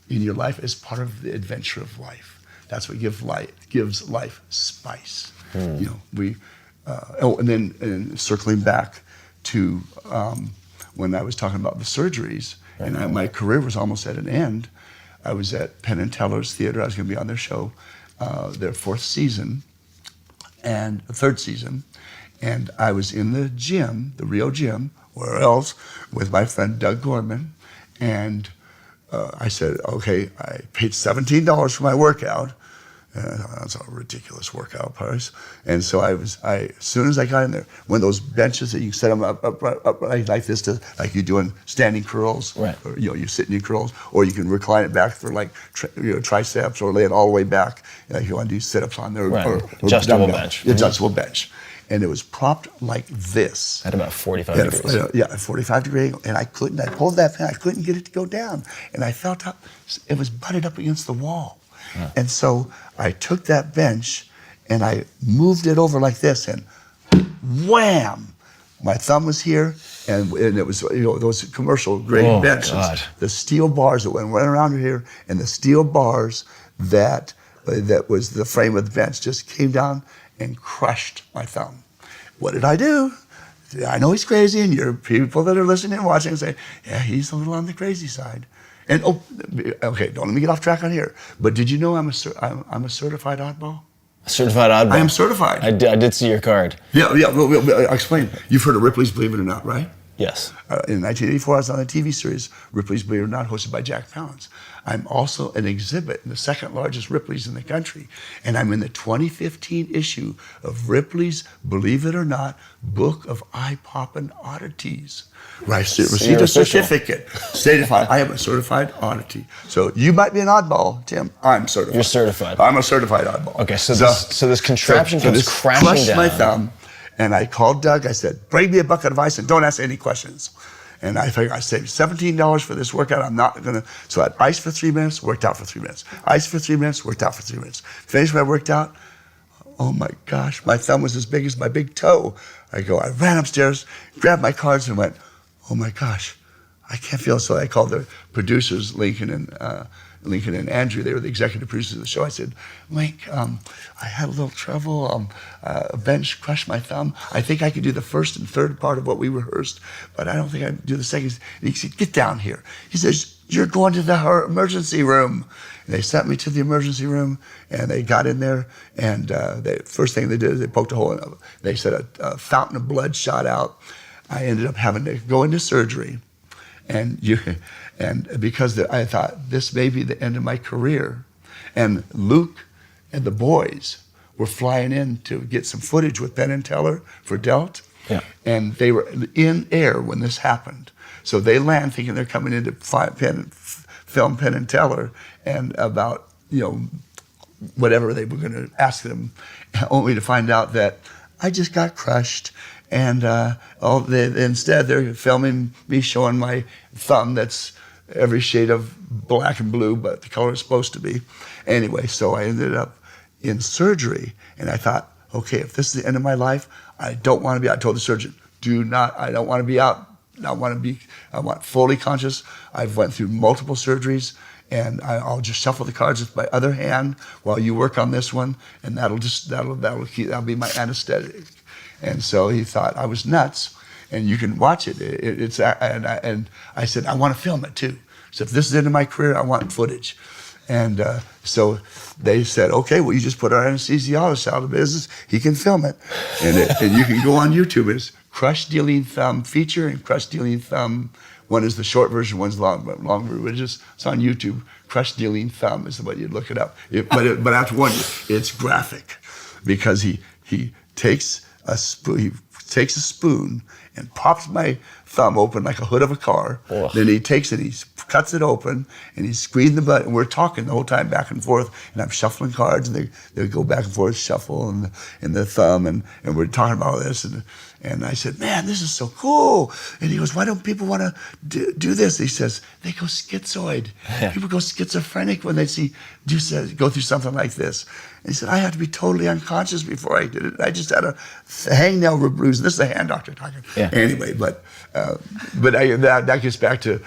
in your life as part of the adventure of life. That's what gives life spice. And then circling back to when I was talking about the surgeries, and my career was almost at an end. I was at Penn and Teller's Theater. I was going to be on their show, their third season, and I was in the gym, the Rio gym, where else, with my friend Doug Gorman, and I said, okay, I paid $17 for my workout. That's a ridiculous workout price. And so as soon as I got in there, one of those benches that you set them up like this, like you're doing standing curls, right? Or, you're sitting in curls, or you can recline it back for like triceps, or lay it all the way back, like you want to do sit-ups on there, right. or Adjustable bench. Adjustable bench. And it was propped like this. At about 45 degrees. At 45 degree angle. And I pulled that pin, I couldn't get it to go down. And I felt it was butted up against the wall. Yeah. And so I took that bench and I moved it over like this, and wham! My thumb was here, and it was those commercial grade benches. God. The steel bars that went around here, and the steel bars that was the frame of the bench just came down and crushed my thumb. What did I do? I know he's crazy, and your people that are listening and watching say, yeah, he's a little on the crazy side. And okay, don't let me get off track on here. But did you know I'm a certified oddball? A certified oddball? I am certified. I did see your card. Yeah. I'll explain. You've heard of Ripley's Believe It or Not, right? Yes. In 1984, I was on a TV series, Ripley's Believe It or Not, hosted by Jack Palance. I'm also an exhibit in the second largest Ripley's in the country. And I'm in the 2015 issue of Ripley's Believe It or Not Book of Eye-Poppin' Oddities, where I received a certificate. Certified. I am a certified oddity. So you might be an oddball, Tim. I'm certified. You're certified. I'm a certified oddball. Okay, so this contraption comes crashing crushed down. My thumb. And I called Doug. I said, bring me a bucket of ice and don't ask any questions. And I figured I saved $17 for this workout. I'm not going to. So I had ice for 3 minutes, worked out for 3 minutes. Ice for 3 minutes, worked out for 3 minutes. Finished my workout. Oh my gosh, my thumb was as big as my big toe. I ran upstairs, grabbed my cards and went, oh my gosh, I can't feel. So I called the producers, Lincoln and Andrew. They were the executive producers of the show. I said, Link, I had a little trouble. A bench crushed my thumb. I think I could do the first and third part of what we rehearsed, but I don't think I can do the second. And he said, get down here. He says, you're going to the emergency room. And they sent me to the emergency room, and they got in there, and the first thing they did is they poked a hole in it. They said a fountain of blood shot out. I ended up having to go into surgery. And because I thought this may be the end of my career, and Luke and the boys were flying in to get some footage with Penn and Teller for Delt, and they were in air when this happened. So they land thinking they're coming in to film Penn and Teller, and about whatever they were going to ask them, only to find out that I just got crushed. And instead, they're filming me showing my thumb that's every shade of black and blue, but the color it's supposed to be. Anyway, so I ended up in surgery, and I thought, okay, if this is the end of my life, I don't want to be out. I told the surgeon, I don't want to be out. I want fully conscious. I've went through multiple surgeries, and I'll just shuffle the cards with my other hand while you work on this one, and that'll be my anesthetic. And so he thought I was nuts, and you can watch it. And I said, I want to film it too. So if this is the end of my career, I want footage. And so they said, okay, well, you just put our anesthesiologist out of business. He can film it. And you can go on YouTube. It's Crush Dealing Thumb feature and Crush Dealing Thumb. One is the short version, one's long version. It's on YouTube. Crush Dealing Thumb is the way you'd look it up. But after one, it's graphic because he takes a spoon and pops my thumb open like a hood of a car. Ugh. Then he takes it, he cuts it open, and he's squeezing the button. And we're talking the whole time back and forth, and I'm shuffling cards, and they go back and forth, shuffle, and the thumb, and we're talking about all this, and I said, man, this is so cool. And he goes, why don't people want to do this? He says, they go schizoid. Yeah. People go schizophrenic when they go through something like this. And he said, I had to be totally unconscious before I did it. I just had a hangnail bruise. This is a hand doctor talking. Yeah. Anyway, but that gets back to,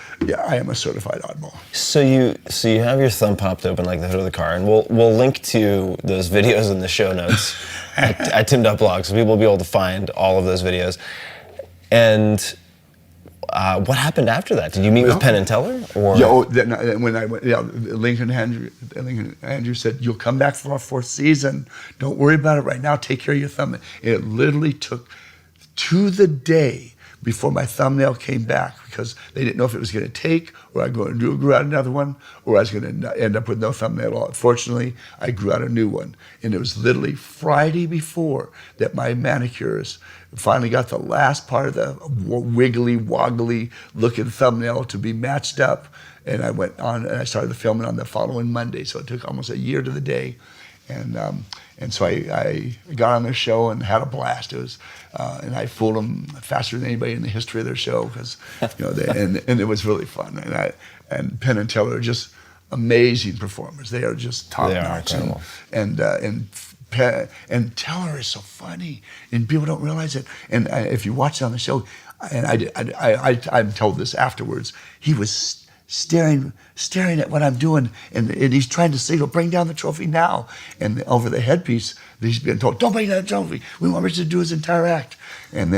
I am a certified oddball. So you have your thumb popped open like the hood of the car, and we'll link to those videos in the show notes at Tim.blog, so people will be able to find all of those videos. And what happened after that? Did you meet with Penn and Teller? Or? When I went, Lincoln Andrew said, you'll come back for our 4th season. Don't worry about it right now. Take care of your thumb. It literally took to the day before my thumbnail came back because they didn't know if it was going to take or I grew out another one or I was going to end up with no thumbnail at all. Fortunately, I grew out a new one. And it was literally Friday before that my manicurist finally got the last part of the wiggly, woggly looking thumbnail to be matched up. And I went on and I started the filming on the following Monday. So it took almost a year to the day. And so I got on their show and had a blast. It was, and I fooled them faster than anybody in the history of their show because, and it was really fun. And Penn and Teller are just amazing performers. They are just top notch. And Teller is so funny, and people don't realize it. And if you watch it on the show, and I'm told this afterwards, he was staring at what I'm doing, and he's trying to signal, bring down the trophy now. And over the headpiece, he's been told, don't bring down the trophy. We want Richard to do his entire act. And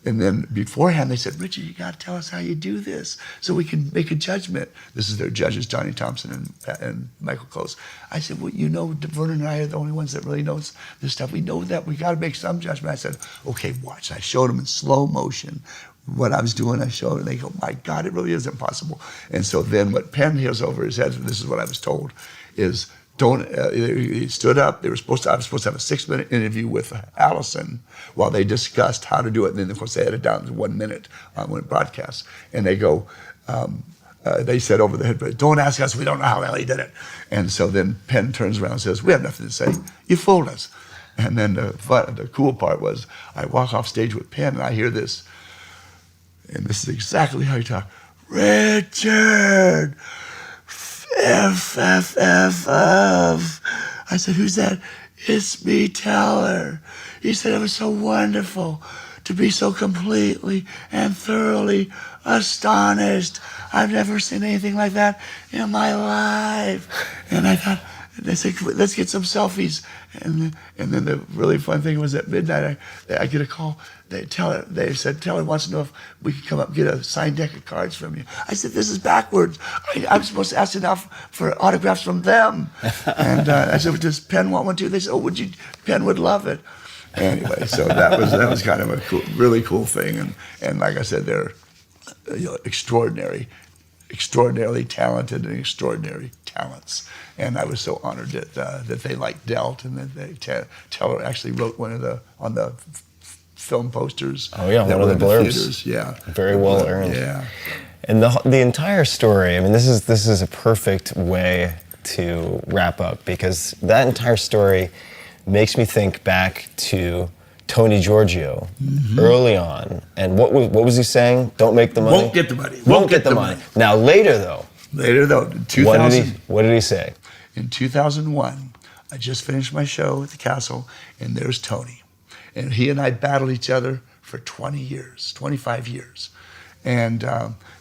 then beforehand, they said, Richard, you got to tell us how you do this so we can make a judgment. This is their judges, Johnny Thompson and Michael Close. I said, well, Vernon and I are the only ones that really knows this stuff. We know that. We got to make some judgment. I said, okay, watch. I showed them in slow motion what I was doing. I showed, and they go, my God, it really is impossible. And so then what Penn hears over his head, and this is what I was told, is he stood up. I was supposed to have a 6-minute interview with Allison while they discussed how to do it. And then, of course, they had it down to 1 minute when it broadcasts. And they go, they said over the head, don't ask us. We don't know how the hell he did it. And so then Penn turns around and says, we have nothing to say. You fooled us. And then the cool part was I walk off stage with Penn and I hear this. And this is exactly how you talk. Richard, F. I said, who's that? It's me, Teller. He said, it was so wonderful to be so completely and thoroughly astonished. I've never seen anything like that in my life. And I thought, they said, let's get some selfies. And then the really fun thing was at midnight, I get a call. They said, Teller wants to know if we could come up and get a signed deck of cards from you. I said, this is backwards. I'm supposed to ask enough for autographs from them. And I said, does Penn want one too? They said, oh, Penn would love it. Anyway, so that was kind of a really cool thing. And like I said, they're extraordinarily talented and extraordinary talents. And I was so honored that they dealt and that Teller actually wrote one on the film posters. Oh yeah, one of the blurbs. Theaters. Yeah, very well earned. Yeah, and the entire story. I mean, this is a perfect way to wrap up, because that entire story makes me think back to Tony Giorgio early on. And what was he saying? Don't make the money? Won't get the money. Won't get the money. Now, later, though, in 2000, what did he say? in 2001, I just finished my show at the Castle, and there's Tony. And he and I battled each other for 20 years, 25 years. And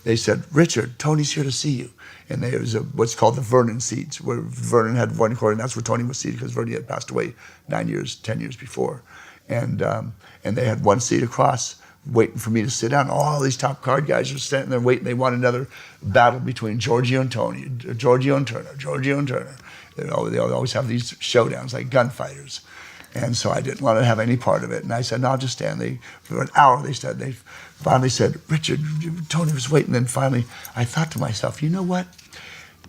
they said, Richard, Tony's here to see you. And there was what's called the Vernon seats, where Vernon had one corner, and that's where Tony was seated, because Vernon had passed away 10 years before. And they had one seat across, waiting for me to sit down. All these top card guys are standing there waiting. They want another battle between Giorgio and Tony, Giorgio and Turner, Giorgio and Turner. They always have these showdowns like gunfighters. And so I didn't want to have any part of it. And I said, no, I'll just stand. For an hour, they finally said, Richard, Tony was waiting. And finally, I thought to myself, you know what?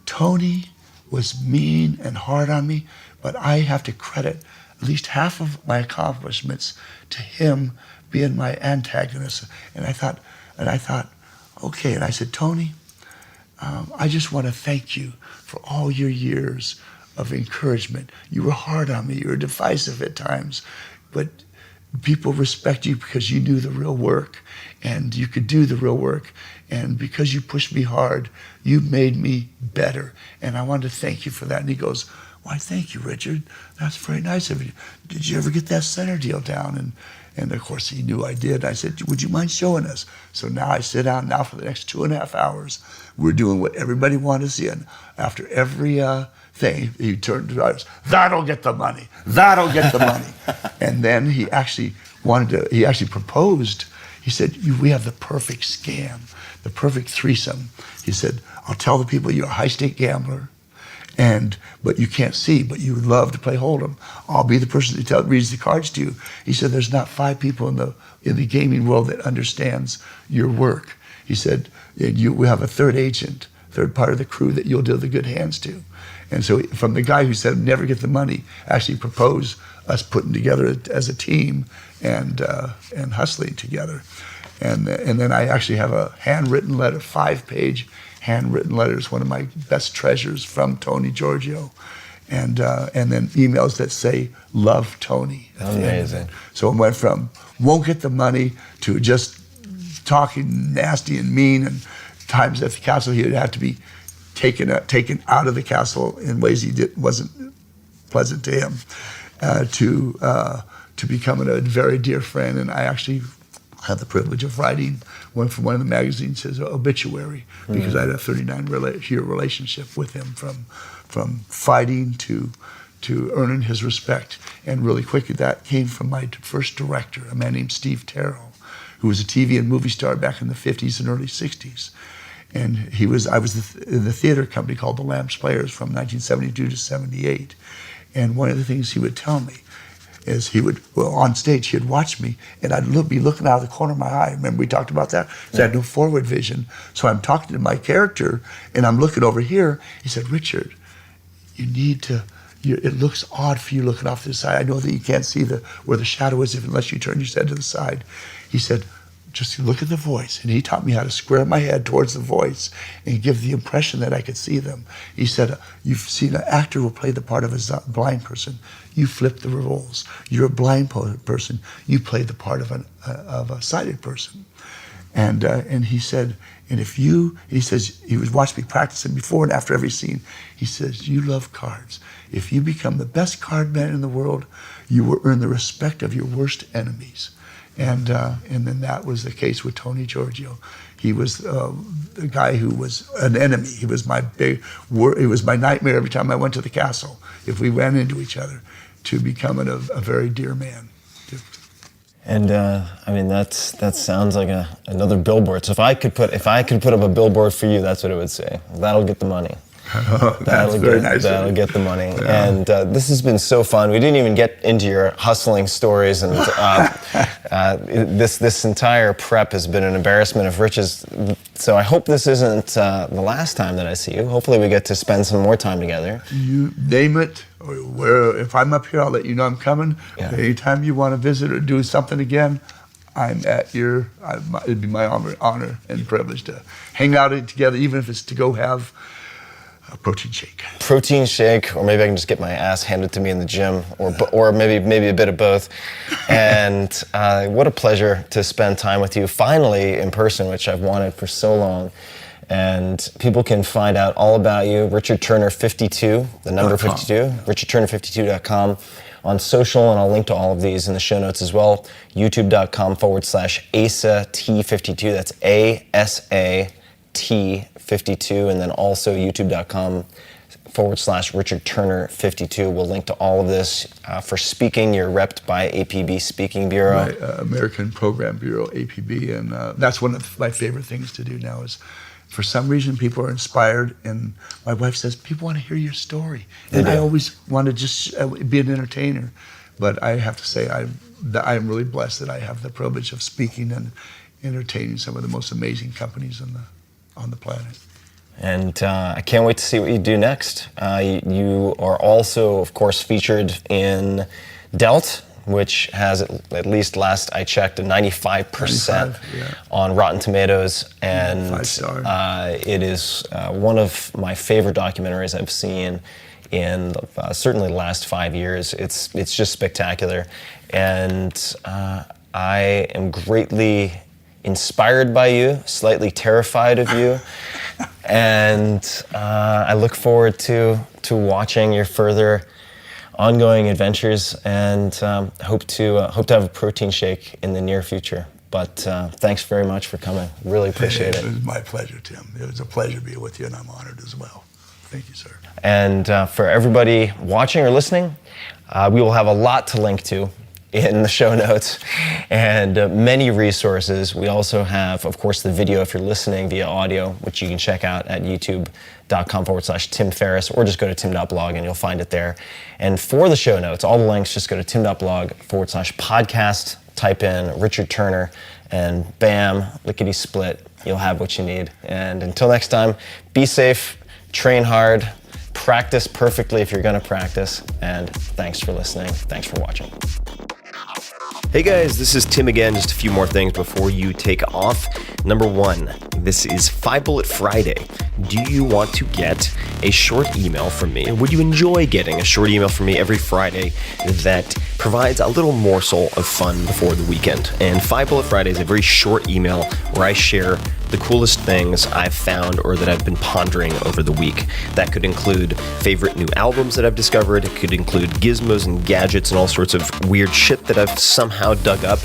Tony was mean and hard on me, but I have to credit at least half of my accomplishments to him being my antagonist. And I thought, okay. And I said, Tony, I just want to thank you for all your years of encouragement. You were hard on me. You were divisive at times, but people respect you because you knew the real work and you could do the real work. And because you pushed me hard, you made me better. And I wanted to thank you for that. And he goes, why, thank you, Richard. That's very nice of you. Did you ever get that center deal down? And of course, he knew I did. I said, would you mind showing us? So now I sit down now for the next 2.5 hours. We're doing what everybody wanted to see. And after every thing, he turned to us, that'll get the money. That'll get the money. And then he actually proposed. He said, we have the perfect scam, the perfect threesome. He said, I'll tell the people you're a high-stake gambler, but you can't see, but you would love to play Hold'em. I'll be the person who reads the cards to you. He said, there's not 5 people in the gaming world that understands your work. He said, we have a third agent, third part of the crew that you'll deal the good hands to. And so from the guy who said never get the money, actually proposed us putting together as a team and hustling together. And then I actually have a handwritten letter, 5-page handwritten letters, one of my best treasures from Tony Giorgio, and then emails that say "Love Tony." Amazing. So it went from won't get the money to just talking nasty and mean, and times at the Castle he would have to be taken out of the Castle in ways wasn't pleasant to him, to becoming a very dear friend. And I actually had the privilege of writing one from one of the magazines, his obituary, because I had a 39-year relationship with him, from fighting to earning his respect. And really quickly, that came from my first director, a man named Steve Terrell, who was a TV and movie star back in the 50s and early 60s. And I was in the theater company called the Lambs Players from 1972 to 78. And one of the things he would tell me is on stage, he'd watch me, and I'd be looking out of the corner of my eye. Remember we talked about that? So I had no forward vision. So I'm talking to my character, and I'm looking over here. He said, Richard, it looks odd for you looking off to the side. I know that you can't see where the shadow is unless you turn your head to the side. He said, just look at the voice. And he taught me how to square my head towards the voice and give the impression that I could see them. He said, you've seen an actor who play the part of a blind person. You flip the roles. You're a blind person. You play the part of a sighted person. And he said, he says, he would watch me practicing before and after every scene. He says, you love cards. If you become the best card man in the world, you will earn the respect of your worst enemies. And then that was the case with Tony Giorgio. He was the guy who was an enemy. He was my nightmare every time I went to the Castle, if we ran into each other, to becoming a very dear man. And I mean, that sounds like another billboard. So if I could put up a billboard for you, that's what it would say. That'll get the money. That'll get the money. Yeah. And this has been so fun. We didn't even get into your hustling stories, and this entire prep has been an embarrassment of riches. So I hope this isn't the last time that I see you. Hopefully we get to spend some more time together. You name it. If I'm up here, I'll let you know I'm coming. Yeah. Anytime you want to visit or do something again, I'm at it'd be my honor and privilege to hang out together, even if it's to go have a protein shake. Protein shake, or maybe I can just get my ass handed to me in the gym, or maybe a bit of both. And what a pleasure to spend time with you finally in person, which I've wanted for so long. And people can find out all about you, Richard Turner 52, the number 52, richardturner52.com, on social, and I'll link to all of these in the show notes as well. youtube.com/ASAT52, that's ASAT52, and then also youtube.com/Richard Turner 52. We'll link to all of this. For speaking, you're repped by APB Speaking Bureau. Right, American Program Bureau, APB, and that's one of my favorite things to do now is, for some reason, people are inspired, and my wife says, people want to hear your story. And I always want to just be an entertainer. But I have to say, I'm really blessed that I have the privilege of speaking and entertaining some of the most amazing companies on the planet. And I can't wait to see what you do next. You are also, of course, featured in Dealt, which has, at least last I checked, a 95% on Rotten Tomatoes. And 5-star. It is one of my favorite documentaries I've seen in certainly the last 5 years. It's just spectacular. And I am greatly inspired by you, slightly terrified of you. And I look forward to watching your further ongoing adventures, and hope to have a protein shake in the near future. But thanks very much for coming. Really appreciate it. It was my pleasure, Tim. It was a pleasure being with you, and I'm honored as well. Thank you, sir. And for everybody watching or listening, we will have a lot to link to in the show notes, and many resources. We also have, of course, the video if you're listening via audio, which you can check out at youtube.com/Tim Ferriss, or just go to tim.blog and you'll find it there. And for the show notes, all the links, just go to tim.blog/podcast, type in Richard Turner, and bam, lickety split, you'll have what you need. And until next time, be safe, train hard, practice perfectly if you're gonna practice, and thanks for listening. Thanks for watching. Hey guys, this is Tim again. Just a few more things before you take off. Number one, this is 5 Bullet Friday. Do you want to get a short email from me? Would you enjoy getting a short email from me every Friday that provides a little morsel of fun before the weekend? And 5 Bullet Friday is a very short email where I share the coolest things I've found or that I've been pondering over the week. That could include favorite new albums that I've discovered. It could include gizmos and gadgets and all sorts of weird shit that I've somehow dug up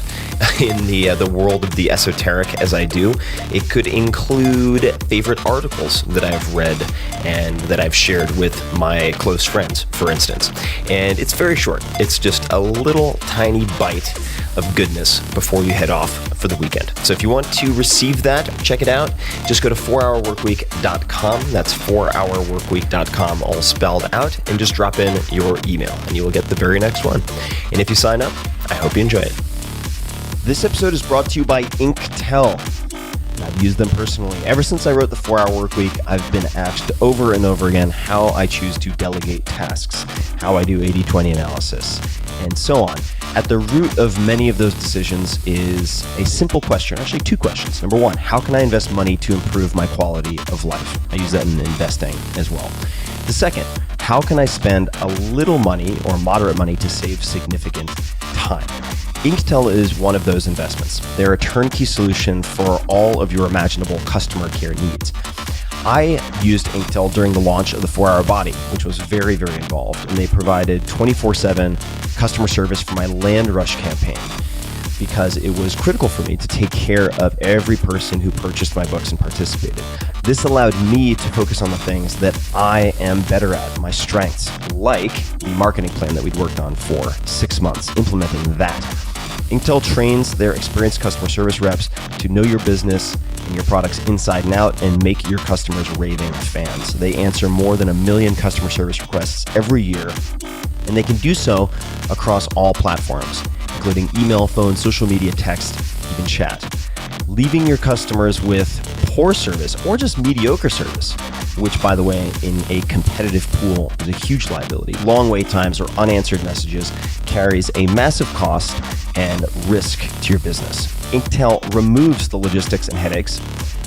in the world of the esoteric as I do. It could include favorite articles that I've read and that I've shared with my close friends, for instance. And it's very short. It's just a little tiny bite of goodness before you head off for the weekend. So if you want to receive that, check it out. Just go to 4hourworkweek.com. That's 4hourworkweek.com, all spelled out, and just drop in your email and you will get the very next one. And if you sign up, I hope you enjoy it. This episode is brought to you by Inktel. I've used them personally. Ever since I wrote the 4-Hour Workweek, I've been asked over and over again how I choose to delegate tasks, how I do 80-20 analysis, and so on. At the root of many of those decisions is a simple question, actually two questions. Number one, how can I invest money to improve my quality of life? I use that in investing as well. The second, how can I spend a little money or moderate money to save significant time? Inktel is one of those investments. They're a turnkey solution for all of your imaginable customer care needs. I used Inktel during the launch of the 4-Hour Body, which was very, very involved, and they provided 24/7 customer service for my Land Rush campaign because it was critical for me to take care of every person who purchased my books and participated. This allowed me to focus on the things that I am better at, my strengths, like the marketing plan that we'd worked on for 6 months, implementing that. Inktel trains their experienced customer service reps to know your business and your products inside and out and make your customers raving fans. They answer more than 1 million customer service requests every year, and they can do so across all platforms, including email, phone, social media, text, even chat. Leaving your customers with poor service or just mediocre service, which, by the way, in a competitive pool is a huge liability. Long wait times or unanswered messages carries a massive cost and risk to your business. Inktel removes the logistics and headaches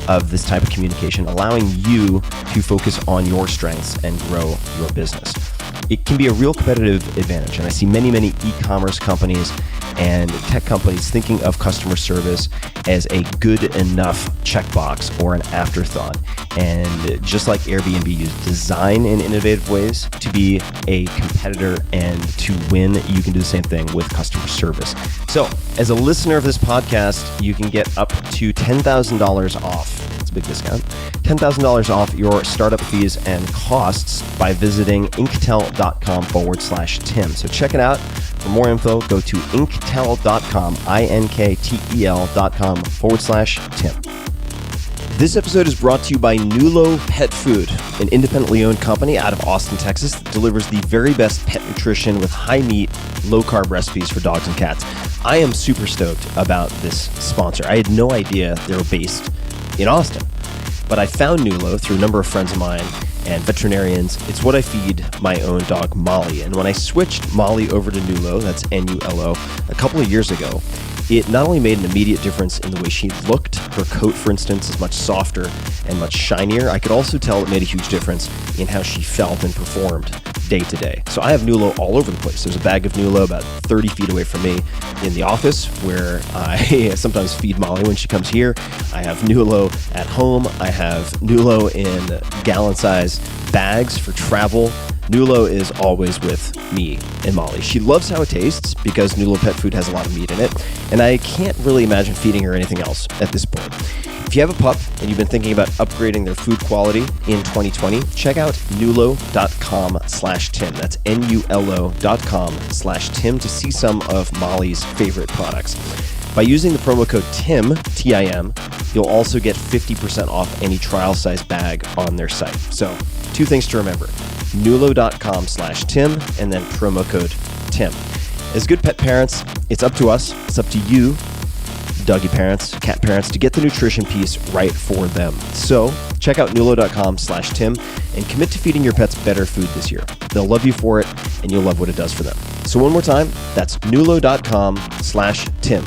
of this type of communication, allowing you to focus on your strengths and grow your business. It can be a real competitive advantage, and I see many e-commerce companies and tech companies thinking of customer service as a good enough checkbox or an afterthought. And just like Airbnb used design in innovative ways to be a competitor and to win, you can do the same thing with customer service. So as a listener of this podcast, you can get up to $10,000 off. It's a big discount. $10,000 off your startup fees and costs by visiting inktel.com/Tim. So check it out. For more info, go to inktel.com, inktel.com/Tim. This episode is brought to you by Nulo Pet Food, an independently owned company out of Austin, Texas that delivers the very best pet nutrition with high meat, low carb recipes for dogs and cats. I am super stoked about this sponsor. I had no idea they were based in Austin, but I found Nulo through a number of friends of mine and veterinarians. It's what I feed my own dog, Molly. And when I switched Molly over to Nulo, that's Nulo, a couple of years ago, it not only made an immediate difference in the way she looked, her coat, for instance, is much softer and much shinier. I could also tell it made a huge difference in how she felt and performed day to day. So I have Nulo all over the place. There's a bag of Nulo about 30 feet away from me in the office where I sometimes feed Molly when she comes here. I have Nulo at home. I have Nulo in gallon-size bags for travel. Nulo is always with me and Molly. She loves how it tastes because Nulo Pet Food has a lot of meat in it, and I can't really imagine feeding her anything else at this point. If you have a pup and you've been thinking about upgrading their food quality in 2020, check out nulo.com/Tim. That's nulo.com/Tim to see some of Molly's favorite products. By using the promo code TIM, T-I-M, you'll also get 50% off any trial size bag on their site. So, two things to remember: nulo.com/Tim and then promo code TIM. As good pet parents, it's up to us, it's up to you, doggy parents, cat parents, to get the nutrition piece right for them. So check out nulo.com/Tim and commit to feeding your pets better food this year. They'll love you for it, and you'll love what it does for them. So one more time, that's nulo.com/Tim.